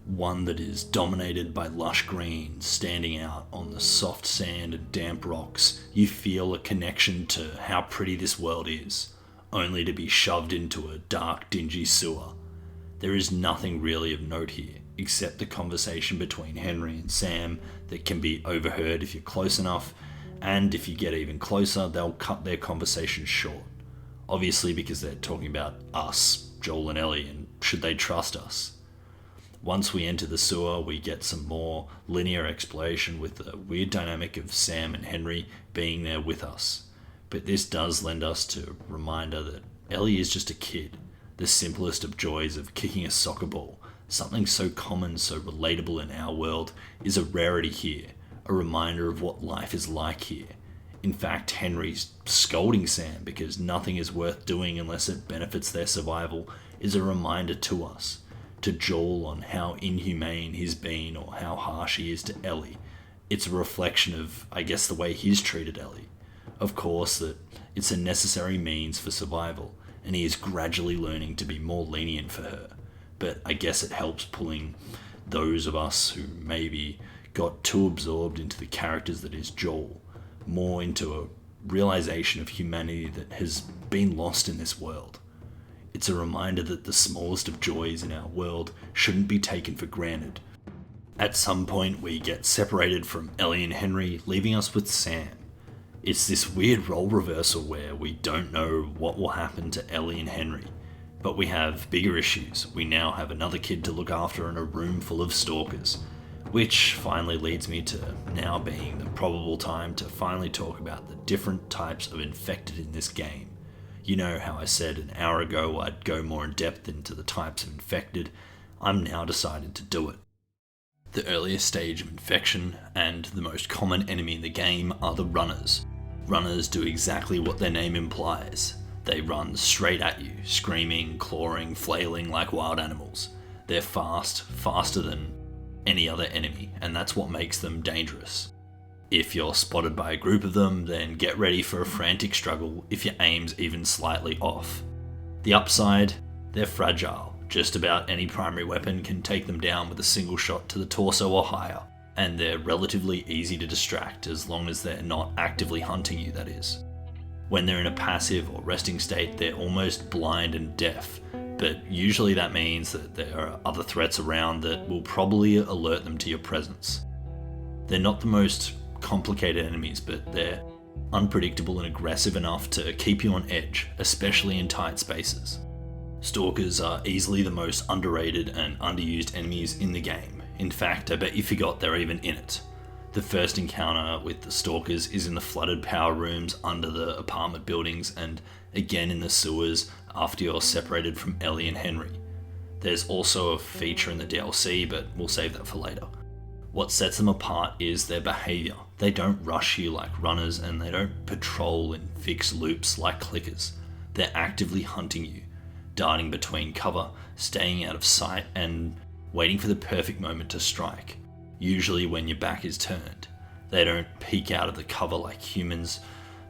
S1: One that is dominated by lush green, standing out on the soft sand and damp rocks. You feel a connection to how pretty this world is, only to be shoved into a dark, dingy sewer. There is nothing really of note here, except the conversation between Henry and Sam that can be overheard if you're close enough, and if you get even closer, they'll cut their conversation short. Obviously because they're talking about us, Joel and Ellie, and should they trust us. Once we enter the sewer, we get some more linear exploration with the weird dynamic of Sam and Henry being there with us. But this does lend us to a reminder that Ellie is just a kid, the simplest of joys of kicking a soccer ball. Something so common, so relatable in our world, is a rarity here, a reminder of what life is like here. In fact, Henry's scolding Sam because nothing is worth doing unless it benefits their survival is a reminder to us, to Joel on how inhumane he's been or how harsh he is to Ellie. It's a reflection of, I guess, the way he's treated Ellie. Of course, that it's a necessary means for survival, and he is gradually learning to be more lenient for her. But I guess it helps pulling those of us who maybe got too absorbed into the characters that is Joel, more into a realization of humanity that has been lost in this world. It's a reminder that the smallest of joys in our world shouldn't be taken for granted. At some point we get separated from Ellie and Henry, leaving us with Sam. It's this weird role reversal where we don't know what will happen to Ellie and Henry. But we have bigger issues. We now have another kid to look after in a room full of stalkers. Which finally leads me to now being the probable time to finally talk about the different types of infected in this game. You know how I said an hour ago I'd go more in depth into the types of infected. I'm now decided to do it. The earliest stage of infection, and the most common enemy in the game, are the runners. Runners do exactly what their name implies. They run straight at you, screaming, clawing, flailing like wild animals. They're fast, faster than any other enemy, and that's what makes them dangerous. If you're spotted by a group of them, then get ready for a frantic struggle if your aim's even slightly off. The upside, they're fragile. Just about any primary weapon can take them down with a single shot to the torso or higher, and they're relatively easy to distract as long as they're not actively hunting you, that is. When they're in a passive or resting state, they're almost blind and deaf, but usually that means that there are other threats around that will probably alert them to your presence. They're not the most complicated enemies, but they're unpredictable and aggressive enough to keep you on edge, especially in tight spaces. Stalkers are easily the most underrated and underused enemies in the game. In fact, I bet you forgot they're even in it. The first encounter with the stalkers is in the flooded power rooms under the apartment buildings, and again in the sewers after you're separated from Ellie and Henry. There's also a feature in the DLC, but we'll save that for later. What sets them apart is their behaviour. They don't rush you like runners, and they don't patrol in fixed loops like clickers. They're actively hunting you, darting between cover, staying out of sight, and waiting for the perfect moment to strike, usually when your back is turned. They don't peek out of the cover like humans,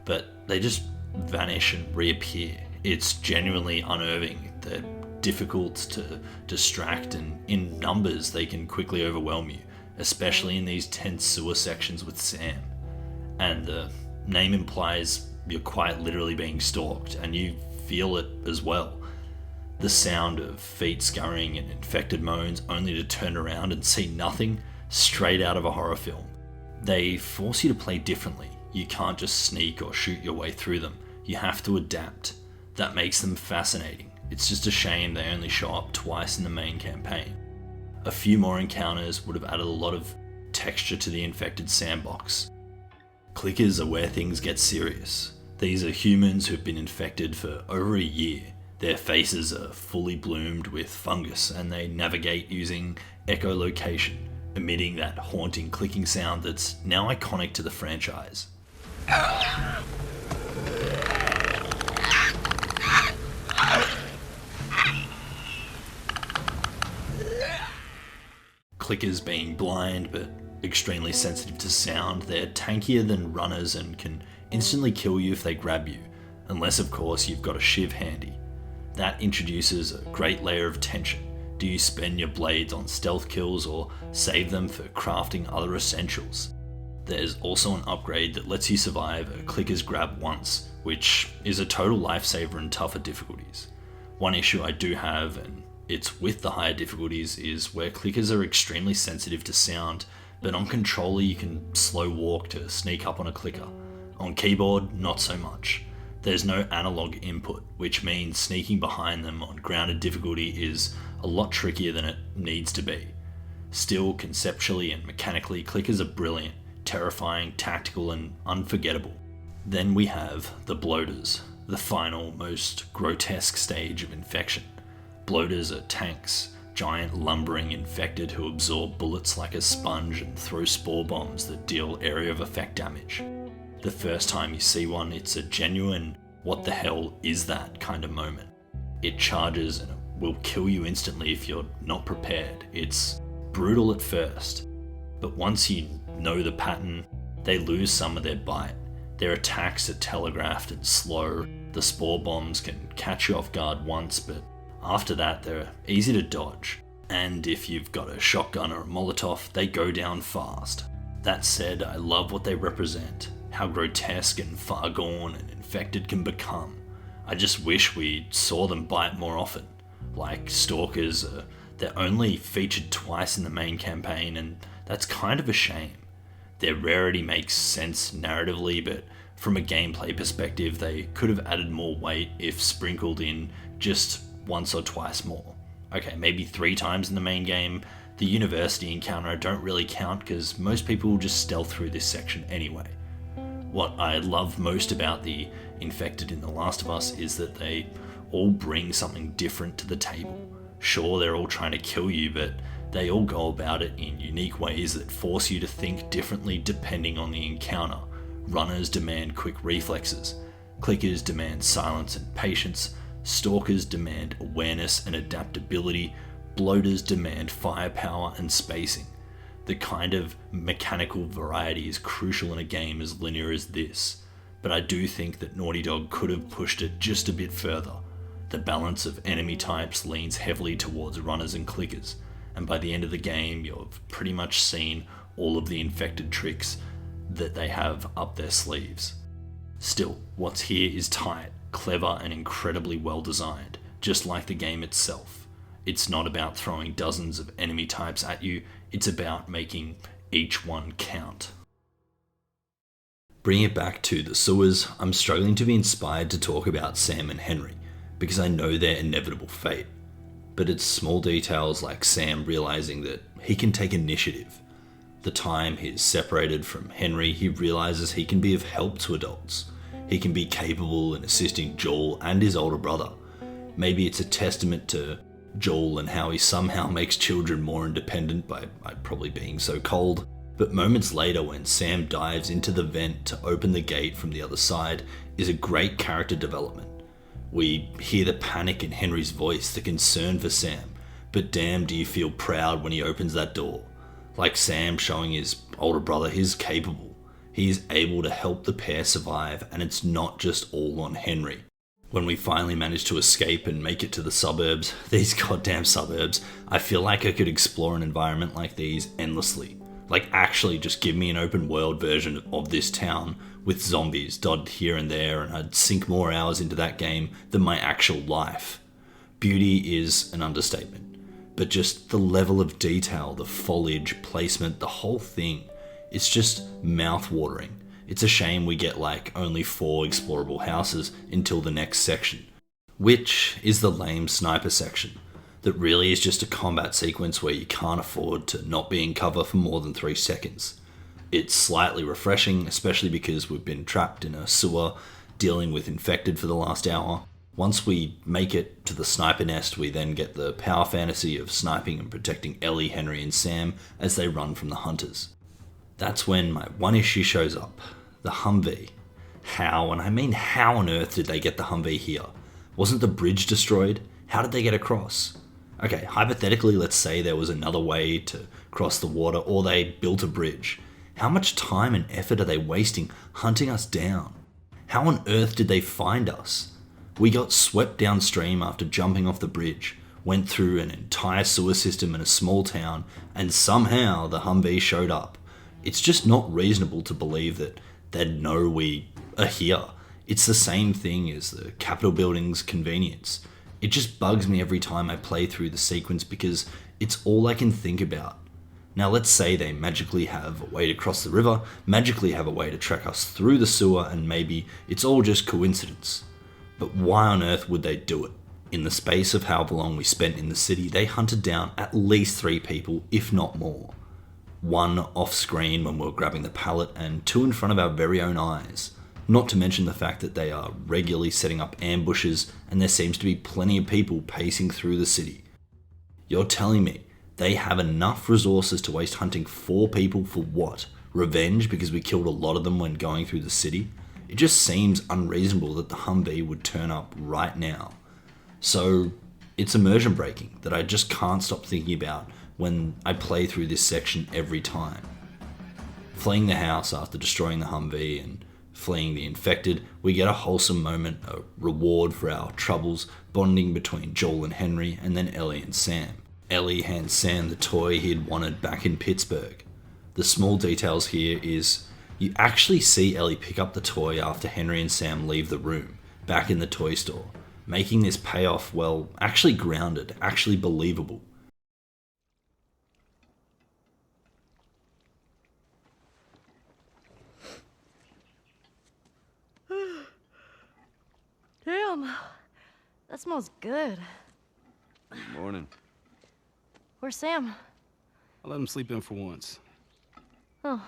S1: but they just vanish and reappear. It's genuinely unnerving. They're difficult to distract, and in numbers they can quickly overwhelm you, especially in these tense sewer sections with Sam. And the name implies you're quite literally being stalked, and you feel it as well. The sound of feet scurrying and infected moans, only to turn around and see nothing, straight out of a horror film. They force you to play differently. You can't just sneak or shoot your way through them. You have to adapt. That makes them fascinating. It's just a shame they only show up twice in the main campaign. A few more encounters would have added a lot of texture to the infected sandbox. Clickers are where things get serious. These are humans who've been infected for over a year. Their faces are fully bloomed with fungus, and they navigate using echolocation, emitting that haunting clicking sound that's now iconic to the franchise. Clickers being blind but extremely sensitive to sound, they're tankier than runners and can instantly kill you if they grab you, unless of course you've got a shiv handy. That introduces a great layer of tension. Do you spend your blades on stealth kills or save them for crafting other essentials? There's also an upgrade that lets you survive a clicker's grab once, which is a total lifesaver in tougher difficulties. One issue I do have, and it's with the higher difficulties, is where clickers are extremely sensitive to sound, but on controller you can slow walk to sneak up on a clicker. On keyboard, not so much. There's no analog input, which means sneaking behind them on grounded difficulty is a lot trickier than it needs to be. Still, conceptually and mechanically, clickers are brilliant, terrifying, tactical, and unforgettable. Then we have the bloaters, the final, most grotesque stage of infection. Bloaters are tanks, giant lumbering infected who absorb bullets like a sponge and throw spore bombs that deal area of effect damage. The first time you see one, it's a genuine what the hell is that kind of moment. It charges and it will kill you instantly if you're not prepared. It's brutal at first, but once you know the pattern, they lose some of their bite. Their attacks are telegraphed and slow. The spore bombs can catch you off guard once, but after that they're easy to dodge. And if you've got a shotgun or a Molotov, they go down fast. That said, I love what they represent, how grotesque and far gone and infected can become. I just wish we saw them bite more often. Like stalkers, they're only featured twice in the main campaign, and that's kind of a shame. Their rarity makes sense narratively, but from a gameplay perspective, they could have added more weight if sprinkled in just once or twice more. Okay, maybe 3 times in the main game. The university encounter I don't really count because most people will just stealth through this section anyway. What I love most about the infected in The Last of Us is that they all bring something different to the table. Sure, they're all trying to kill you, but they all go about it in unique ways that force you to think differently depending on the encounter. Runners demand quick reflexes. Clickers demand silence and patience. Stalkers demand awareness and adaptability. Bloaters demand firepower and spacing. The kind of mechanical variety is crucial in a game as linear as this, but I do think that Naughty Dog could have pushed it just a bit further. The balance of enemy types leans heavily towards runners and clickers, and by the end of the game you've pretty much seen all of the infected tricks that they have up their sleeves. Still, what's here is tight, clever, and incredibly well designed, just like the game itself. It's not about throwing dozens of enemy types at you, it's about making each one count. Bringing it back to the sewers, I'm struggling to be inspired to talk about Sam and Henry, because I know their inevitable fate. But it's small details like Sam realizing that he can take initiative. The time he's separated from Henry, he realizes he can be of help to adults. He can be capable in assisting Joel and his older brother. Maybe it's a testament to Joel and how he somehow makes children more independent by probably being so cold. But moments later, when Sam dives into the vent to open the gate from the other side, is a great character development. We hear the panic in Henry's voice, the concern for Sam, but damn do you feel proud when he opens that door. Like Sam showing his older brother he's capable. He is able to help the pair survive, and it's not just all on Henry. When we finally manage to escape and make it to the suburbs, these goddamn suburbs, I feel like I could explore an environment like these endlessly. Like actually just give me an open world version of this town with zombies dotted here and there, and I'd sink more hours into that game than my actual life. Beauty is an understatement, but just the level of detail, the foliage, placement, the whole thing, it's just mouth-watering. It's a shame we get like only 4 explorable houses until the next section, which is the lame sniper section. That really is just a combat sequence where you can't afford to not be in cover for more than 3 seconds. It's slightly refreshing, especially because we've been trapped in a sewer dealing with infected for the last hour. Once we make it to the sniper nest, we then get the power fantasy of sniping and protecting Ellie, Henry and Sam as they run from the hunters. That's when my one issue shows up, the Humvee. How, and I mean how on earth did they get the Humvee here? Wasn't the bridge destroyed? How did they get across? Okay, hypothetically, let's say there was another way to cross the water, or they built a bridge. How much time and effort are they wasting hunting us down? How on earth did they find us? We got swept downstream after jumping off the bridge, went through an entire sewer system in a small town, and somehow the Humvee showed up. It's just not reasonable to believe that they'd know we are here. It's the same thing as the Capitol building's convenience. It just bugs me every time I play through the sequence because it's all I can think about. Now let's say they magically have a way to cross the river, magically have a way to track us through the sewer, and maybe it's all just coincidence. But why on earth would they do it? In the space of however long we spent in the city, they hunted down at least 3 people, if not more. 1 off screen when we were grabbing the pallet, and 2 in front of our very own eyes. Not to mention the fact that they are regularly setting up ambushes, and there seems to be plenty of people pacing through the city. You're telling me they have enough resources to waste hunting 4 people for what? Revenge because we killed a lot of them when going through the city? It just seems unreasonable that the Humvee would turn up right now. So it's immersion breaking that I just can't stop thinking about when I play through this section every time. Fleeing the house after destroying the Humvee and fleeing the infected, we get a wholesome moment, a reward for our troubles, bonding between Joel and Henry, and then Ellie and Sam. Ellie hands Sam the toy he'd wanted back in Pittsburgh. The small details here is you actually see Ellie pick up the toy after Henry and Sam leave the room, back in the toy store, making this payoff, well, actually grounded, actually believable.
S4: Damn, that smells good.
S12: Good morning.
S4: Where's Sam?
S12: I let him sleep in for once.
S4: Oh,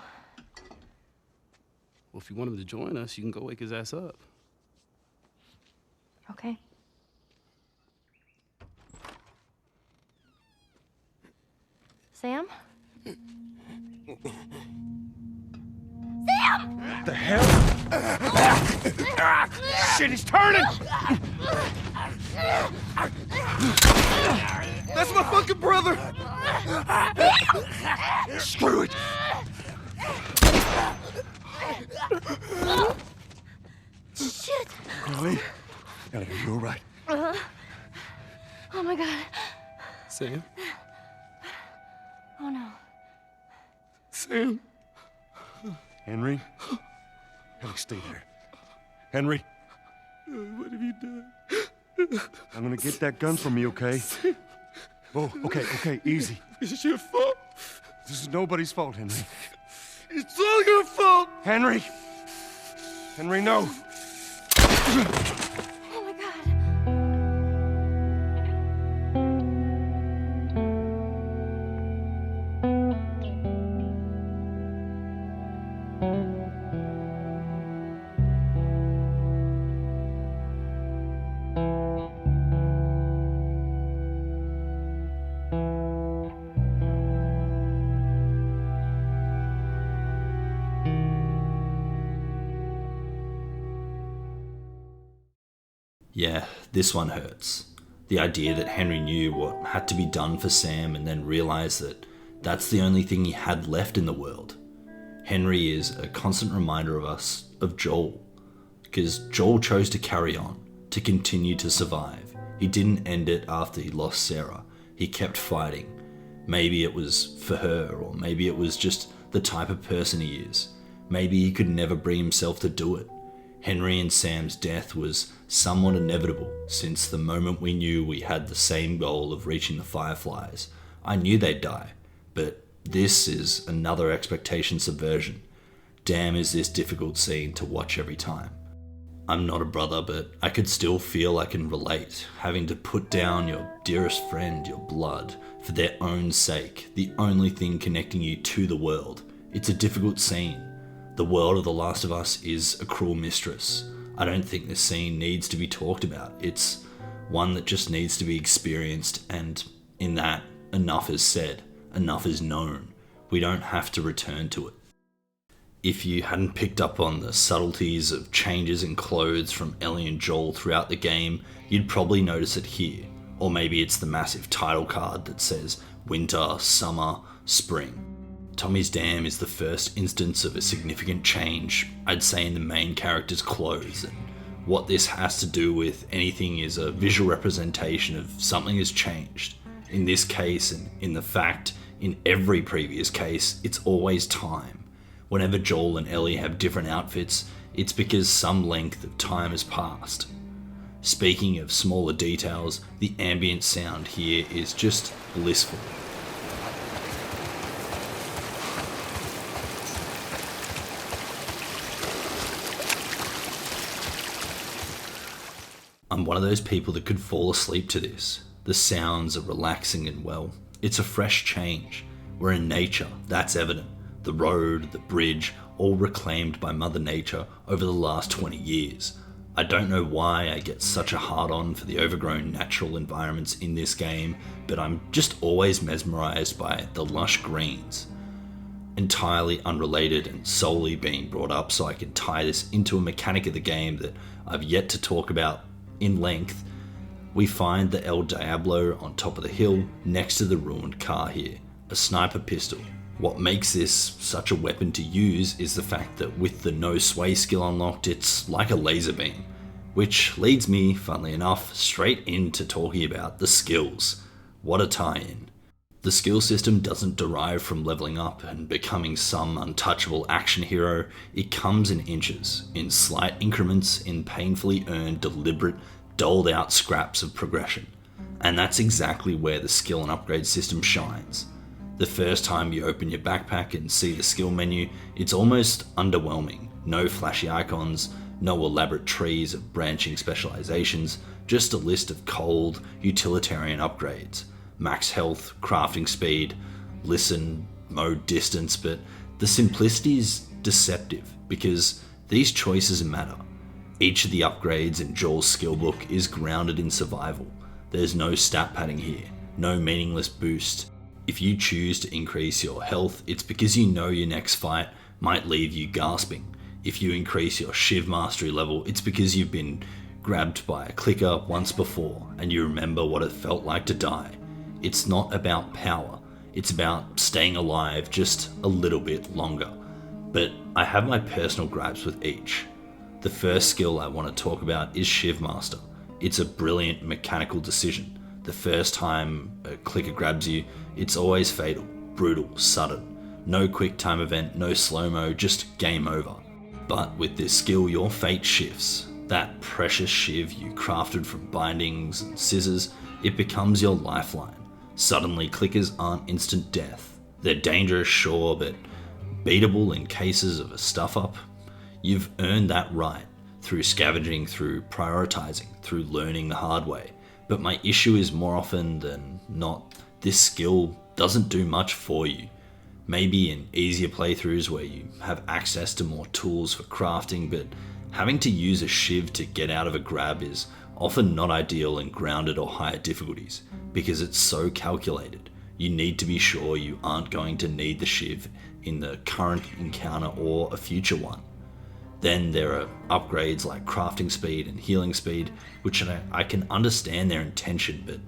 S12: Well, if you want him to join us, you can go wake his ass up.
S4: okay. Sam? Sam!
S3: What the hell? Shit, he's turning!
S12: That's my fucking brother!
S3: Screw it!
S4: Shit!
S3: Ellie? Ellie, are you all right?
S4: Oh my god.
S12: Sam?
S4: Oh no.
S12: Sam?
S3: Henry? Ellie, stay there. Henry?
S12: What have you done?
S3: I'm gonna get that gun from you, okay? Oh, okay, easy.
S12: It's your fault.
S3: This is nobody's fault, Henry.
S12: It's all your fault!
S3: Henry! Henry, no!
S4: Oh my god.
S1: Yeah, this one hurts. The idea that Henry knew what had to be done for Sam and then realised that that's the only thing he had left in the world. Henry is a constant reminder of us of Joel, because Joel chose to carry on, to continue to survive. He didn't end it after he lost Sarah. He kept fighting. Maybe it was for her, or maybe it was just the type of person he is. Maybe he could never bring himself to do it. Henry and Sam's death was somewhat inevitable, since the moment we knew we had the same goal of reaching the Fireflies. I knew they'd die, but this is another expectation subversion. Damn, is this difficult scene to watch every time. I'm not a brother, but I could still feel I can relate, having to put down your dearest friend, your blood, for their own sake, the only thing connecting you to the world. It's a difficult scene. The world of The Last of Us is a cruel mistress. I don't think this scene needs to be talked about. It's one that just needs to be experienced, and in that, enough is said, enough is known. We don't have to return to it. If you hadn't picked up on the subtleties of changes in clothes from Ellie and Joel throughout the game, you'd probably notice it here. Or maybe it's the massive title card that says winter, summer, spring. Tommy's Dam is the first instance of a significant change, I'd say, in the main character's clothes, and what this has to do with anything is a visual representation of something has changed. In this case, and in the fact, in every previous case, it's always time. Whenever Joel and Ellie have different outfits, it's because some length of time has passed. Speaking of smaller details, the ambient sound here is just blissful. I'm one of those people that could fall asleep to this. The sounds are relaxing and, well, it's a fresh change. We're in nature, that's evident. The road, the bridge, all reclaimed by Mother Nature over the last 20 years. I don't know why I get such a hard-on for the overgrown natural environments in this game, but I'm just always mesmerised by the lush greens. Entirely unrelated and solely being brought up so I can tie this into a mechanic of the game that I've yet to talk about in length, we find the El Diablo on top of the hill next to the ruined car here, a sniper pistol. What makes this such a weapon to use is the fact that with the no sway skill unlocked, it's like a laser beam. Which leads me, funnily enough, straight into talking about the skills. What a tie-in. The skill system doesn't derive from leveling up and becoming some untouchable action hero. It comes in inches, in slight increments, in painfully earned, deliberate, doled out scraps of progression. And that's exactly where the skill and upgrade system shines. The first time you open your backpack and see the skill menu, it's almost underwhelming. No flashy icons, no elaborate trees of branching specializations, just a list of cold, utilitarian upgrades. Max health, crafting speed, listen, mode distance, but the simplicity is deceptive because these choices matter. Each of the upgrades in Joel's skill book is grounded in survival. There's no stat padding here, no meaningless boost. If you choose to increase your health, it's because you know your next fight might leave you gasping. If you increase your Shiv mastery level, it's because you've been grabbed by a clicker once before and you remember what it felt like to die. It's not about power, it's about staying alive just a little bit longer. But I have my personal gripes with each. The first skill I want to talk about is Shiv Master. It's a brilliant mechanical decision. The first time a clicker grabs you, it's always fatal, brutal, sudden. No quick time event, no slow-mo, just game over. But with this skill, your fate shifts. That precious shiv you crafted from bindings and scissors, it becomes your lifeline. Suddenly, clickers aren't instant death. They're dangerous, sure, but beatable in cases of a stuff-up. You've earned that right, through scavenging, through prioritizing, through learning the hard way. But my issue is more often than not, this skill doesn't do much for you. Maybe in easier playthroughs where you have access to more tools for crafting, but having to use a shiv to get out of a grab is often not ideal in grounded or higher difficulties, because it's so calculated. You need to be sure you aren't going to need the shiv in the current encounter or a future one. Then there are upgrades like crafting speed and healing speed, which I can understand their intention, but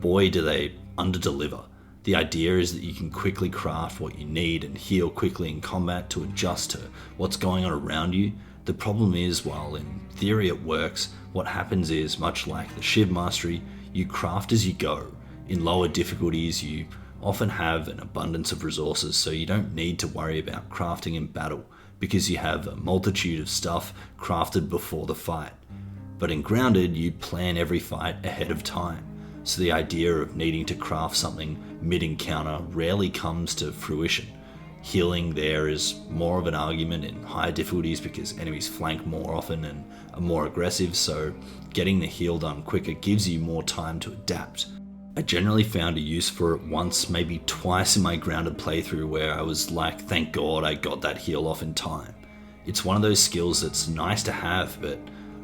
S1: boy do they underdeliver. The idea is that you can quickly craft what you need and heal quickly in combat to adjust to what's going on around you. The problem is, while in theory it works, what happens is, much like the Shiv Mastery, you craft as you go. In lower difficulties, you often have an abundance of resources, so you don't need to worry about crafting in battle, because you have a multitude of stuff crafted before the fight. But in Grounded, you plan every fight ahead of time, so the idea of needing to craft something mid-encounter rarely comes to fruition. Healing there is more of an argument in higher difficulties because enemies flank more often and are more aggressive, so getting the heal done quicker gives you more time to adapt. I generally found a use for it once, maybe twice in my Grounded playthrough, where I was like, thank God I got that heal off in time. It's one of those skills that's nice to have, but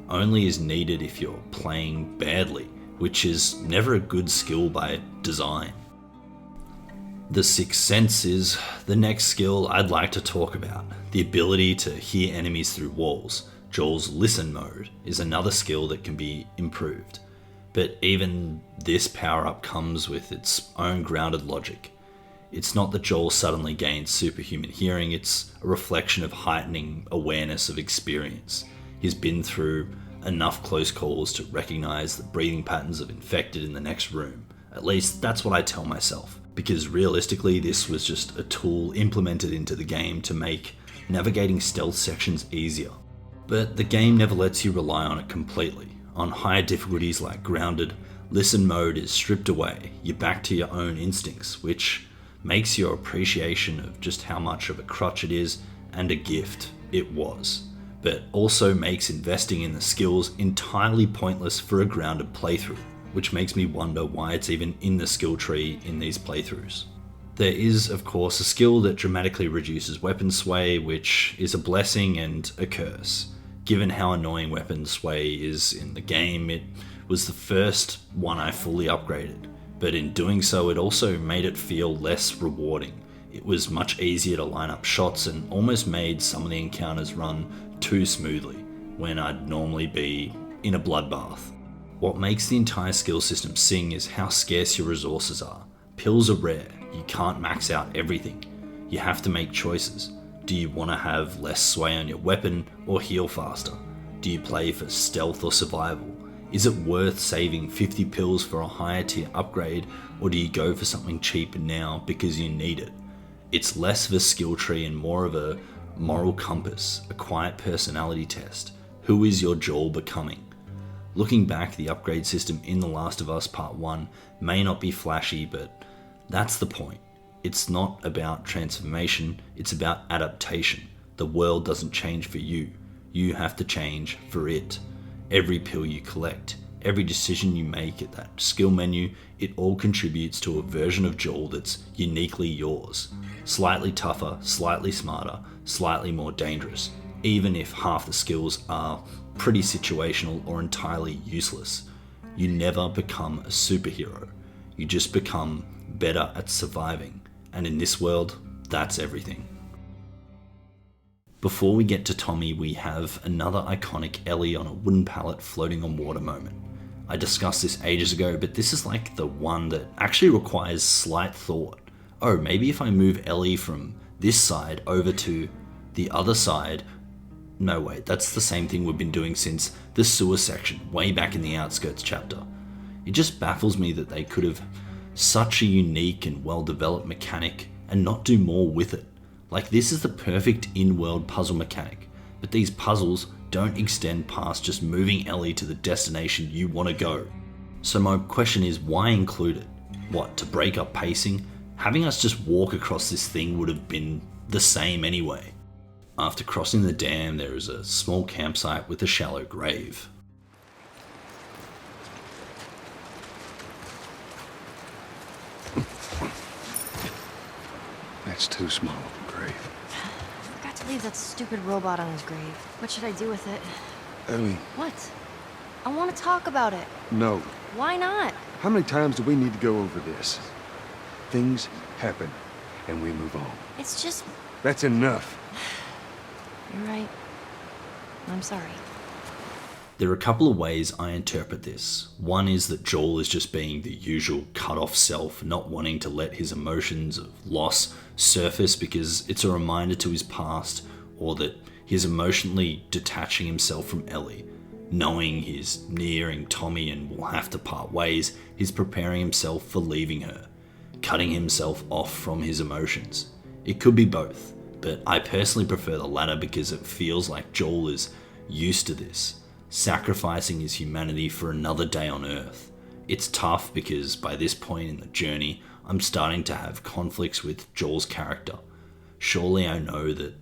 S1: only is needed if you're playing badly, which is never a good skill by design. The Sixth Sense is the next skill I'd like to talk about. The ability to hear enemies through walls. Joel's Listen mode is another skill that can be improved. But even this power-up comes with its own grounded logic. It's not that Joel suddenly gains superhuman hearing, it's a reflection of heightening awareness of experience. He's been through enough close calls to recognize the breathing patterns of infected in the next room. At least that's what I tell myself, because realistically this was just a tool implemented into the game to make navigating stealth sections easier. But the game never lets you rely on it completely. On higher difficulties like Grounded, Listen mode is stripped away. You're back to your own instincts, which makes your appreciation of just how much of a crutch it is and a gift it was, but also makes investing in the skills entirely pointless for a Grounded playthrough, which makes me wonder why it's even in the skill tree in these playthroughs. There is, of course, a skill that dramatically reduces weapon sway, which is a blessing and a curse. Given how annoying weapon sway is in the game, it was the first one I fully upgraded, but in doing so it also made it feel less rewarding. It was much easier to line up shots and almost made some of the encounters run too smoothly, when I'd normally be in a bloodbath. What makes the entire skill system sing is how scarce your resources are. Pills are rare, you can't max out everything. You have to make choices. Do you want to have less sway on your weapon or heal faster? Do you play for stealth or survival? Is it worth saving 50 pills for a higher tier upgrade, or do you go for something cheap now because you need it? It's less of a skill tree and more of a moral compass, a quiet personality test. Who is your Joel becoming? Looking back, the upgrade system in The Last of Us Part I may not be flashy, but that's the point. It's not about transformation, it's about adaptation. The world doesn't change for you. You have to change for it. Every pill you collect, every decision you make at that skill menu, it all contributes to a version of Joel that's uniquely yours. Slightly tougher, slightly smarter, slightly more dangerous, even if half the skills are pretty situational or entirely useless. You never become a superhero. You just become better at surviving. And in this world, that's everything. Before we get to Tommy, we have another iconic Ellie on a wooden pallet floating on water moment. I discussed this ages ago, but this is like the one that actually requires slight thought. Oh, maybe if I move Ellie from this side over to the other side. No, wait, that's the same thing we've been doing since the sewer section, way back in the Outskirts chapter. It just baffles me that they could have such a unique and well-developed mechanic and not do more with it. Like, this is the perfect in-world puzzle mechanic, but these puzzles don't extend past just moving Ellie to the destination you want to go. So my question is, why include it? What, to break up pacing? Having us just walk across this thing would have been the same anyway. After crossing the dam, there is a small campsite with a shallow grave.
S6: That's too small of a grave.
S4: I forgot to leave that stupid robot on his grave. What should I do with it?
S6: Ellie.
S4: What? I want to talk about it.
S6: No.
S4: Why not?
S6: How many times do we need to go over this? Things happen, and we move on.
S4: It's just...
S6: That's enough.
S4: You're right. I'm sorry.
S1: There are a couple of ways I interpret this. One is that Joel is just being the usual cut-off self, not wanting to let his emotions of loss surface because it's a reminder to his past, or that he's emotionally detaching himself from Ellie. Knowing he's nearing Tommy and will have to part ways, he's preparing himself for leaving her, cutting himself off from his emotions. It could be both, but I personally prefer the latter because it feels like Joel is used to this, sacrificing his humanity for another day on Earth. It's tough because by this point in the journey, I'm starting to have conflicts with Joel's character. Surely I know that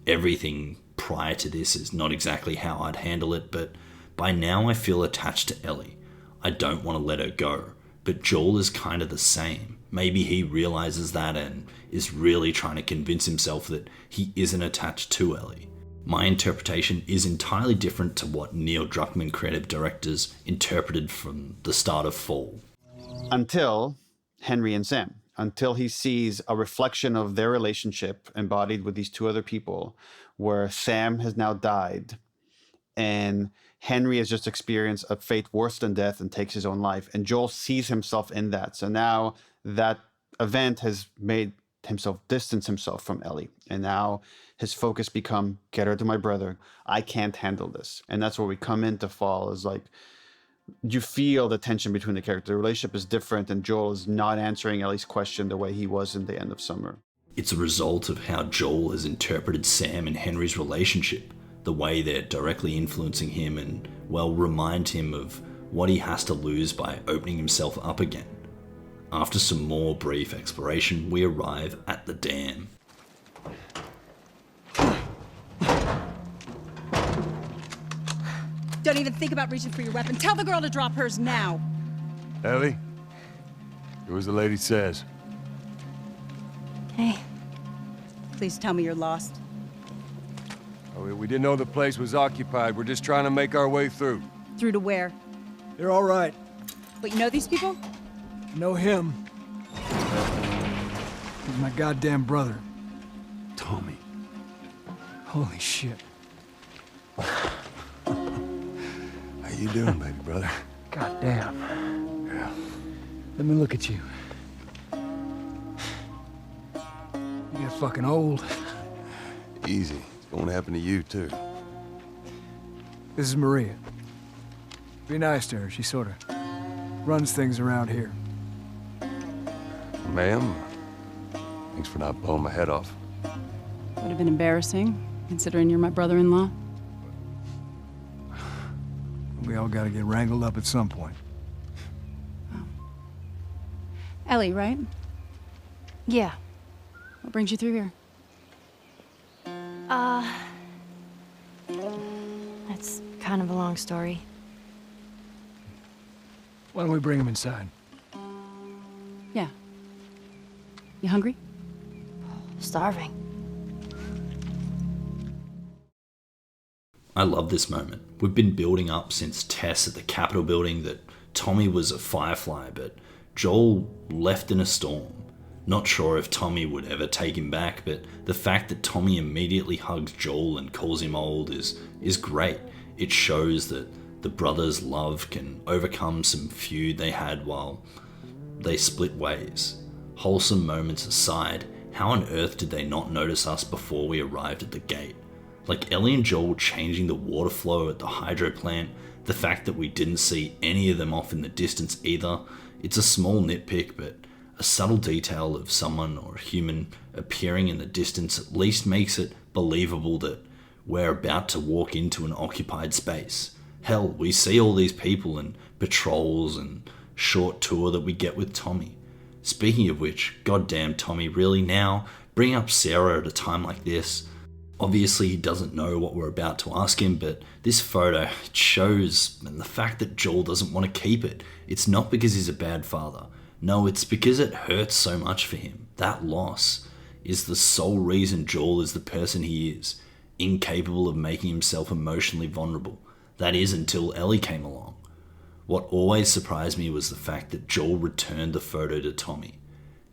S1: everything prior to this is not exactly how I'd handle it, but by now I feel attached to Ellie. I don't want to let her go, but Joel is kind of the same. Maybe he realizes that and is really trying to convince himself that he isn't attached to Ellie. My interpretation is entirely different to what Neil Druckmann creative directors interpreted from the start of Fall.
S2: Until Henry and Sam. Until he sees a reflection of their relationship embodied with these two other people, where Sam has now died and Henry has just experienced a fate worse than death and takes his own life. And Joel sees himself in that. So now that event has made himself distance himself from Ellie. And now his focus become, get her to my brother. I can't handle this. And that's where we come into Fall, is like, you feel the tension between the characters. The relationship is different, and Joel is not answering Ellie's question the way he was in the end of Summer.
S1: It's a result of how Joel has interpreted Sam and Henry's relationship, the way they're directly influencing him and, well, remind him of what he has to lose by opening himself up again. After some more brief exploration, we arrive at the dam.
S13: Don't even think about reaching for your weapon. Tell the girl to drop hers now.
S6: Ellie, do as the lady says.
S4: Hey.
S13: Please tell me you're lost.
S6: Oh, we didn't know the place was occupied. We're just trying to make our way through.
S13: Through to where?
S14: They're all right.
S13: But you know these people?
S14: I know him. He's my goddamn brother.
S6: Tommy.
S14: Holy shit.
S6: How you doing, baby brother?
S14: Goddamn.
S6: Yeah.
S14: Let me look at you. You get fucking old.
S6: Easy. It's going to happen to you, too.
S14: This is Maria. Be nice to her. She sort of runs things around here.
S6: Ma'am, thanks for not blowing my head off.
S13: Would have been embarrassing, considering you're my brother-in-law.
S14: We all gotta get wrangled up at some point.
S13: Ellie, right?
S4: Yeah.
S13: What brings you through here?
S4: That's kind of a long story.
S14: Why don't we bring him inside?
S13: Yeah. You hungry?
S4: Starving.
S1: I love this moment. We've been building up since Tess at the Capitol building that Tommy was a Firefly, but Joel left in a storm. Not sure if Tommy would ever take him back, but the fact that Tommy immediately hugs Joel and calls him old is great. It shows that the brothers' love can overcome some feud they had while they split ways. Wholesome moments aside, how on earth did they not notice us before we arrived at the gate? Like Ellie and Joel changing the water flow at the hydro plant, the fact that we didn't see any of them off in the distance either, it's a small nitpick, but a subtle detail of someone or a human appearing in the distance at least makes it believable that we're about to walk into an occupied space. Hell, we see all these people and patrols and short tour that we get with Tommy. Speaking of which, goddamn Tommy, really now? Bring up Sarah at a time like this? Obviously he doesn't know what we're about to ask him, but this photo shows, and the fact that Joel doesn't want to keep it, it's not because he's a bad father. No, it's because it hurts so much for him. That loss is the sole reason Joel is the person he is, incapable of making himself emotionally vulnerable. That is until Ellie came along. What always surprised me was the fact that Joel returned the photo to Tommy.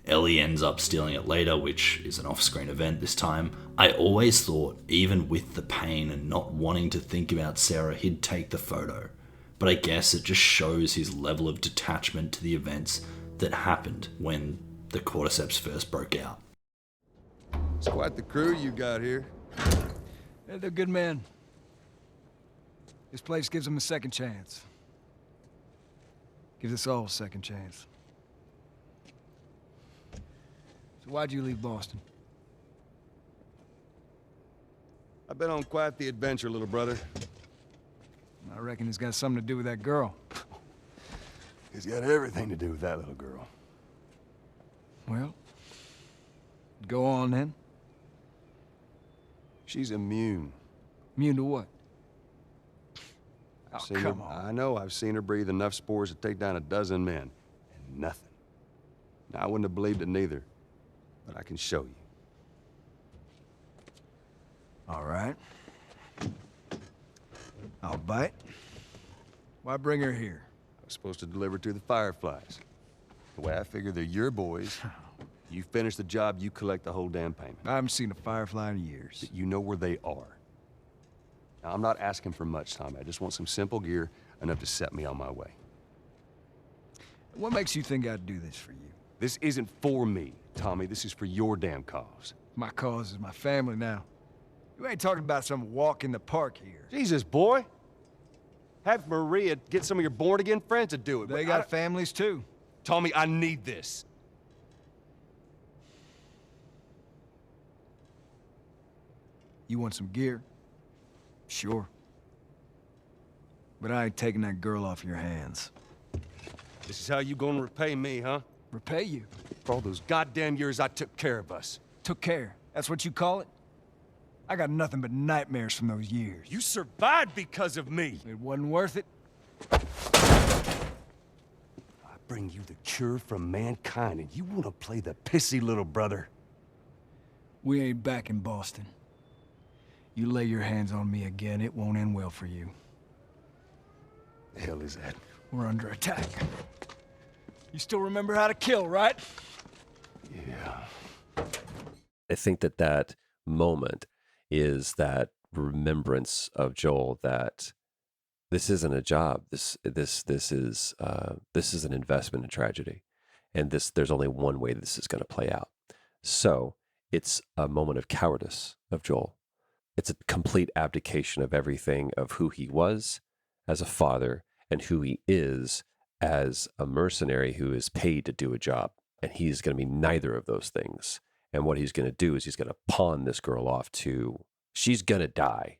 S1: Ellie ends up stealing it later, which is an off-screen event this time. I always thought, even with the pain and not wanting to think about Sarah, he'd take the photo. But I guess it just shows his level of detachment to the events that happened when the Cordyceps first broke out.
S6: It's quite the crew you got here.
S14: Yeah, they're good men. This place gives them a second chance. Gives us all a second chance. So why'd you leave Boston?
S6: I've been on quite the adventure, little brother.
S14: I reckon it's got something to do with that girl.
S6: It's got everything to do with that little girl.
S14: Well, go on then.
S6: She's immune.
S14: Immune to what? Oh,
S6: Come on. I know, I've seen her breathe enough spores to take down a dozen men. And nothing. Now, I wouldn't have believed it neither. But I can show you.
S14: All right. I'll bite. Why bring her here?
S6: I was supposed to deliver to the Fireflies. The way I figure they're your boys. You finish the job, you collect the whole damn payment.
S14: I haven't seen a Firefly in years.
S6: But you know where they are. Now, I'm not asking for much, Tommy. I just want some simple gear, enough to set me on my way.
S14: What makes you think I'd do this for you?
S6: This isn't for me, Tommy. This is for your damn cause.
S14: My cause is my family now. You ain't talking about some walk in the park here.
S6: Jesus, boy. Have Maria get some of your born-again friends to do it.
S14: They got families, too.
S6: Tommy, I need this.
S14: You want some gear? Sure. But I ain't taking that girl off your hands.
S6: This is how you gonna repay me, huh?
S14: Repay you?
S6: For all those goddamn years I took care of us.
S14: Took care? That's what you call it? I got nothing but nightmares from those years.
S6: You survived because of me.
S14: It wasn't worth it.
S6: I bring you the cure from mankind, and you want to play the pissy little brother.
S14: We ain't back in Boston. You lay your hands on me again, it won't end well for you.
S6: The hell is that?
S14: We're under attack. You still remember how to kill, right?
S6: Yeah.
S15: I think that moment is that remembrance of Joel that this isn't a job. This is an investment in tragedy, and there's only one way this is going to play out. So it's a moment of cowardice of Joel. It's a complete abdication of everything of who he was as a father and who he is as a mercenary who is paid to do a job. And he's going to be neither of those things. And what he's going to do is he's going to pawn this girl off to, she's going to die.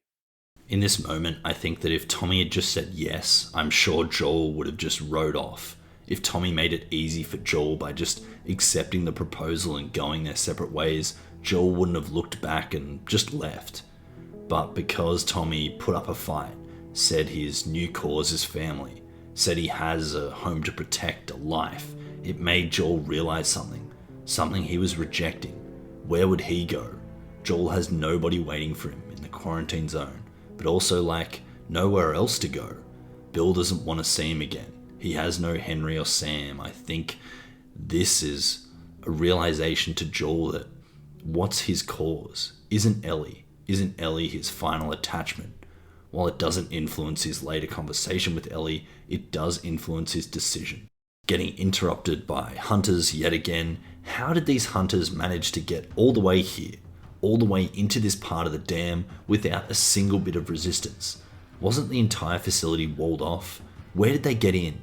S1: In this moment, I think that if Tommy had just said yes, I'm sure Joel would have just rode off. If Tommy made it easy for Joel by just accepting the proposal and going their separate ways, Joel wouldn't have looked back and just left. But because Tommy put up a fight, said his new cause is family, said he has a home to protect, a life, it made Joel realize something he was rejecting. Where would he go? Joel has nobody waiting for him in the quarantine zone, but also nowhere else to go. Bill doesn't want to see him again. He has no Henry or Sam. I think this is a realization to Joel that what's his cause? Isn't Ellie his final attachment? While it doesn't influence his later conversation with Ellie, it does influence his decision. Getting interrupted by hunters yet again. How did these hunters manage to get all the way here, all the way into this part of the dam without a single bit of resistance? Wasn't the entire facility walled off? Where did they get in?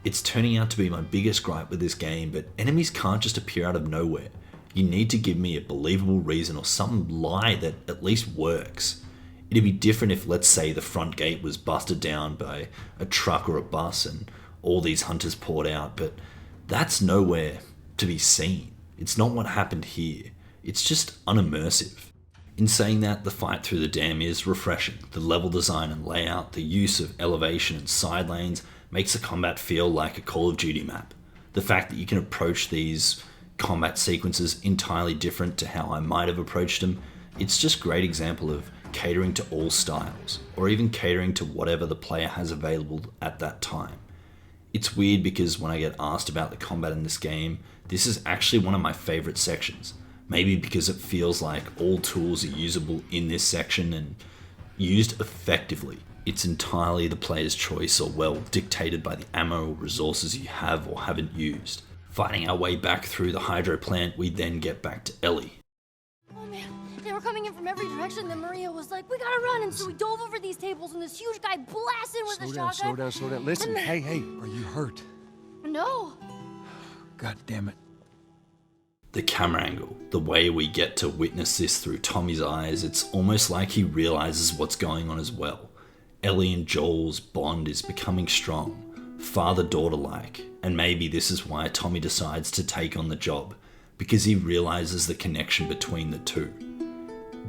S1: It's turning out to be my biggest gripe with this game, but enemies can't just appear out of nowhere. You need to give me a believable reason or some lie that at least works. It'd be different if, let's say, the front gate was busted down by a truck or a bus and all these hunters poured out, but that's nowhere to be seen. It's not what happened here. It's just unimmersive. In saying that, the fight through the dam is refreshing. The level design and layout, the use of elevation and side lanes makes the combat feel like a Call of Duty map. The fact that you can approach these combat sequences entirely different to how I might have approached them, it's just a great example of catering to all styles, or even catering to whatever the player has available at that time. It's weird because when I get asked about the combat in this game, this is actually one of my favorite sections. Maybe because it feels like all tools are usable in this section and used effectively. It's entirely the player's choice, or well, dictated by the ammo or resources you have or haven't used. Fighting our way back through the hydro plant, we then get back to Ellie.
S4: Oh man, they were coming in from every direction, then Maria was like, we gotta run, and so we dove over these tables, and this huge guy blasted with a shotgun.
S6: Slow down. Listen, hey, are you hurt?
S4: No.
S14: God damn it.
S1: The camera angle, the way we get to witness this through Tommy's eyes, it's almost like he realizes what's going on as well. Ellie and Joel's bond is becoming strong, father-daughter-like, and maybe this is why Tommy decides to take on the job, because he realizes the connection between the two.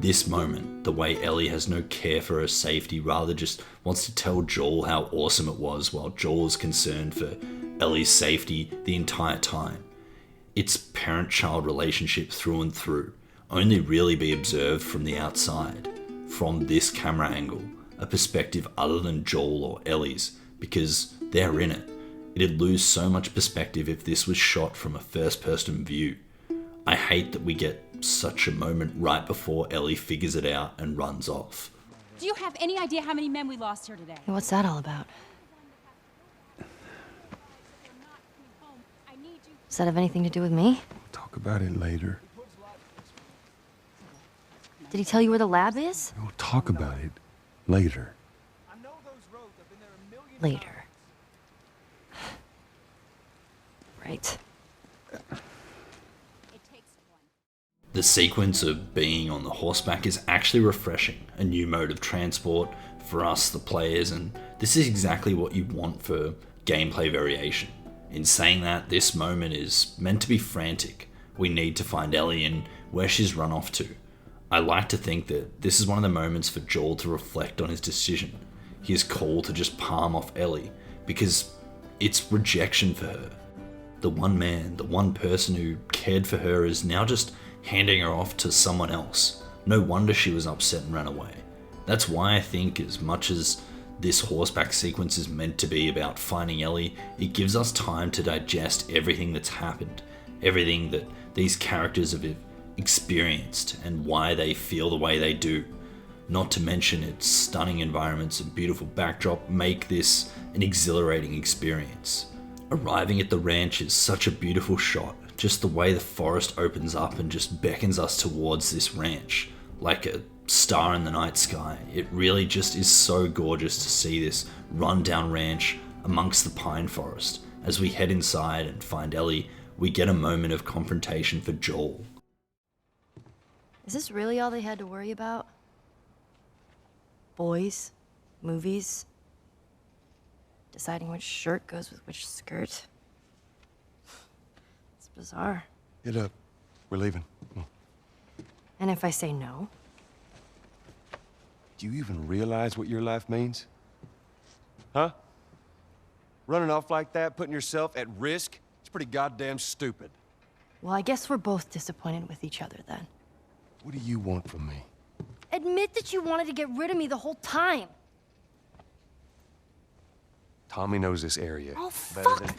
S1: This moment, the way Ellie has no care for her safety, rather just wants to tell Joel how awesome it was, while Joel is concerned for Ellie's safety the entire time. It's parent-child relationship through and through, only really be observed from the outside, from this camera angle, a perspective other than Joel or Ellie's, because they're in it. It'd lose so much perspective if this was shot from a first-person view. I hate that we get such a moment right before Ellie figures it out and runs off.
S16: Do you have any idea how many men we lost here today?
S10: What's that all about? Does that have anything to do with me?
S6: Talk about it later.
S10: Did he tell you where the lab is?
S6: We'll talk about it later.
S10: Later. Right.
S1: The sequence of being on the horseback is actually refreshing, a new mode of transport for us, the players, and this is exactly what you want for gameplay variation. In saying that, this moment is meant to be frantic. We need to find Ellie and where she's run off to. I like to think that this is one of the moments for Joel to reflect on his decision. His call to just palm off Ellie, because it's rejection for her. The one man, the one person who cared for her is now just handing her off to someone else. No wonder she was upset and ran away. That's why I think, as much as this horseback sequence is meant to be about finding Ellie, it gives us time to digest everything that's happened, everything that these characters have experienced, and why they feel the way they do. Not to mention its stunning environments and beautiful backdrop make this an exhilarating experience. Arriving at the ranch is such a beautiful shot, just the way the forest opens up and just beckons us towards this ranch, like a star in the night sky. It really just is so gorgeous to see this run-down ranch amongst the pine forest. As we head inside and find Ellie, we get a moment of confrontation for Joel.
S4: Is this really all they had to worry about? Boys, movies, deciding which shirt goes with which skirt. It's bizarre.
S6: Get up. We're leaving.
S4: And if I say no?
S6: Do you even realize what your life means? Huh? Running off like that, putting yourself at risk? It's pretty goddamn stupid.
S4: Well, I guess we're both disappointed with each other then.
S6: What do you want from me?
S4: Admit that you wanted to get rid of me the whole time.
S6: Tommy knows this area.
S4: Oh,
S6: better
S4: fuck
S6: than...
S4: that.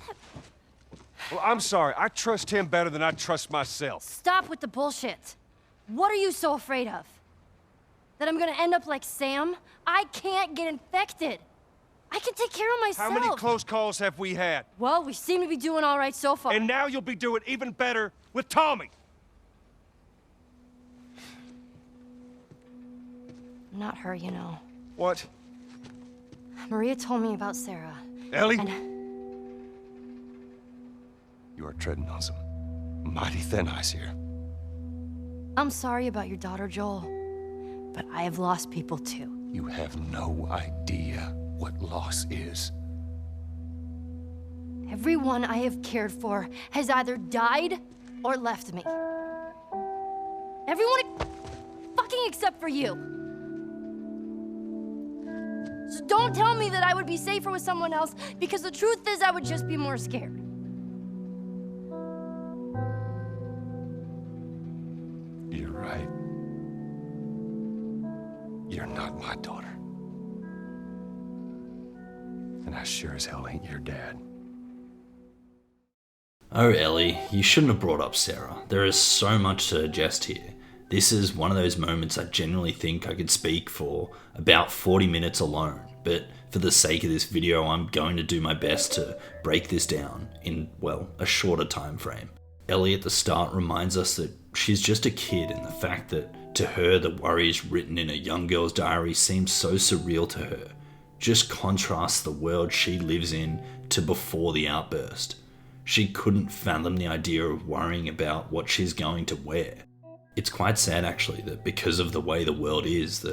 S6: Well, I'm sorry. I trust him better than I trust myself.
S4: Stop with the bullshit. What are you so afraid of? That I'm gonna end up like Sam? I can't get infected. I can take care of myself.
S6: How many close calls have we had?
S4: Well, we seem to be doing all right so far.
S6: And now you'll be doing even better with Tommy.
S4: Not her, you know.
S6: What?
S4: Maria told me about Sarah.
S6: Ellie?
S4: And...
S6: You are treading on some mighty thin ice here.
S4: I'm sorry about your daughter, Joel. But I have lost people too.
S6: You have no idea what loss is.
S4: Everyone I have cared for has either died or left me. Everyone fucking except for you. So don't tell me that I would be safer with someone else, because the truth is I would just be more scared.
S6: You're right. You're not my daughter. And I sure as hell ain't your dad.
S1: Oh, Ellie, you shouldn't have brought up Sarah. There is so much to digest here. This is one of those moments I genuinely think I could speak for about 40 minutes alone, but for the sake of this video, I'm going to do my best to break this down in, well, a shorter time frame. Ellie at the start reminds us that she's just a kid, and the fact that to her the worries written in a young girl's diary seems so surreal to her. Just contrasts the world she lives in to before the outburst. She couldn't fathom the idea of worrying about what she's going to wear. It's quite sad actually that because of the way the world is,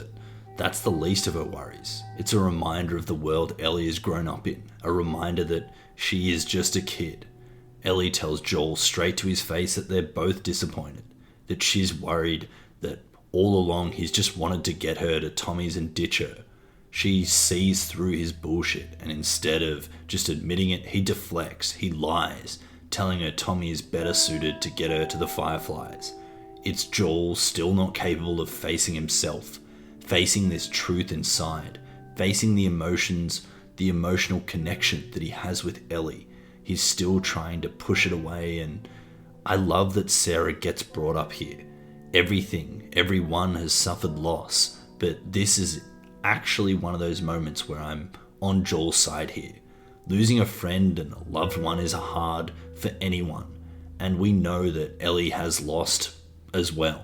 S1: that's the least of her worries. It's a reminder of the world Ellie has grown up in, a reminder that she is just a kid. Ellie tells Joel straight to his face that they're both disappointed, that she's worried that all along he's just wanted to get her to Tommy's and ditch her. She sees through his bullshit, and instead of just admitting it, he deflects, he lies, telling her Tommy is better suited to get her to the Fireflies. It's Joel still not capable of facing himself, facing this truth inside, facing the emotions, the emotional connection that he has with Ellie. He's still trying to push it away, and I love that Sarah gets brought up here. Everyone has suffered loss, but this is actually one of those moments where I'm on Joel's side here. Losing a friend and a loved one is hard for anyone, and we know that Ellie has lost as well.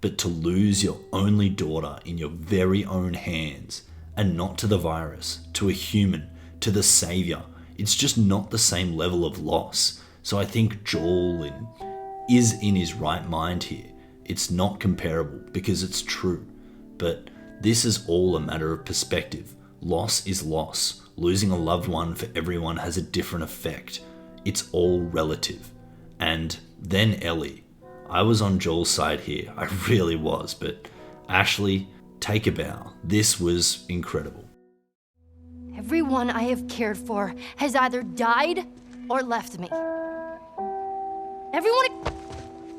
S1: But to lose your only daughter in your very own hands, and not to the virus, to a human, to the savior, it's just not the same level of loss. So I think Joel is in his right mind here. It's not comparable because it's true, but this is all a matter of perspective. Loss is loss. Losing a loved one for everyone has a different effect. It's all relative. And then Ellie. I was on Joel's side here. I really was, but Ashley, take a bow. This was incredible.
S4: Everyone I have cared for has either died or left me. Everyone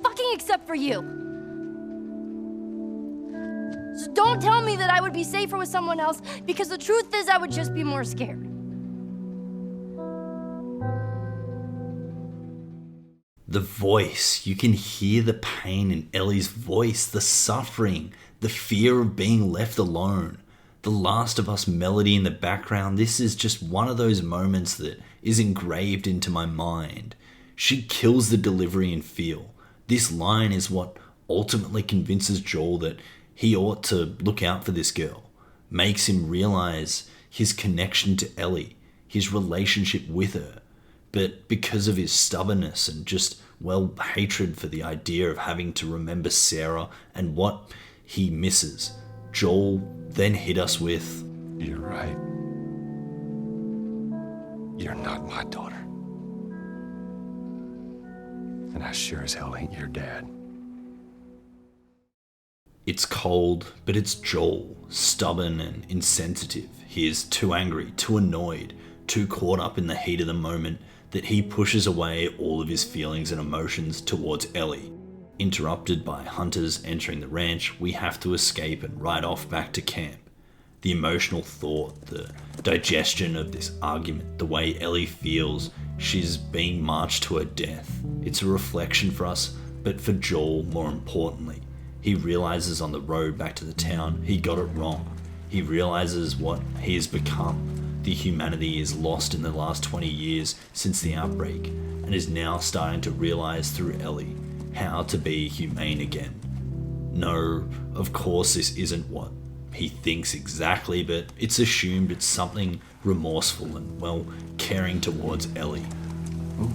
S4: fucking except for you. So don't tell me that I would be safer with someone else, because the truth is I would just be more scared.
S1: The voice, you can hear the pain in Ellie's voice, the suffering, the fear of being left alone. The Last of Us melody in the background, this is just one of those moments that is engraved into my mind. She kills the delivery and feel. This line is what ultimately convinces Joel that he ought to look out for this girl, makes him realize his connection to Ellie, his relationship with her. But because of his stubbornness and just, well, hatred for the idea of having to remember Sarah and what he misses, Joel then hit us with,
S6: "You're right. You're not my daughter. And I sure as hell ain't your dad."
S1: It's cold, but it's Joel, stubborn and insensitive. He is too angry, too annoyed, too caught up in the heat of the moment that he pushes away all of his feelings and emotions towards Ellie. Interrupted by hunters entering the ranch, we have to escape and ride off back to camp. The emotional thought, the digestion of this argument, the way Ellie feels she's being marched to her death. It's a reflection for us, but for Joel more importantly. He realizes on the road back to the town he got it wrong. He realizes what he has become. The humanity is lost in the last 20 years since the outbreak, and is now starting to realize through Ellie how to be humane again. No, of course this isn't what he thinks exactly, but it's assumed it's something remorseful and, well, caring towards Ellie.
S14: Ooh.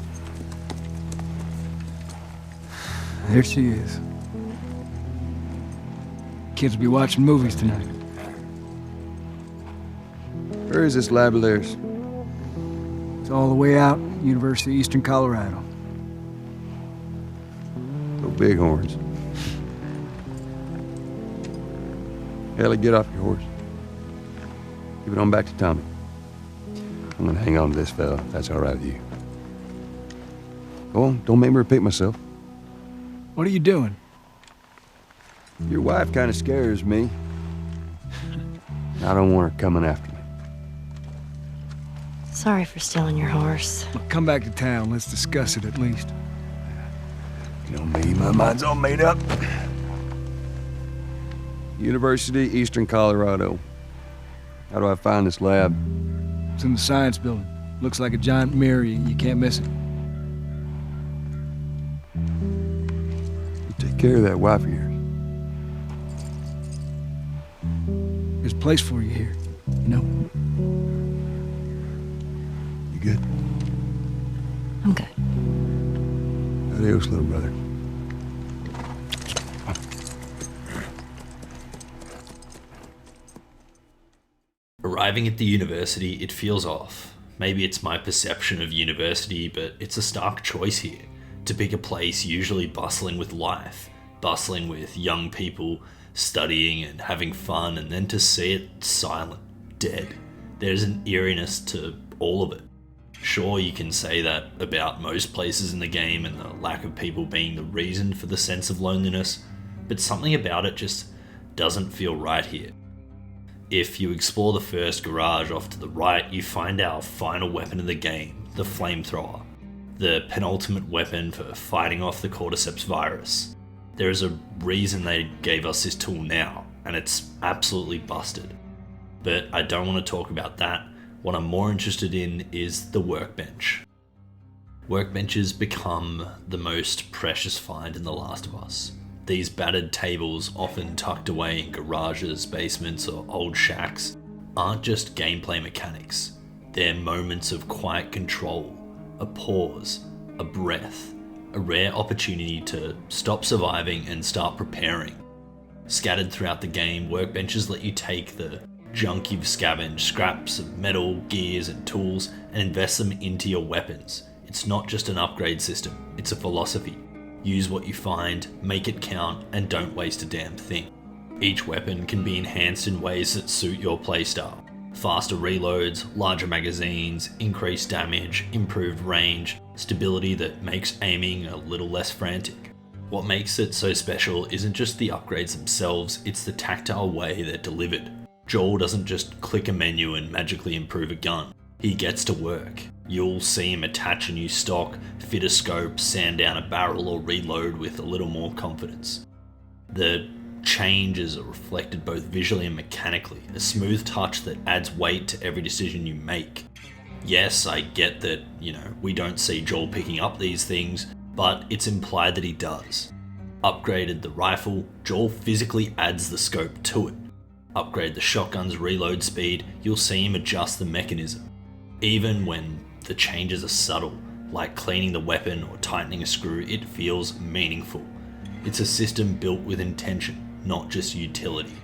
S14: There she is. Kids will be watching movies tonight.
S6: Where is this lab of theirs?
S14: It's all the way out, University of Eastern Colorado.
S6: Go Bighorns. Ellie, get off your horse. Give it on back to Tommy. I'm gonna hang on to this fella, if that's all right with you. Go on, don't make me repeat myself.
S14: What are you doing?
S6: Your wife kind of scares me. I don't want her coming after me.
S10: Sorry for stealing your horse.
S14: Look, come back to town. Let's discuss it at least.
S6: You know me, my mind's all made up. University, Eastern Colorado. How do I find this lab?
S14: It's in the science building. Looks like a giant mirror. You can't miss it.
S6: You take care of that wife of yours.
S14: There's a place for you here, you know?
S6: You good?
S10: I'm good.
S6: Adios, little brother.
S1: Arriving at the university, it feels off. Maybe it's my perception of university, but it's a stark choice here. To pick a place usually bustling with life, bustling with young people studying and having fun, and then to see it silent, dead. There's an eeriness to all of it. Sure, you can say that about most places in the game and the lack of people being the reason for the sense of loneliness, but something about it just doesn't feel right here. If you explore the first garage off to the right, you find our final weapon of the game, the flamethrower, the penultimate weapon for fighting off the Cordyceps Virus. There is a reason they gave us this tool now, and it's absolutely busted. But I don't want to talk about that. What I'm more interested in is the workbench. Workbenches become the most precious find in The Last of Us. These battered tables, often tucked away in garages, basements, or old shacks, aren't just gameplay mechanics. They're moments of quiet control, a pause, a breath, a rare opportunity to stop surviving and start preparing. Scattered throughout the game, workbenches let you take the junk you've scavenged, scraps of metal, gears, and tools, and invest them into your weapons. It's not just an upgrade system, it's a philosophy. Use what you find, make it count, and don't waste a damn thing. Each weapon can be enhanced in ways that suit your playstyle. Faster reloads, larger magazines, increased damage, improved range, stability that makes aiming a little less frantic. What makes it so special isn't just the upgrades themselves, it's the tactile way they're delivered. Joel doesn't just click a menu and magically improve a gun. He gets to work. You'll see him attach a new stock, fit a scope, sand down a barrel, or reload with a little more confidence. The changes are reflected both visually and mechanically, a smooth touch that adds weight to every decision you make. Yes, I get that, we don't see Joel picking up these things, but it's implied that he does. Upgraded the rifle, Joel physically adds the scope to it. Upgrade the shotgun's reload speed, you'll see him adjust the mechanism. Even when the changes are subtle, like cleaning the weapon or tightening a screw, it feels meaningful. It's a system built with intention, not just utility.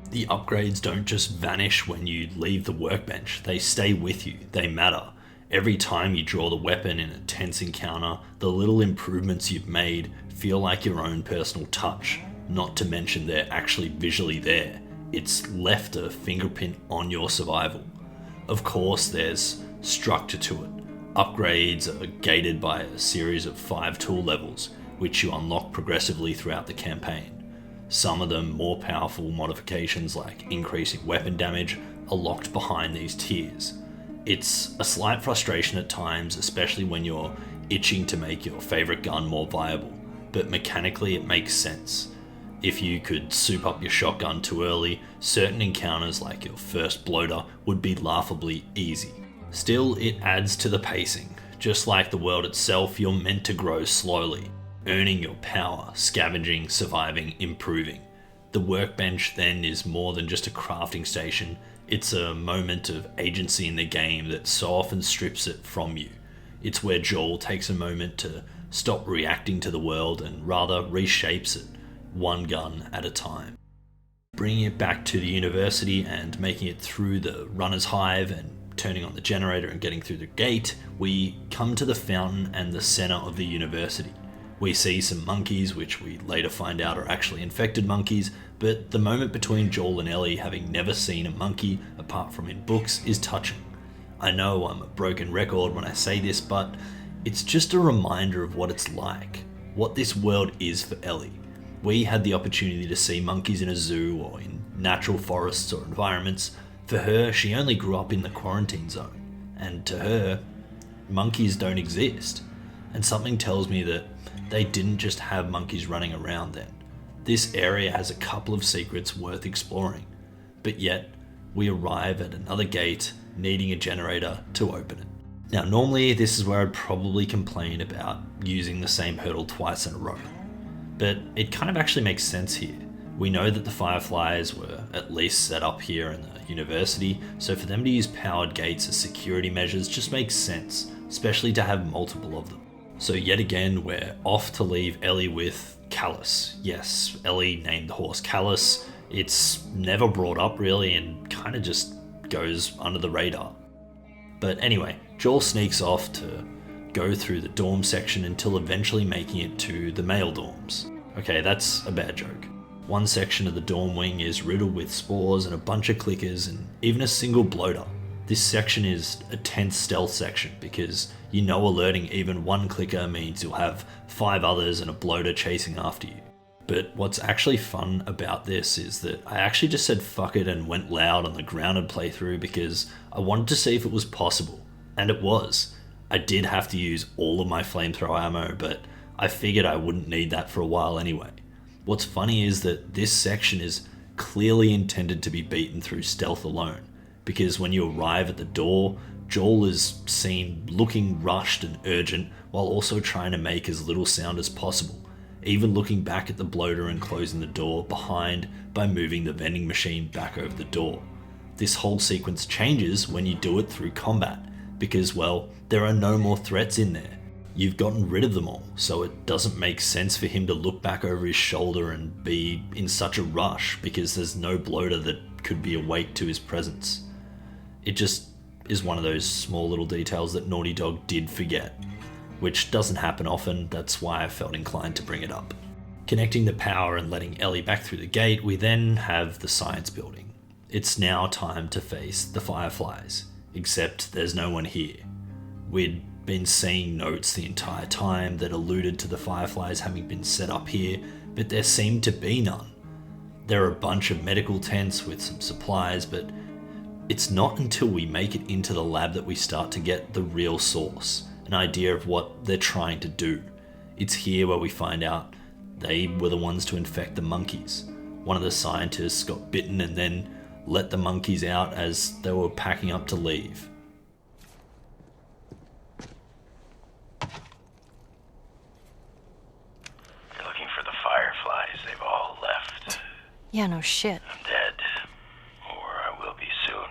S1: The upgrades don't just vanish when you leave the workbench, they stay with you, they matter. Every time you draw the weapon in a tense encounter, the little improvements you've made feel like your own personal touch, not to mention they're actually visually there. It's left a fingerprint on your survival. Of course, there's structure to it. Upgrades are gated by a series of 5 tool levels, which you unlock progressively throughout the campaign. Some of them more powerful modifications like increasing weapon damage are locked behind these tiers. It's a slight frustration at times, especially when you're itching to make your favorite gun more viable, but mechanically it makes sense. If you could soup up your shotgun too early, certain encounters like your first bloater would be laughably easy. Still, it adds to the pacing. Just like the world itself, you're meant to grow slowly, earning your power, scavenging, surviving, improving. The workbench then is more than just a crafting station, it's a moment of agency in the game that so often strips it from you. It's where Joel takes a moment to stop reacting to the world and rather reshapes it, one gun at a time. Bringing it back to the university and making it through the runner's hive and turning on the generator and getting through the gate, we come to the fountain and the center of the university. We see some monkeys, which we later find out are actually infected monkeys, but the moment between Joel and Ellie having never seen a monkey apart from in books is touching. I know I'm a broken record when I say this, but it's just a reminder of what it's like, what this world is for Ellie. We had the opportunity to see monkeys in a zoo or in natural forests or environments. For her, she only grew up in the quarantine zone, and to her, monkeys don't exist. And something tells me that they didn't just have monkeys running around then. This area has a couple of secrets worth exploring, but yet we arrive at another gate needing a generator to open it. Now normally this is where I'd probably complain about using the same hurdle twice in a row, but it kind of actually makes sense here. We know that the Fireflies were at least set up here in the university, so for them to use powered gates as security measures just makes sense, especially to have multiple of them. So yet again, we're off to leave Ellie with Callus. Yes, Ellie named the horse Callus. It's never brought up really and kind of just goes under the radar. But anyway, Joel sneaks off to go through the dorm section until eventually making it to the male dorms. Okay, that's a bad joke. One section of the dorm wing is riddled with spores and a bunch of clickers and even a single bloater. This section is a tense stealth section because you know alerting even one clicker means you'll have 5 others and a bloater chasing after you. But what's actually fun about this is that I actually just said fuck it and went loud on the grounded playthrough because I wanted to see if it was possible. And it was. I did have to use all of my flamethrower ammo, but I figured I wouldn't need that for a while anyway. What's funny is that this section is clearly intended to be beaten through stealth alone, because when you arrive at the door, Joel is seen looking rushed and urgent while also trying to make as little sound as possible, even looking back at the bloater and closing the door behind by moving the vending machine back over the door. This whole sequence changes when you do it through combat, because, well, there are no more threats in there. You've gotten rid of them all, so it doesn't make sense for him to look back over his shoulder and be in such a rush because there's no bloater that could be awake to his presence. It just is one of those small little details that Naughty Dog did forget, which doesn't happen often. That's why I felt inclined to bring it up. Connecting the power and letting Ellie back through the gate, we then have the science building. It's now time to face the Fireflies, except there's no one here. We'd been seeing notes the entire time that alluded to the Fireflies having been set up here, but there seemed to be none. There are a bunch of medical tents with some supplies, but it's not until we make it into the lab that we start to get the real source, an idea of what they're trying to do. It's here where we find out they were the ones to infect the monkeys. One of the scientists got bitten and then let the monkeys out as they were packing up to leave.
S17: You're looking for the Fireflies. They've all left.
S4: Yeah, no shit.
S17: I'm dead. Or I will be soon.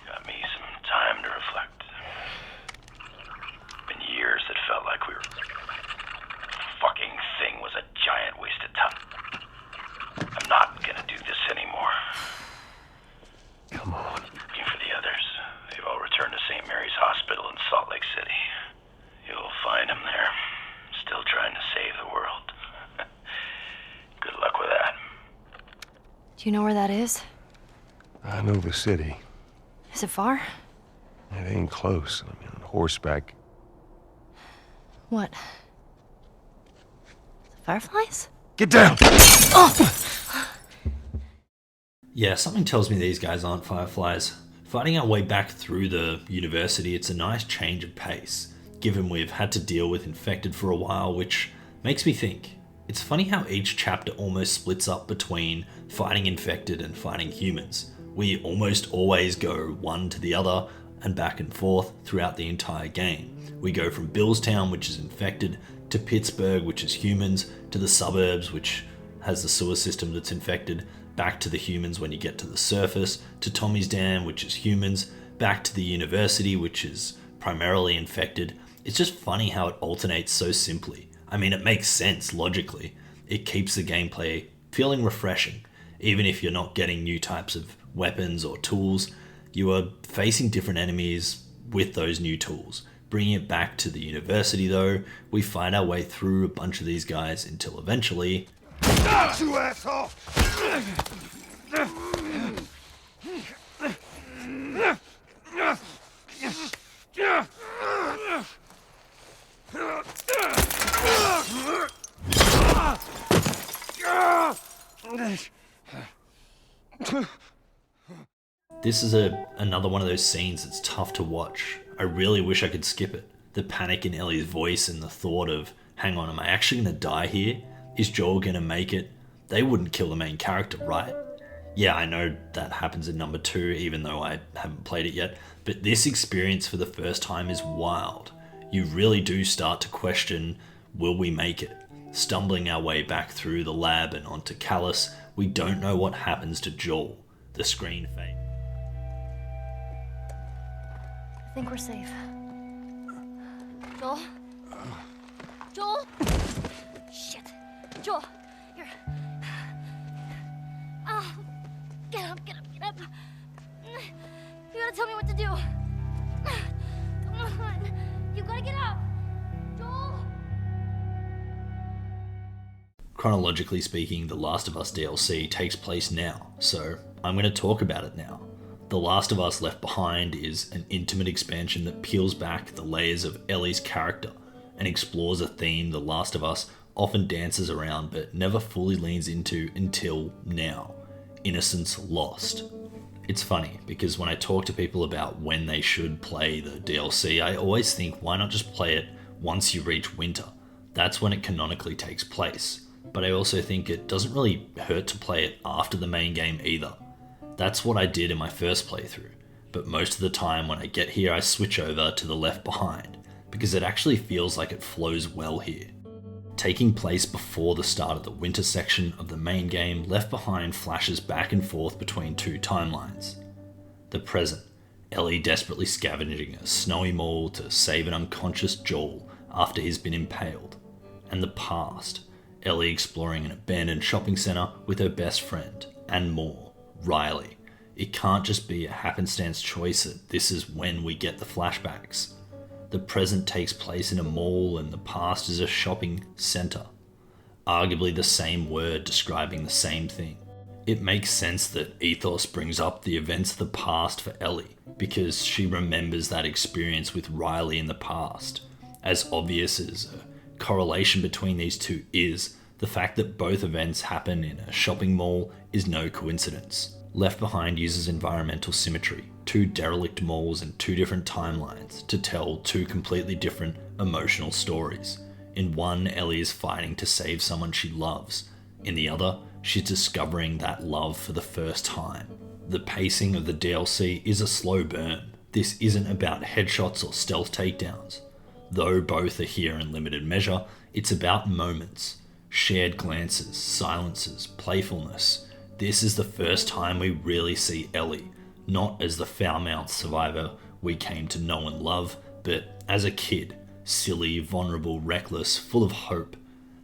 S17: Got me some time to reflect. Been years that felt like we were... fucking thing was a giant waste of time. I'm not gonna do this anymore.
S6: Come on.
S17: Looking for the others. They've all returned to St. Mary's Hospital in Salt Lake City. You'll find them there, still trying to save the world. Good luck with that.
S4: Do you know where that is?
S6: I know the city.
S4: Is it far?
S6: It ain't close. I mean, on horseback.
S4: What? The Fireflies?
S6: Get down!
S4: Oh!
S1: Yeah, something tells me these guys aren't Fireflies. Fighting our way back through the university, it's a nice change of pace, given we've had to deal with infected for a while, which makes me think. It's funny how each chapter almost splits up between fighting infected and fighting humans. We almost always go one to the other and back and forth throughout the entire game. We go from Billstown, which is infected, to Pittsburgh, which is humans, to the suburbs, which has the sewer system that's infected, back to the humans when you get to the surface, to Tommy's Dam, which is humans, back to the university, which is primarily infected. It's just funny how it alternates so simply. I mean, it makes sense logically. It keeps the gameplay feeling refreshing. Even if you're not getting new types of weapons or tools, you are facing different enemies with those new tools. Bringing it back to the university though, we find our way through a bunch of these guys until eventually...
S3: You asshole!
S1: This is another one of those scenes that's tough to watch. I really wish I could skip it. The panic in Ellie's voice and the thought of, hang on, am I actually going to die here? Is Joel going to make it? They wouldn't kill the main character, right? Yeah, I know that happens in number 2, even though I haven't played it yet, but this experience for the first time is wild. You really do start to question, will we make it? Stumbling our way back through the lab and onto Callus, we don't know what happens to Joel. The screen fades.
S4: I think we're safe. Joel? Joel? Shit. Joel, here. Oh, get up. You gotta tell me what to do. Come on. You gotta get up. Joel?
S1: Chronologically speaking, The Last of Us DLC takes place now, so I'm going to talk about it now. The Last of Us Left Behind is an intimate expansion that peels back the layers of Ellie's character and explores a theme The Last of Us often dances around but never fully leans into until now: innocence lost. It's funny because when I talk to people about when they should play the DLC, I always think, why not just play it once you reach winter? That's when it canonically takes place. But I also think it doesn't really hurt to play it after the main game either. That's what I did in my first playthrough, but most of the time when I get here I switch over to the Left Behind, because it actually feels like it flows well here. Taking place before the start of the winter section of the main game, Left Behind flashes back and forth between 2 timelines. The present, Ellie desperately scavenging a snowy mall to save an unconscious Joel after he's been impaled. And the past, Ellie exploring an abandoned shopping centre with her best friend, and more. Riley. It can't just be a happenstance choice that this is when we get the flashbacks. The present takes place in a mall and the past is a shopping centre. Arguably the same word describing the same thing. It makes sense that ethos brings up the events of the past for Ellie, because she remembers that experience with Riley in the past. As obvious as a correlation between these two is, the fact that both events happen in a shopping mall is no coincidence. Left Behind uses environmental symmetry, 2 derelict malls and 2 different timelines, to tell 2 completely different emotional stories. In one, Ellie is fighting to save someone she loves. In the other, she's discovering that love for the first time. The pacing of the DLC is a slow burn. This isn't about headshots or stealth takedowns. Though both are here in limited measure, it's about moments. Shared glances, silences, playfulness. This is the first time we really see Ellie, not as the foul-mouthed survivor we came to know and love, but as a kid, silly, vulnerable, reckless, full of hope.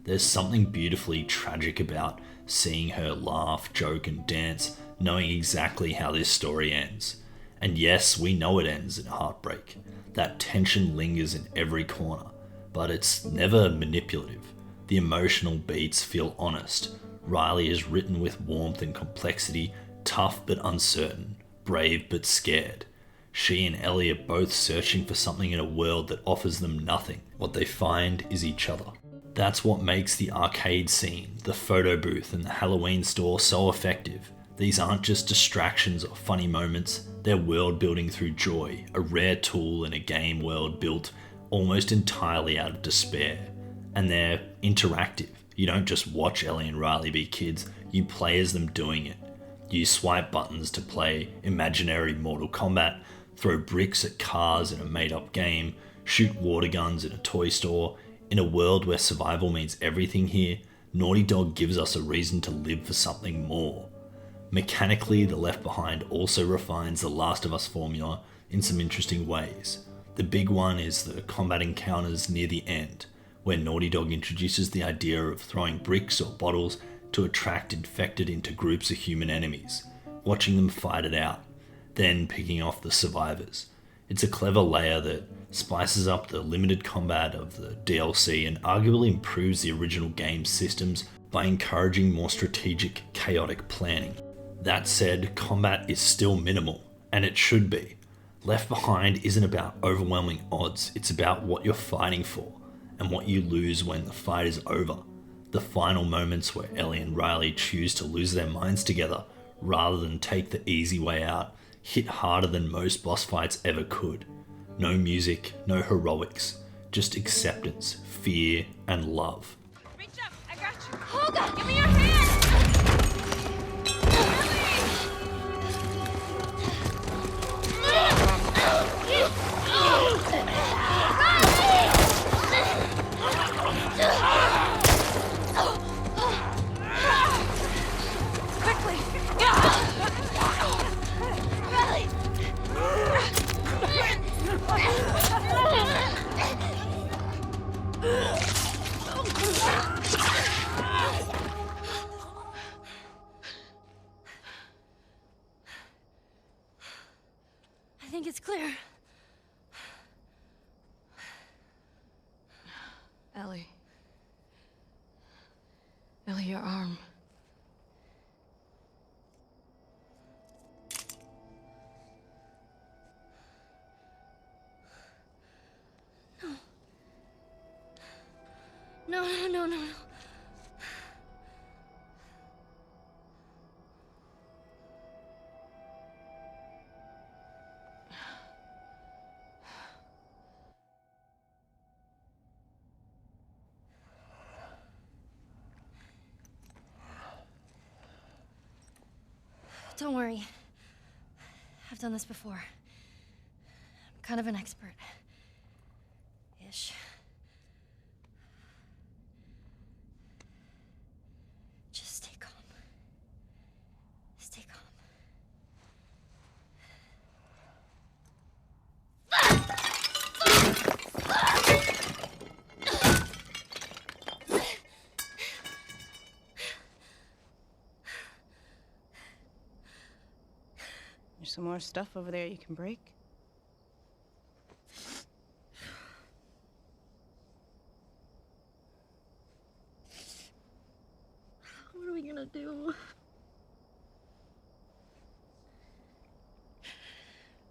S1: There's something beautifully tragic about seeing her laugh, joke and dance, knowing exactly how this story ends. And yes, we know it ends in heartbreak. That tension lingers in every corner, but it's never manipulative. The emotional beats feel honest. Riley is written with warmth and complexity, tough but uncertain, brave but scared. She and Ellie are both searching for something in a world that offers them nothing. What they find is each other. That's what makes the arcade scene, the photo booth and the Halloween store so effective. These aren't just distractions or funny moments, they're world building through joy, a rare tool in a game world built almost entirely out of despair. And they're interactive. You don't just watch Ellie and Riley be kids, you play as them doing it. You swipe buttons to play imaginary Mortal Kombat, throw bricks at cars in a made-up game, shoot water guns in a toy store. In a world where survival means everything here, Naughty Dog gives us a reason to live for something more. Mechanically, the Left Behind also refines the Last of Us formula in some interesting ways. The big one is the combat encounters near the end, where Naughty Dog introduces the idea of throwing bricks or bottles to attract infected into groups of human enemies, watching them fight it out, then picking off the survivors. It's a clever layer that spices up the limited combat of the DLC and arguably improves the original game's systems by encouraging more strategic, chaotic planning. That said, combat is still minimal, and it should be. Left Behind isn't about overwhelming odds, it's about what you're fighting for, and what you lose when the fight is over. The final moments where Ellie and Riley choose to lose their minds together rather than take the easy way out hit harder than most boss fights ever could. No music, no heroics, just acceptance, fear, and love.
S16: Reach up, I got you. Olga, give me your hand!
S4: I think it's clear.
S8: Ellie. Ellie, your arm.
S4: No. No. Don't worry. I've done this before. I'm kind of an expert. Ish. Just stay calm. Stay calm.
S8: There's some more stuff over there you can break.
S4: What are we gonna do?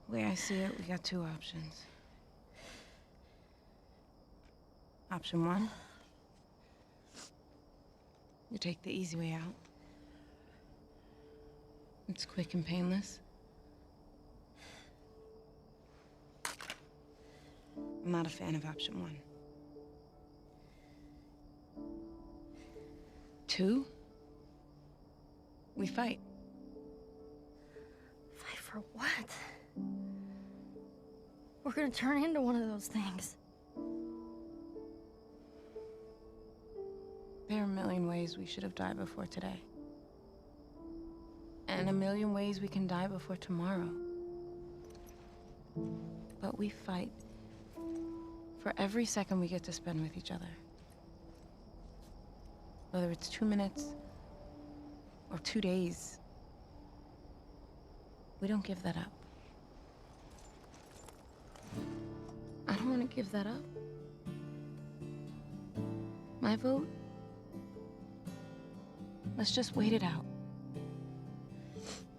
S8: The way I see it, we got two options. Option one, you take the easy way out. It's quick and painless. I'm not a fan of option one. Two, we fight.
S4: Fight for what? We're gonna turn into one of those things.
S8: There are a million ways we should have died before today. And a million ways we can die before tomorrow. But we fight for every second we get to spend with each other. Whether it's 2 minutes or 2 days, we don't give that up. I don't want to give that up. My vote? Let's just wait it out.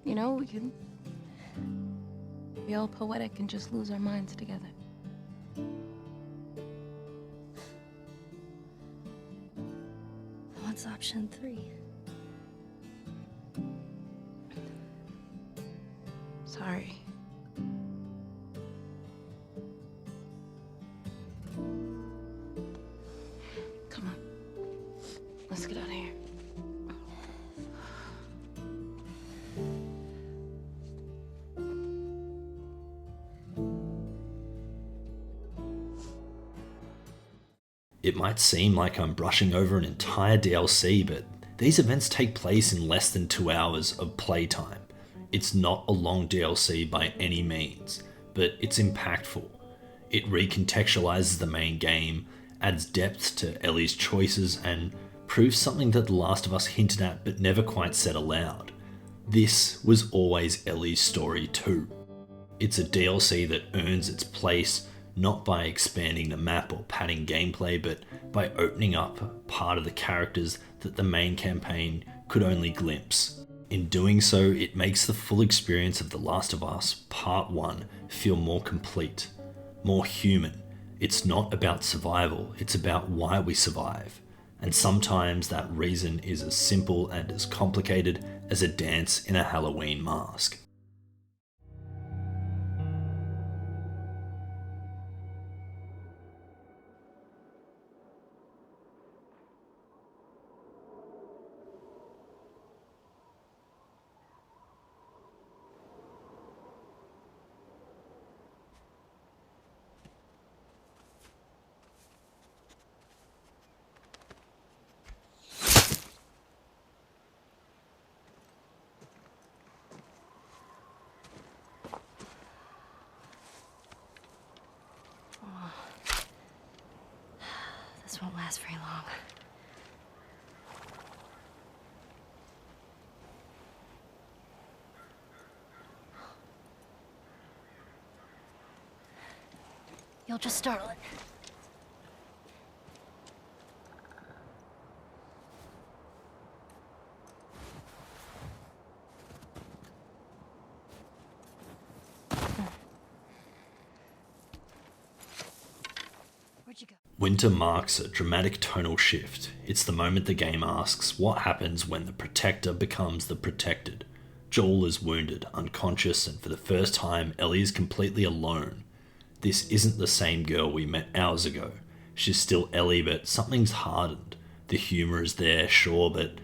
S8: You know, we can be all poetic and just lose our minds together.
S4: What's option 3?
S8: Sorry. Come on. Let's get out of here.
S1: It might seem like I'm brushing over an entire DLC, but these events take place in less than 2 hours of playtime. It's not a long DLC by any means, but it's impactful. It recontextualizes the main game, adds depth to Ellie's choices, and proves something that The Last of Us hinted at but never quite said aloud. This was always Ellie's story too. It's a DLC that earns its place not by expanding the map or padding gameplay, but by opening up part of the characters that the main campaign could only glimpse. In doing so, it makes the full experience of The Last of Us Part I feel more complete, more human. It's not about survival, it's about why we survive. And sometimes that reason is as simple and as complicated as a dance in a Halloween mask.
S4: This won't last very long. You'll just startle it. Where'd you go?
S1: Winter marks a dramatic tonal shift. It's the moment the game asks what happens when the protector becomes the protected. Joel is wounded, unconscious, and for the first time, Ellie is completely alone. This isn't the same girl we met hours ago. She's still Ellie, but something's hardened. The humour is there, sure, but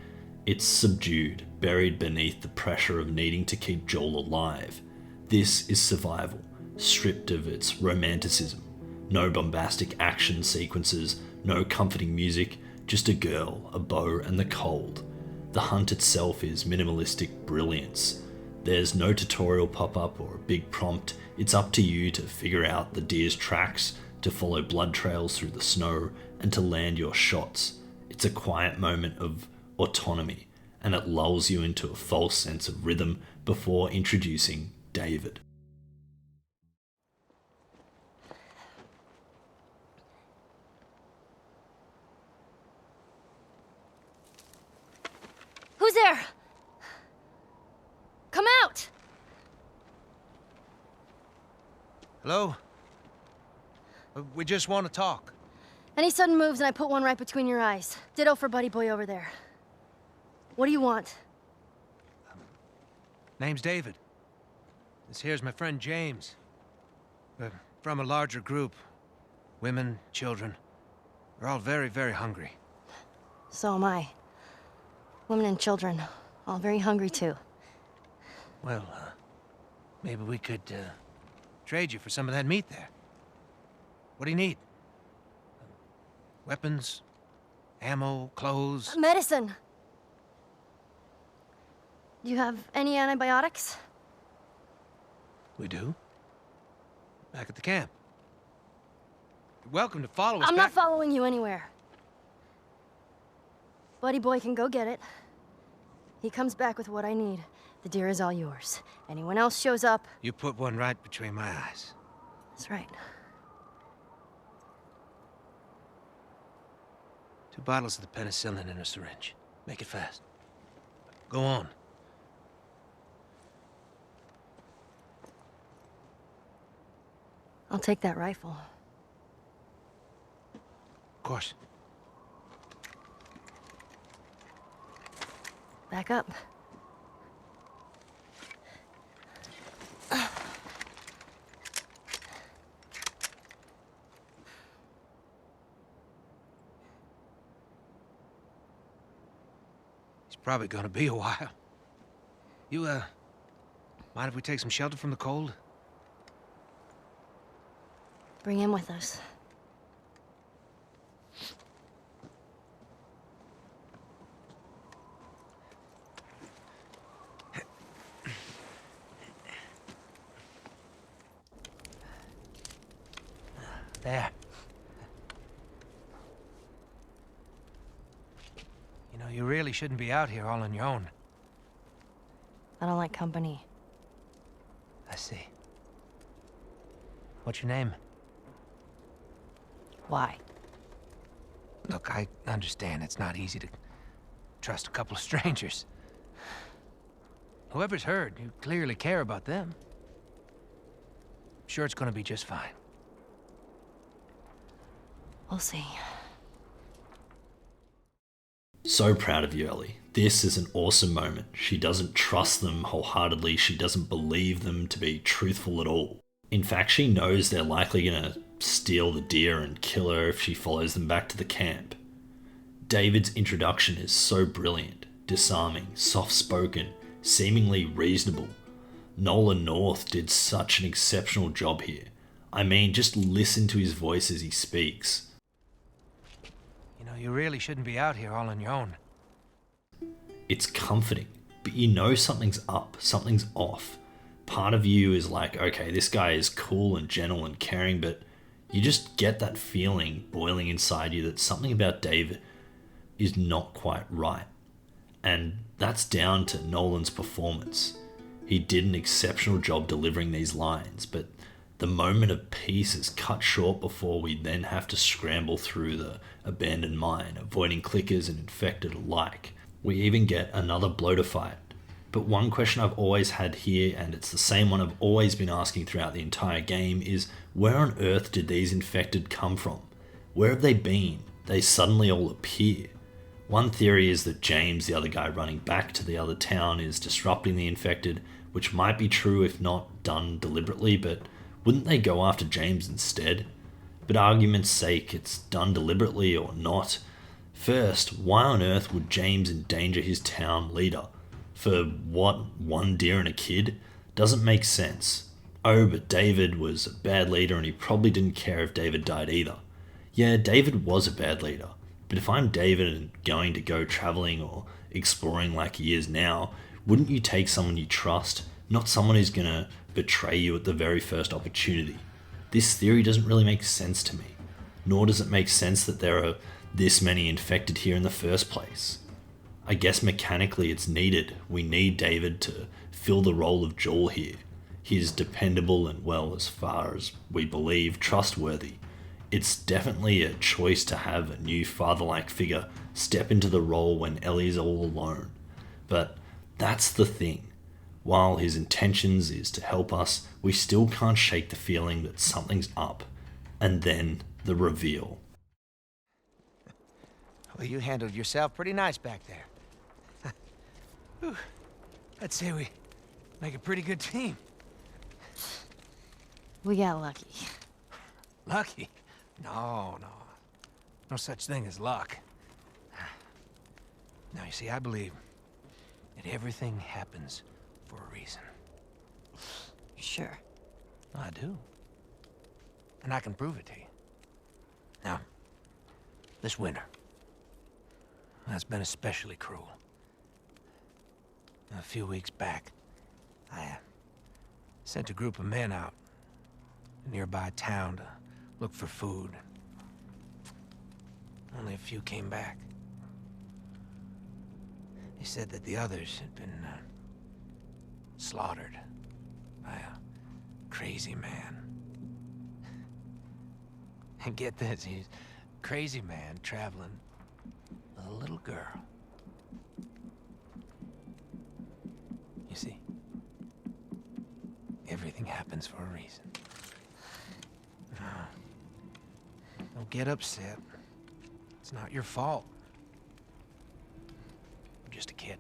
S1: it's subdued, buried beneath the pressure of needing to keep Joel alive. This is survival, stripped of its romanticism. No bombastic action sequences, no comforting music, just a girl, a bow, and the cold. The hunt itself is minimalistic brilliance. There's no tutorial pop-up or a big prompt. It's up to you to figure out the deer's tracks, to follow blood trails through the snow, and to land your shots. It's a quiet moment of autonomy, and it lulls you into a false sense of rhythm before introducing David.
S4: Who's there? Come out!
S11: Hello? We just want to talk.
S4: Any sudden moves and I put one right between your eyes. Ditto for buddy boy over there. What do you want?
S11: Name's David. This here's my friend James. We're from a larger group. Women, children. We're all very, very hungry.
S4: So am I. Women and children, all very hungry too.
S11: Well, maybe we could, trade you for some of that meat there. What do you need? Weapons? Ammo? Clothes?
S4: Medicine! Do you have any antibiotics?
S11: We do. Back at the camp. You're welcome to follow us
S4: I'm
S11: back.
S4: not following you anywhere. Buddy boy can go get it. He comes back with what I need. The deer is all yours. Anyone else shows up...
S11: You put one right between my eyes.
S4: That's right.
S11: 2 bottles of the penicillin in a syringe. Make it fast. Go on.
S4: I'll take that rifle.
S11: Of course.
S4: Back up.
S11: It's probably gonna be a while. You, mind if we take some shelter from the cold?
S4: Bring him with us.
S11: There. You know, you really shouldn't be out here all on your own.
S4: I don't like company.
S11: I see. What's your name?
S4: Why?
S11: Look, I understand it's not easy to trust a couple of strangers. Whoever's hurt, you clearly care about them. I'm sure it's gonna be just fine.
S4: We'll see.
S1: So proud of you, Ellie. This is an awesome moment. She doesn't trust them wholeheartedly. She doesn't believe them to be truthful at all. In fact, she knows they're likely going to steal the deer and kill her if she follows them back to the camp. David's introduction is so brilliant, disarming, soft-spoken, seemingly reasonable. Nolan North did such an exceptional job here. I mean, just listen to his voice as he speaks.
S11: You know, you really shouldn't be out here all on your own.
S1: It's comforting, but you know something's up, something's off. Part of you is like, okay, this guy is cool and gentle and caring, but You just get that feeling boiling inside you that something about David is not quite right. And that's down to Nolan's performance. He did an exceptional job delivering these lines, but the moment of peace is cut short before we then have to scramble through the abandoned mine, avoiding clickers and infected alike. We even get another bloater fight. But one question I've always had here, and it's the same one I've always been asking throughout the entire game, is where on earth did these infected come from? Where have they been? They suddenly all appear. One theory is that James, the other guy running back to the other town, is disrupting the infected, which might be true if not done deliberately, but wouldn't they go after James instead? But argument's sake, it's done deliberately or not. First, why on earth would James endanger his town leader? For what, one deer and a kid? Doesn't make sense. Oh, but David was a bad leader and he probably didn't care if David died either. Yeah, David was a bad leader, but if I'm David and going to go traveling or exploring like he is now, wouldn't you take someone you trust, not someone who's gonna betray you at the very first opportunity? This theory doesn't really make sense to me, nor does it make sense that there are this many infected here in the first place. I guess mechanically it's needed. We need David to fill the role of Joel here. He's dependable and, well, as far as we believe, trustworthy. It's definitely a choice to have a new father-like figure step into the role when Ellie's all alone. But that's the thing. While his intentions is to help us, we still can't shake the feeling that something's up. And then the reveal.
S11: Well, you handled yourself pretty nice back there. Whew. I'd say we make a pretty good team.
S4: We got lucky.
S11: Lucky? No. No such thing as luck. Now, you see, I believe that everything happens for a reason.
S4: Sure.
S11: I do. And I can prove it to you. Now, this winter, that's been especially cruel. A few weeks back, I sent a group of men out to a nearby town to look for food. Only a few came back. They said that the others had been slaughtered by a crazy man. And get this, he's a crazy man traveling with a little girl. You see, everything happens for a reason. Don't get upset. It's not your fault. You're just a kid.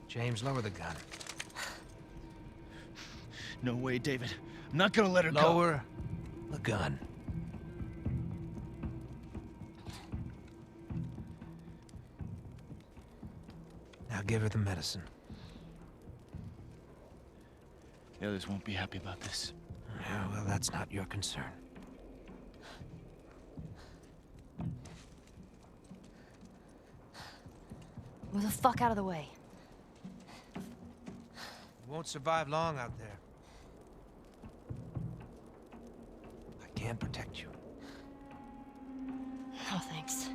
S11: James, lower the gun.
S18: No way, David. I'm not gonna let her go.
S11: Lower the gun. Now give her the medicine.
S18: The others won't be happy about this.
S11: Yeah, well, that's not your concern.
S4: Move the fuck out of the way.
S11: You won't survive long out there. I can protect you.
S4: No, thanks.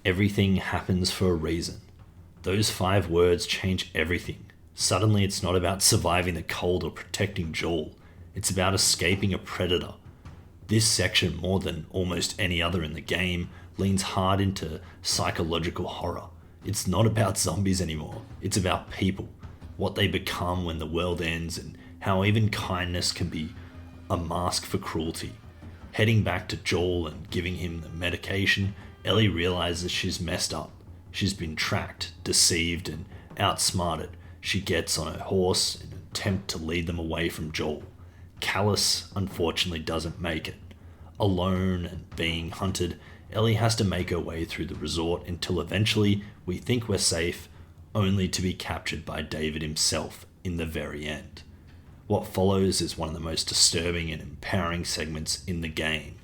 S1: Everything happens for a reason. Those 5 words change everything. Suddenly it's not about surviving the cold or protecting Joel. It's about escaping a predator. This section, more than almost any other in the game, leans hard into psychological horror. It's not about zombies anymore. It's about people, what they become when the world ends, and how even kindness can be a mask for cruelty. Heading back to Joel and giving him the medication, Ellie realizes she's messed up. She's been tracked, deceived, and outsmarted. She gets on her horse in an attempt to lead them away from Joel. Callus, unfortunately, doesn't make it. Alone and being hunted, Ellie has to make her way through the resort until eventually we think we're safe, only to be captured by David himself in the very end. What follows is one of the most disturbing and empowering segments in the game.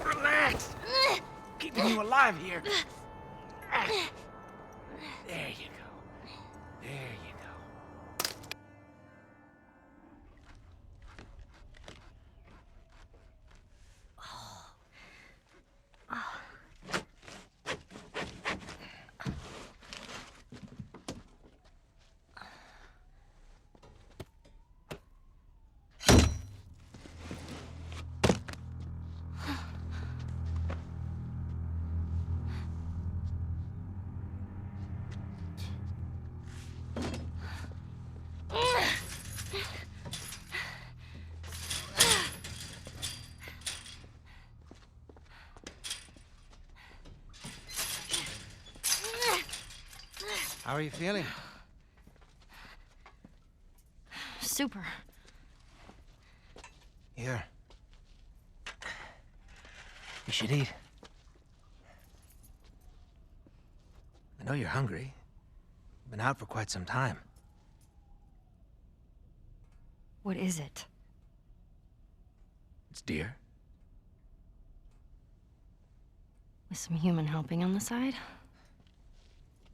S11: Relax. Keep your alive here. There you go. There you go. How are you feeling?
S4: Super.
S11: Here. You should eat. I know you're hungry. You've been out for quite some time.
S4: What is it?
S11: It's deer.
S4: With some human helping on the side?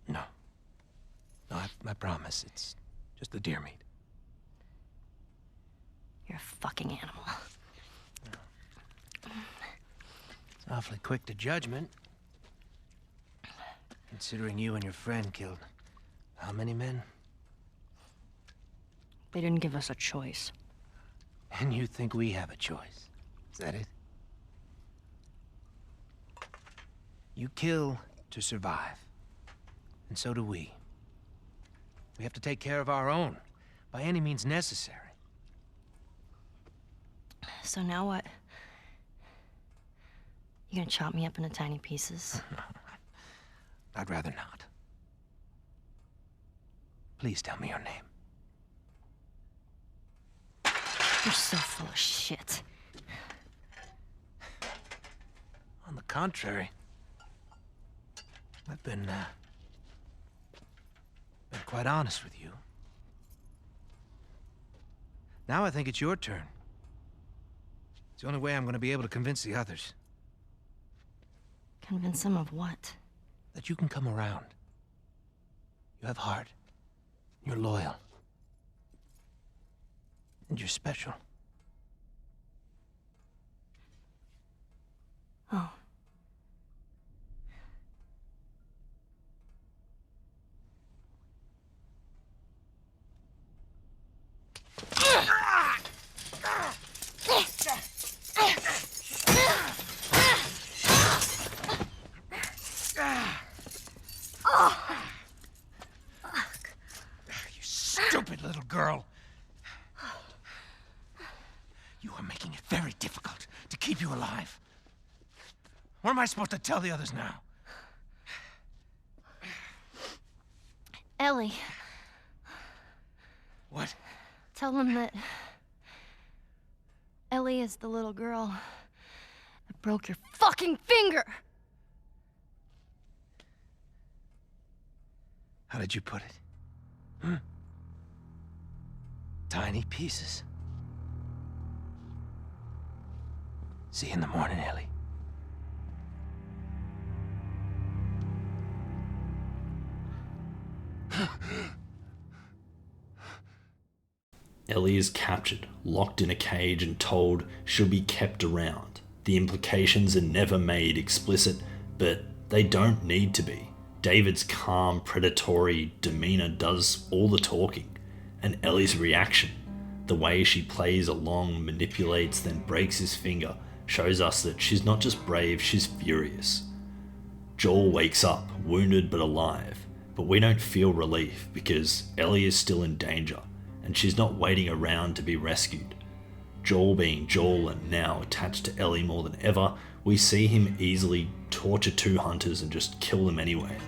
S11: No. No, I promise. It's just the deer meat.
S4: You're a fucking animal.
S11: It's awfully quick to judgment. Considering you and your friend killed how many men?
S4: They didn't give us a choice.
S11: And you think we have a choice? Is that it? You kill to survive. And so do we. We have to take care of our own, by any means necessary.
S4: So now what? You gonna chop me up into tiny pieces?
S11: I'd rather not. Please tell me your name.
S4: You're so full of shit.
S11: On the contrary, I've been quite honest with you. Now I think it's your turn. It's the only way I'm going to be able to convince the others.
S4: Convince them of what?
S11: That you can come around. You have heart. You're loyal. And you're special.
S4: Oh.
S11: You stupid little girl. You are making it very difficult to keep you alive. What am I supposed to tell the others now?
S4: Ellie.
S11: What?
S4: Tell them that Ellie is the little girl that broke your fucking finger.
S11: How did you put it? Tiny pieces. See you in the morning, Ellie.
S1: Ellie is captured, locked in a cage, and told she'll be kept around. The implications are never made explicit, but they don't need to be. David's calm, predatory demeanor does all the talking, and Ellie's reaction, the way she plays along, manipulates, then breaks his finger, shows us that she's not just brave, she's furious. Joel wakes up, wounded but alive, but we don't feel relief because Ellie is still in danger, and she's not waiting around to be rescued. Joel being Joel and now attached to Ellie more than ever, we see him easily torture two hunters and just kill them anyway.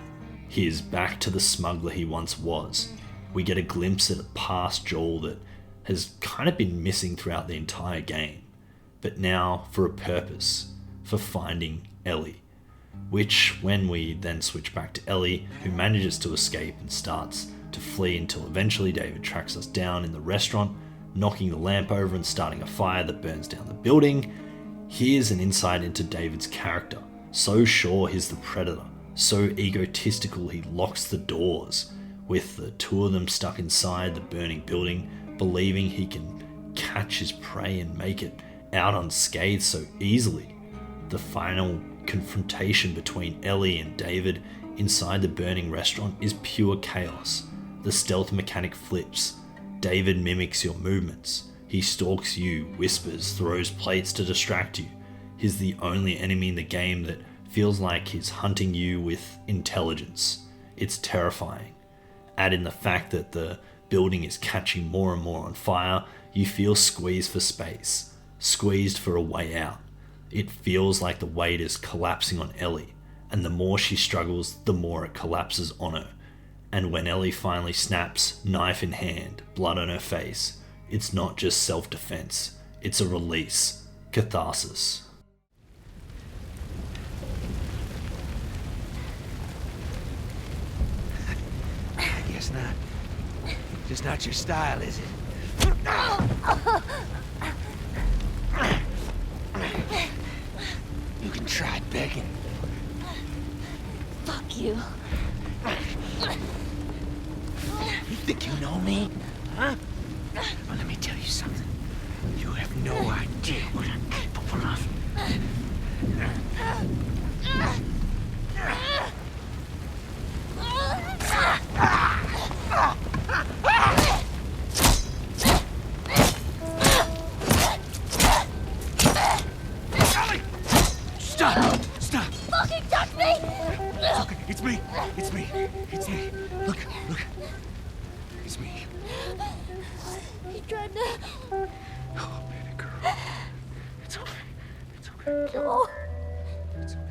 S1: He is back to the smuggler he once was. We get a glimpse at a past Joel that has kind of been missing throughout the entire game, but now for a purpose, for finding Ellie. Which, when we then switch back to Ellie, who manages to escape and starts to flee until eventually David tracks us down in the restaurant, knocking the lamp over and starting a fire that burns down the building. Here's an insight into David's character, so sure he's the predator, so egotistical he locks the doors, with the two of them stuck inside the burning building, believing he can catch his prey and make it out unscathed so easily. The final confrontation between Ellie and David inside the burning restaurant is pure chaos. The stealth mechanic flips. David mimics your movements. He stalks you, whispers, throws plates to distract you. He's the only enemy in the game that feels like he's hunting you with intelligence. It's terrifying. Add in the fact that the building is catching more and more on fire, you feel squeezed for space, squeezed for a way out. It feels like the weight is collapsing on Ellie, and the more she struggles, the more it collapses on her. And when Ellie finally snaps, knife in hand, blood on her face, it's not just self-defense, it's a release, catharsis.
S11: Guess not. Just not your style, is it? You can try begging.
S16: Fuck you.
S11: You think you know me? Huh? Well, let me tell you something. You have no idea what I'm capable of. Stop! Stop!
S16: Fucking touch me!
S11: It's okay. It's me. It's me. It's me. Look. It's me.
S16: He tried to...
S11: Oh, baby girl. It's okay. It's okay.
S16: Joel.
S11: It's okay.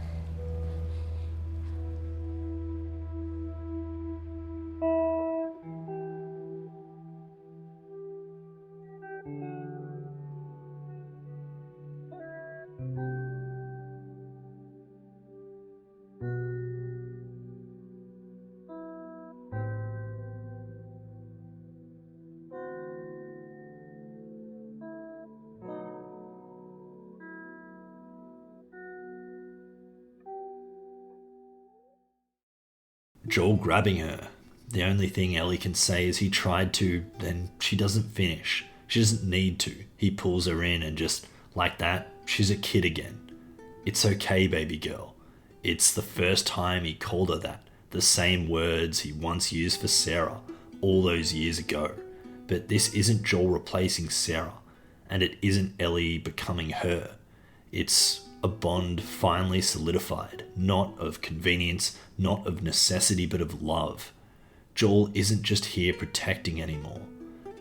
S1: Joel grabbing her. The only thing Ellie can say is he tried to, then she doesn't finish. She doesn't need to. He pulls her in and just, like that, she's a kid again. It's okay, baby girl. It's the first time he called her that. The same words he once used for Sarah all those years ago. But this isn't Joel replacing Sarah, and it isn't Ellie becoming her. It's a bond finally solidified, not of convenience, not of necessity, but of love. Joel isn't just here protecting anymore,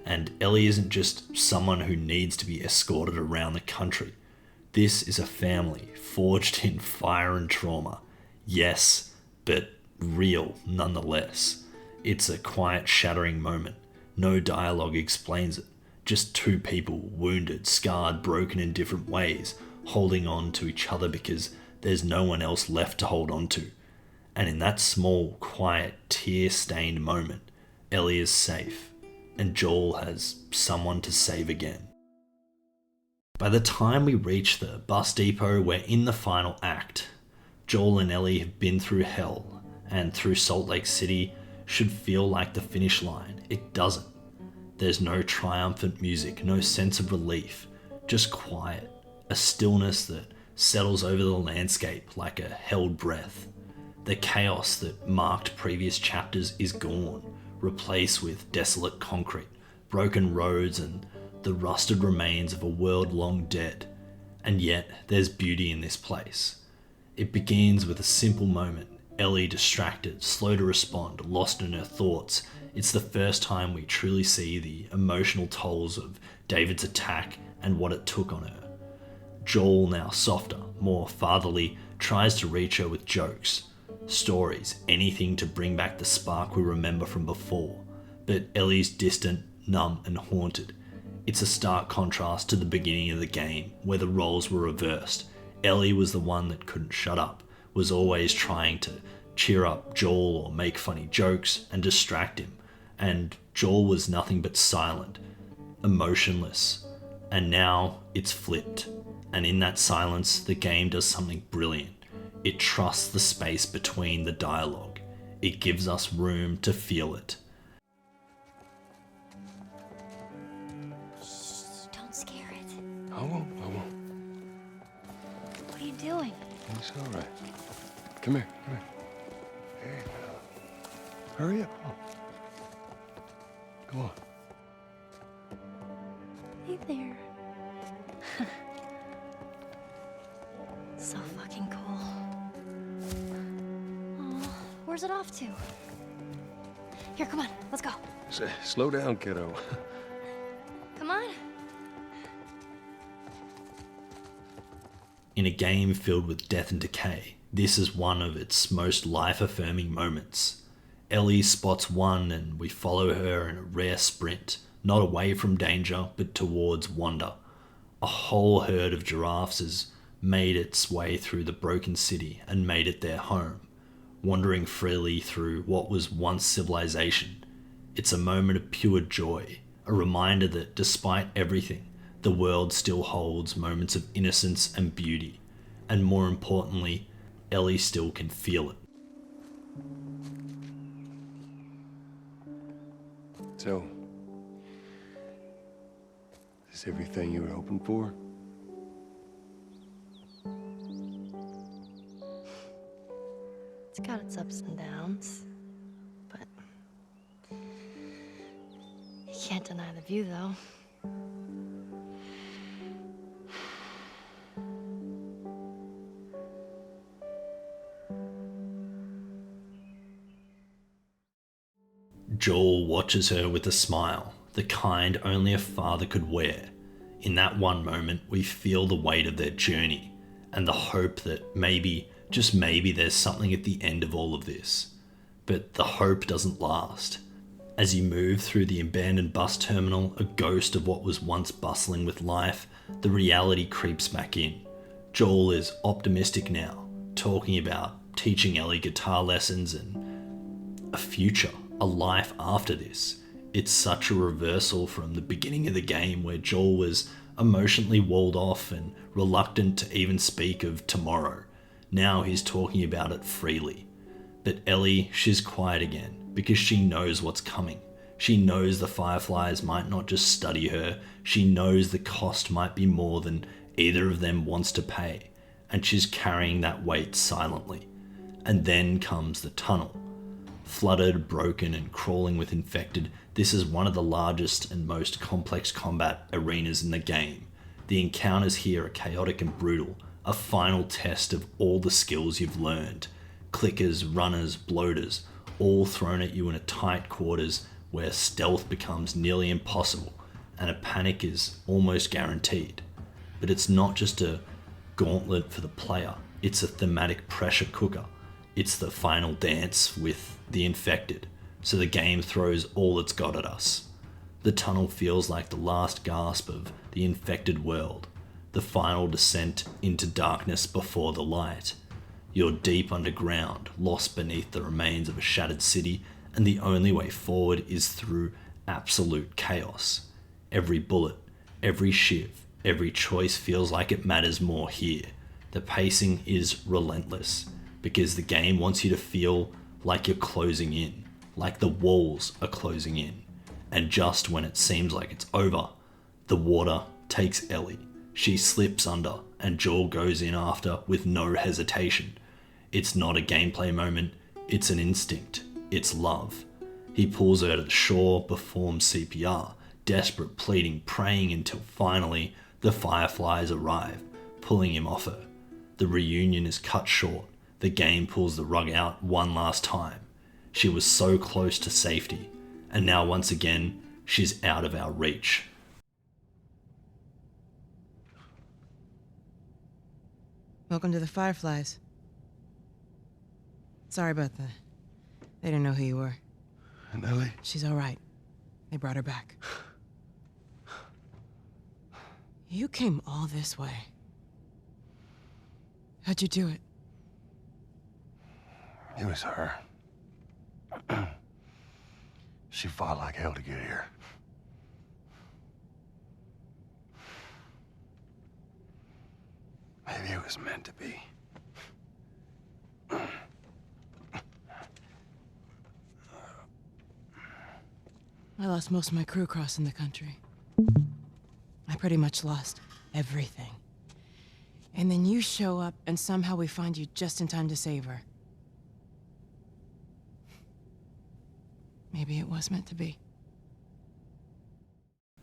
S1: and Ellie isn't just someone who needs to be escorted around the country. This is a family forged in fire and trauma. Yes, but real nonetheless. It's a quiet, shattering moment. No dialogue explains it. Just two people, wounded, scarred, broken in different ways, holding on to each other because there's no one else left to hold on to. And in that small, quiet, tear-stained moment, Ellie is safe, and Joel has someone to save again. By the time we reach the bus depot, we're in the final act. Joel and Ellie have been through hell, and through Salt Lake City should feel like the finish line. It doesn't. There's no triumphant music, no sense of relief, just quiet. A stillness that settles over the landscape like a held breath. The chaos that marked previous chapters is gone, replaced with desolate concrete, broken roads, and the rusted remains of a world long dead. And yet, there's beauty in this place. It begins with a simple moment. Ellie distracted, slow to respond, lost in her thoughts. It's the first time we truly see the emotional tolls of David's attack and what it took on her. Joel, now softer, more fatherly, tries to reach her with jokes, stories, anything to bring back the spark we remember from before. But Ellie's distant, numb and haunted. It's a stark contrast to the beginning of the game, where the roles were reversed. Ellie was the one that couldn't shut up, was always trying to cheer up Joel or make funny jokes and distract him. And Joel was nothing but silent, emotionless. And now it's flipped. And in that silence, the game does something brilliant. It trusts the space between the dialogue. It gives us room to feel it.
S4: Shh, don't scare it.
S6: I won't.
S4: What are you doing?
S6: It's all right. Come here. Hey, now. Hurry up. Come on.
S4: Hey there. So fucking cool. Oh, where's it off to? Here, come on, let's go.
S6: Slow down, kiddo.
S4: Come on.
S1: In a game filled with death and decay, this is one of its most life-affirming moments. Ellie spots one and we follow her in a rare sprint, not away from danger, but towards wonder. A whole herd of giraffes has made its way through the broken city and made it their home, wandering freely through what was once civilization. It's a moment of pure joy, a reminder that despite everything, the world still holds moments of innocence and beauty, and more importantly, Ellie still can feel it.
S6: So, is this everything you were hoping for?
S10: It's got its ups and downs, but you can't deny the view, though.
S1: Joel watches her with a smile, the kind only a father could wear. In that one moment, we feel the weight of their journey, and the hope that maybe, just maybe, there's something at the end of all of this. But the hope doesn't last. As you move through the abandoned bus terminal, a ghost of what was once bustling with life, the reality creeps back in. Joel is optimistic now, talking about teaching Ellie guitar lessons and a future, a life after this. It's such a reversal from the beginning of the game where Joel was emotionally walled off and reluctant to even speak of tomorrow. Now he's talking about it freely. But Ellie, she's quiet again because she knows what's coming. She knows the Fireflies might not just study her, she knows the cost might be more than either of them wants to pay, and she's carrying that weight silently. And then comes the tunnel. Flooded, broken, and crawling with infected, this is one of the largest and most complex combat arenas in the game. The encounters here are chaotic and brutal, a final test of all the skills you've learned. Clickers, runners, bloaters, all thrown at you in a tight quarters where stealth becomes nearly impossible and a panic is almost guaranteed. But it's not just a gauntlet for the player, it's a thematic pressure cooker. It's the final dance with the infected, so the game throws all it's got at us. The tunnel feels like the last gasp of the infected world, the final descent into darkness before the light. You're deep underground, lost beneath the remains of a shattered city, and the only way forward is through absolute chaos. Every bullet, every shiv, every choice feels like it matters more here. The pacing is relentless, because the game wants you to feel like you're closing in, like the walls are closing in. And just when it seems like it's over, the water takes Ellie. She slips under, and Joel goes in after with no hesitation. It's not a gameplay moment, it's an instinct, it's love. He pulls her to the shore, performs CPR, desperate pleading, praying until finally the Fireflies arrive, pulling him off her. The reunion is cut short. The game pulls the rug out one last time. She was so close to safety, and now once again, she's out of our reach.
S19: Welcome to the Fireflies. Sorry about that. They didn't know who you were.
S6: And Ellie?
S19: She's all right. They brought her back. You came all this way. How'd you do it?
S6: It was her. She fought like hell to get here. Maybe it was meant to be.
S19: lost most of my crew crossing the country. I pretty much lost everything. And then you show up, and somehow we find you just in time to save her. Maybe it was meant to be.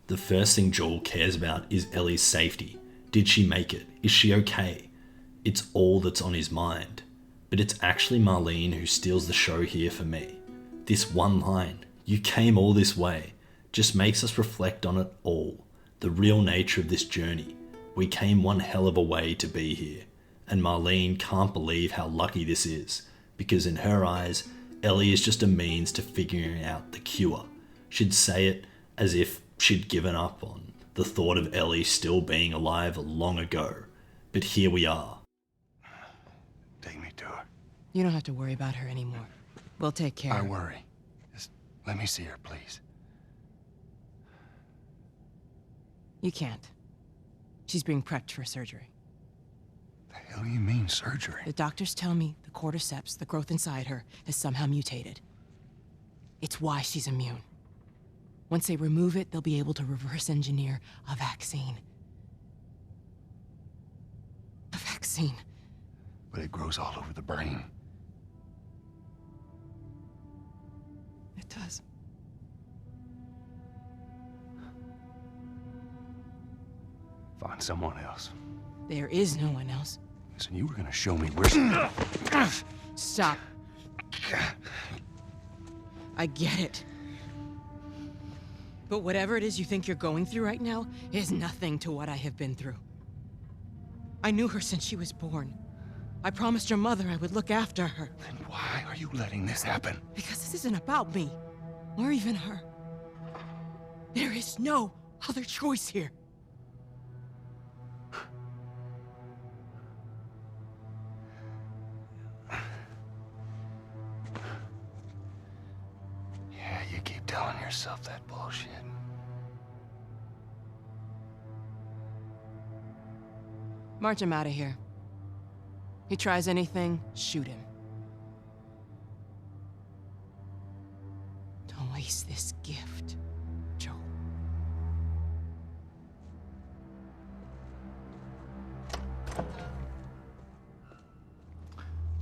S1: The first thing Joel cares about is Ellie's safety. Did she make it? Is she okay? It's all that's on his mind. But it's actually Marlene who steals the show here for me. This one line, "You came all this way," just makes us reflect on it all. The real nature of this journey. We came one hell of a way to be here. And Marlene can't believe how lucky this is, because in her eyes, Ellie is just a means to figuring out the cure. She'd say it as if she'd given up on the thought of Ellie still being alive long ago. But here we are.
S6: Take me to her.
S19: You don't have to worry about her anymore. We'll take care
S6: I
S19: of her.
S6: worry. Just let me see her, please.
S19: You can't. She's being prepped for surgery.
S6: The hell do you mean, surgery?
S19: The doctors tell me the cordyceps, the growth inside her, has somehow mutated. It's why she's immune. Once they remove it, they'll be able to reverse engineer a vaccine. A vaccine.
S6: But it grows all over the brain.
S19: It does.
S6: Find someone else.
S19: There is no one else.
S6: Listen, you were gonna show me where...
S19: Stop. I get it. But whatever it is you think you're going through right now is nothing to what I have been through. I knew her since she was born. I promised her mother I would look after her.
S6: Then why are you letting this happen?
S19: Because this isn't about me, or even her. There is no other choice here.
S6: Yeah, you keep telling yourself that bullshit.
S19: March him out of here. He tries anything, shoot him. Don't waste this gift, Joel.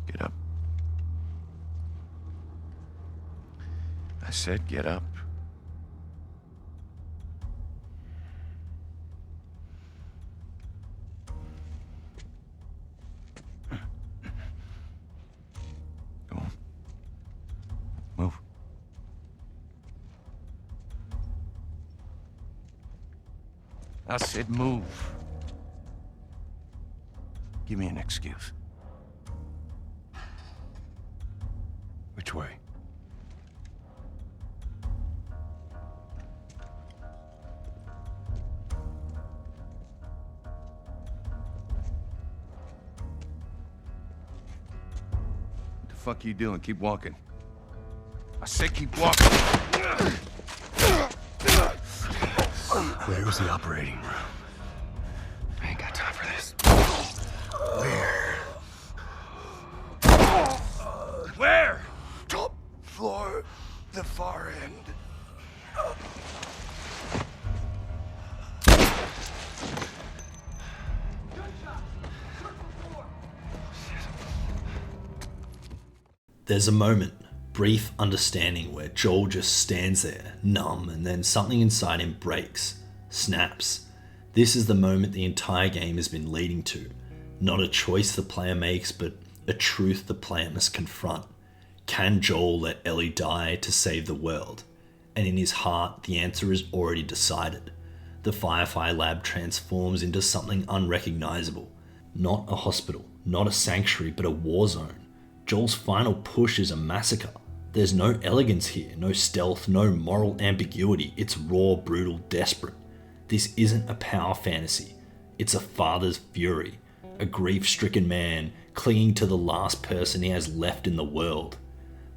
S17: Get up. I said get up. Go on. Move. I said move. Give me an excuse.
S6: Which way?
S17: What the fuck you doing? Keep walking. I said keep walking.
S6: Where was the operating room?
S17: I ain't got time for this.
S6: Where?
S17: Where?
S6: Top floor, the far end.
S1: There's a moment, brief understanding, where Joel just stands there, numb, and then something inside him breaks, snaps. This is the moment the entire game has been leading to. Not a choice the player makes, but a truth the player must confront. Can Joel let Ellie die to save the world? And in his heart, the answer is already decided. The Firefly Lab transforms into something unrecognizable. Not a hospital, not a sanctuary, but a war zone. Joel's final push is a massacre. There's no elegance here, no stealth, no moral ambiguity. It's raw, brutal, desperate. This isn't a power fantasy. It's a father's fury. A grief-stricken man clinging to the last person he has left in the world.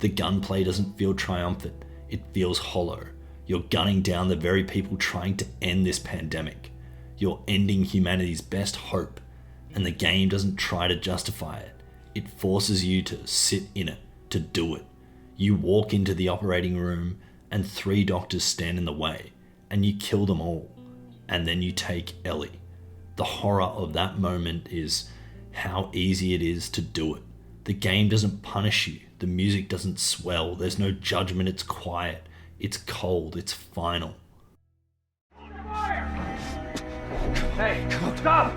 S1: The gunplay doesn't feel triumphant. It feels hollow. You're gunning down the very people trying to end this pandemic. You're ending humanity's best hope. And the game doesn't try to justify it. It forces you to sit in it, to do it. You walk into the operating room and 3 doctors stand in the way, and you kill them all, and then you take Ellie. The horror of that moment is how easy it is to do it. The game doesn't punish you, the music doesn't swell, there's no judgment, it's quiet, it's cold, it's final.
S3: Hey, stop!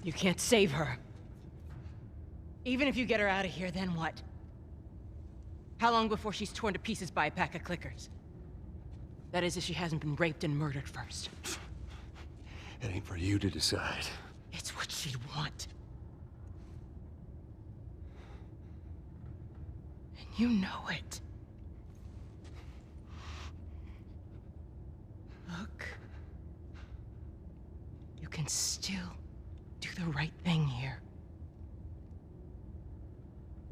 S19: You can't save her. Even if you get her out of here, then what? How long before she's torn to pieces by a pack of clickers? That is, if she hasn't been raped and murdered first.
S6: It ain't for you to decide.
S19: It's what she'd want. And you know it. Look. You can still do the right thing here.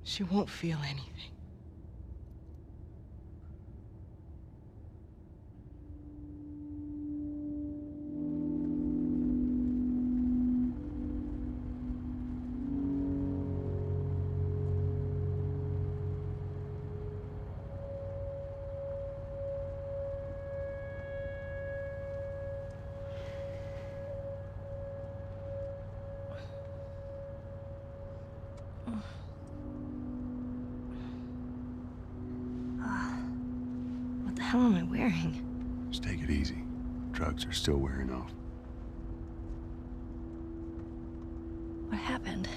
S19: She won't feel anything.
S10: What the hell am I wearing?
S6: Just take it easy. Drugs are still wearing off.
S10: What happened?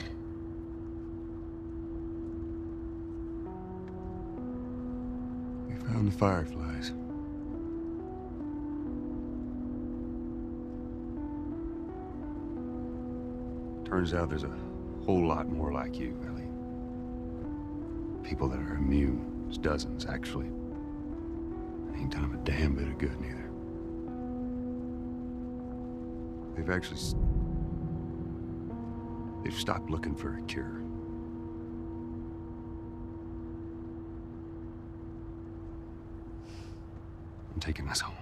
S6: We found the fireflies. Turns out there's a whole lot more like you, Ellie. People that are immune. There's dozens, actually. Ain't done them a damn bit of good, neither. They've stopped looking for a cure. I'm taking us home.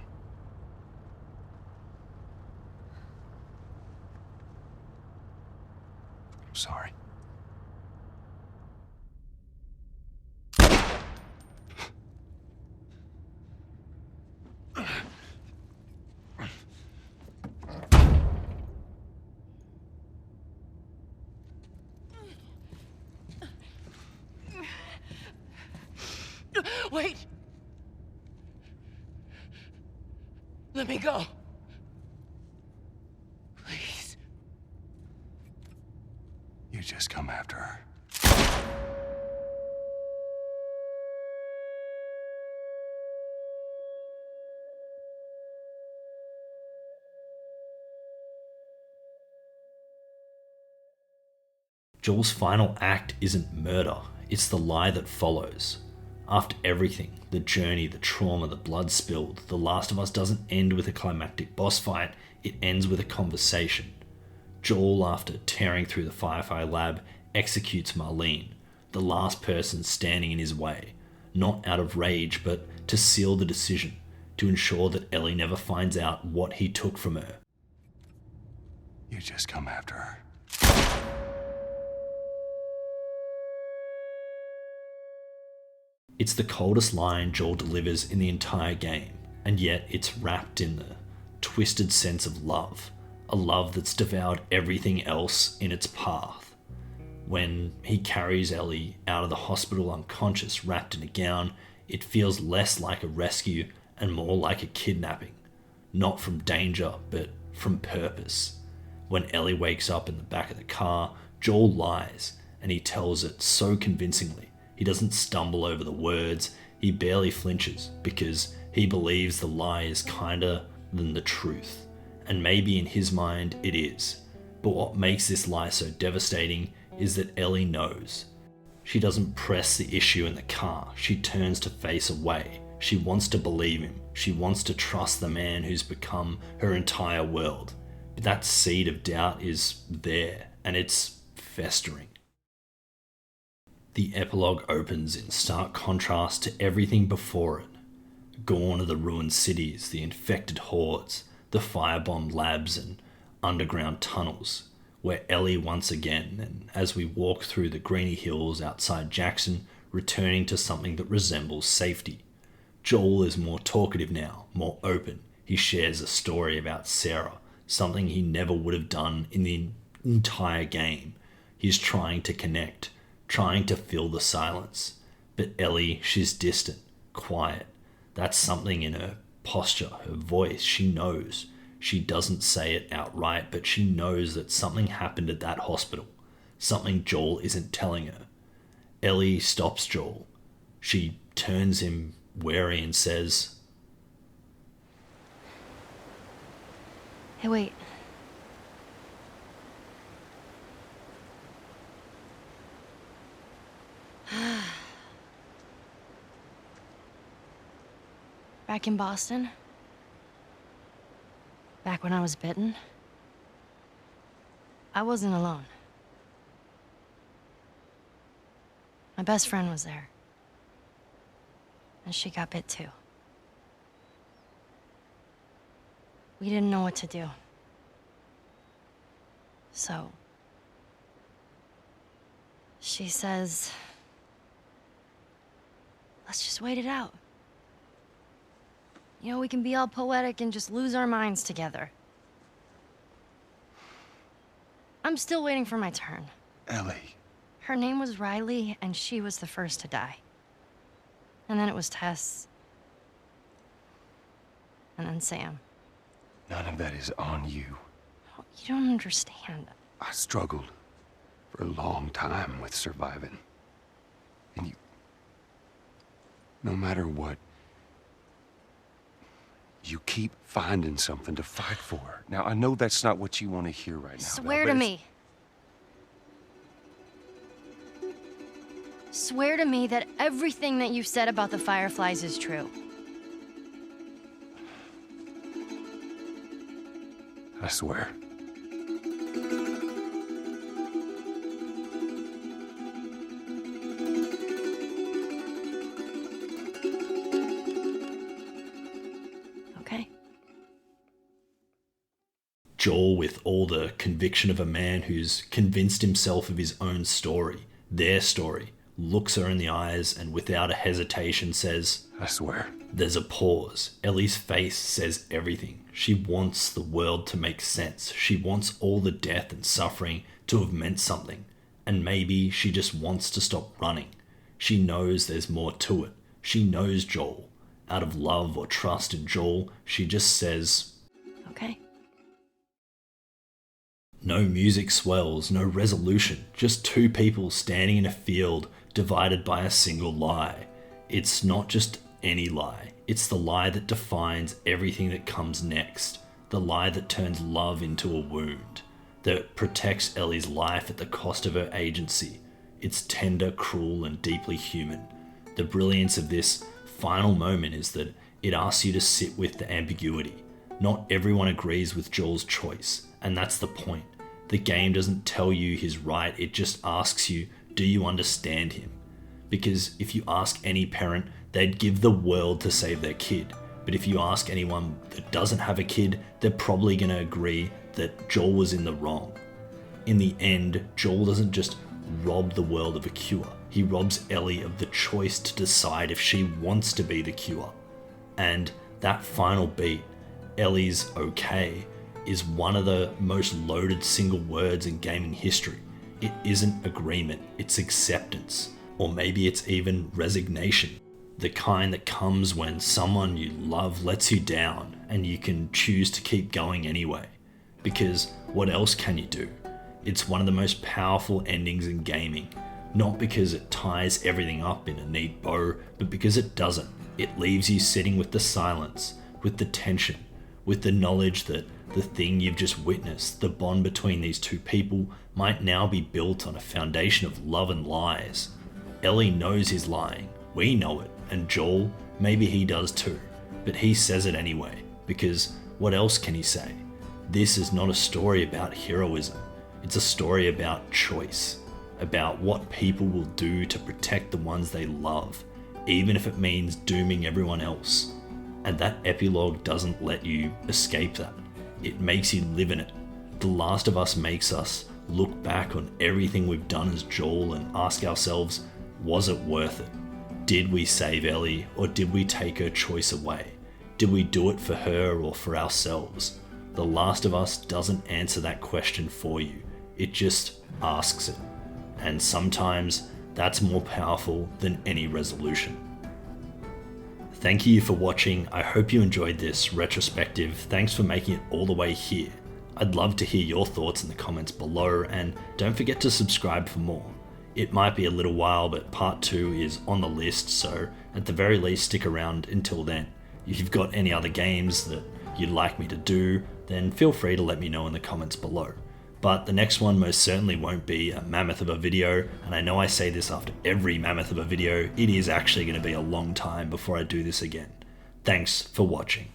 S6: I'm sorry.
S19: Wait! Let me go. Please.
S6: You just come after her.
S1: Joel's final act isn't murder, it's the lie that follows. After everything, the journey, the trauma, the blood spilled, The Last of Us doesn't end with a climactic boss fight, it ends with a conversation. Joel, after tearing through the Firefly Lab, executes Marlene, the last person standing in his way, not out of rage, but to seal the decision, to ensure that Ellie never finds out what he took from her.
S6: You just come after her.
S1: It's the coldest line Joel delivers in the entire game, and yet it's wrapped in the twisted sense of love, a love that's devoured everything else in its path. When he carries Ellie out of the hospital unconscious, wrapped in a gown, it feels less like a rescue and more like a kidnapping, not from danger, but from purpose. When Ellie wakes up in the back of the car, Joel lies, and he tells it so convincingly. He doesn't stumble over the words, he barely flinches, because he believes the lie is kinder than the truth. And maybe in his mind it is. But what makes this lie so devastating is that Ellie knows. She doesn't press the issue in the car, she turns to face away. She wants to believe him. She wants to trust the man who's become her entire world. But that seed of doubt is there, and it's festering. The epilogue opens in stark contrast to everything before it. Gone are the ruined cities, the infected hordes, the firebombed labs and underground tunnels. We're Ellie once again, and as we walk through the greeny hills outside Jackson, returning to something that resembles safety. Joel is more talkative now, more open. He shares a story about Sarah, something he never would have done in the entire game. He's trying to connect, trying to fill the silence. But Ellie, she's distant, quiet. That's something in her posture, her voice. She knows. She doesn't say it outright, but she knows that something happened at that hospital. Something Joel isn't telling her. Ellie stops Joel. She turns him wary and says,
S4: Hey, wait. Back in Boston, back when I was bitten, I wasn't alone. My best friend was there, and she got bit too. We didn't know what to do. So, she says, let's just wait it out. You know, we can be all poetic and just lose our minds together. I'm still waiting for my turn.
S6: Ellie.
S4: Her name was Riley, and she was the first to die. And then it was Tess. And then Sam.
S6: None of that is on you.
S4: Oh, you don't understand.
S6: I struggled for a long time with surviving. And you... No matter what, you keep finding something to fight for. Now, I know that's not what you want to hear right now.
S4: Swear to me. Swear to me that everything that you've said about the Fireflies is true.
S6: I swear.
S4: Okay.
S1: Joel, with all the conviction of a man who's convinced himself of his own story, their story, looks her in the eyes and without a hesitation says,
S6: I swear.
S1: There's a pause. Ellie's face says everything. She wants the world to make sense. She wants all the death and suffering to have meant something. And maybe she just wants to stop running. She knows there's more to it. She knows Joel. Out of love or trust in Joel, she just says,
S4: Okay.
S1: No music swells, no resolution, just two people standing in a field divided by a single lie. It's not just any lie, it's the lie that defines everything that comes next, the lie that turns love into a wound, that protects Ellie's life at the cost of her agency. It's tender, cruel, and deeply human. The brilliance of this final moment is that it asks you to sit with the ambiguity. Not everyone agrees with Joel's choice, and that's the point. The game doesn't tell you he's right, it just asks you, do you understand him? Because if you ask any parent, they'd give the world to save their kid. But if you ask anyone that doesn't have a kid, they're probably going to agree that Joel was in the wrong. In the end, Joel doesn't just rob the world of a cure. He robs Ellie of the choice to decide if she wants to be the cure. And that final beat, Ellie's okay, is one of the most loaded single words in gaming history. It isn't agreement, it's acceptance. Or maybe it's even resignation. The kind that comes when someone you love lets you down and you can choose to keep going anyway. Because what else can you do? It's one of the most powerful endings in gaming. Not because it ties everything up in a neat bow, but because it doesn't. It leaves you sitting with the silence, with the tension, with the knowledge that the thing you've just witnessed, the bond between these two people, might now be built on a foundation of love and lies. Ellie knows he's lying, we know it, and Joel, Maybe he does too, but he says it anyway, because what else can he say? This is not a story about heroism. It's a story about choice, about what people will do to protect the ones they love, even if it means dooming everyone else. And that epilogue doesn't let you escape that. It makes you live in it. The Last of Us makes us look back on everything we've done as Joel and ask ourselves, was it worth it? Did we save Ellie, or did we take her choice away? Did we do it for her or for ourselves? The Last of Us doesn't answer that question for you. It just asks it. And sometimes that's more powerful than any resolution. Thank you for watching. I hope you enjoyed this retrospective. Thanks for making it all the way here. I'd love to hear your thoughts in the comments below, and don't forget to subscribe for more. It might be a little while, but part 2 is on the list, so at the very least stick around until then. If you've got any other games that you'd like me to do, then feel free to let me know in the comments below. But the next one most certainly won't be a mammoth of a video, and I know I say this after every mammoth of a video, it is actually going to be a long time before I do this again. Thanks for watching.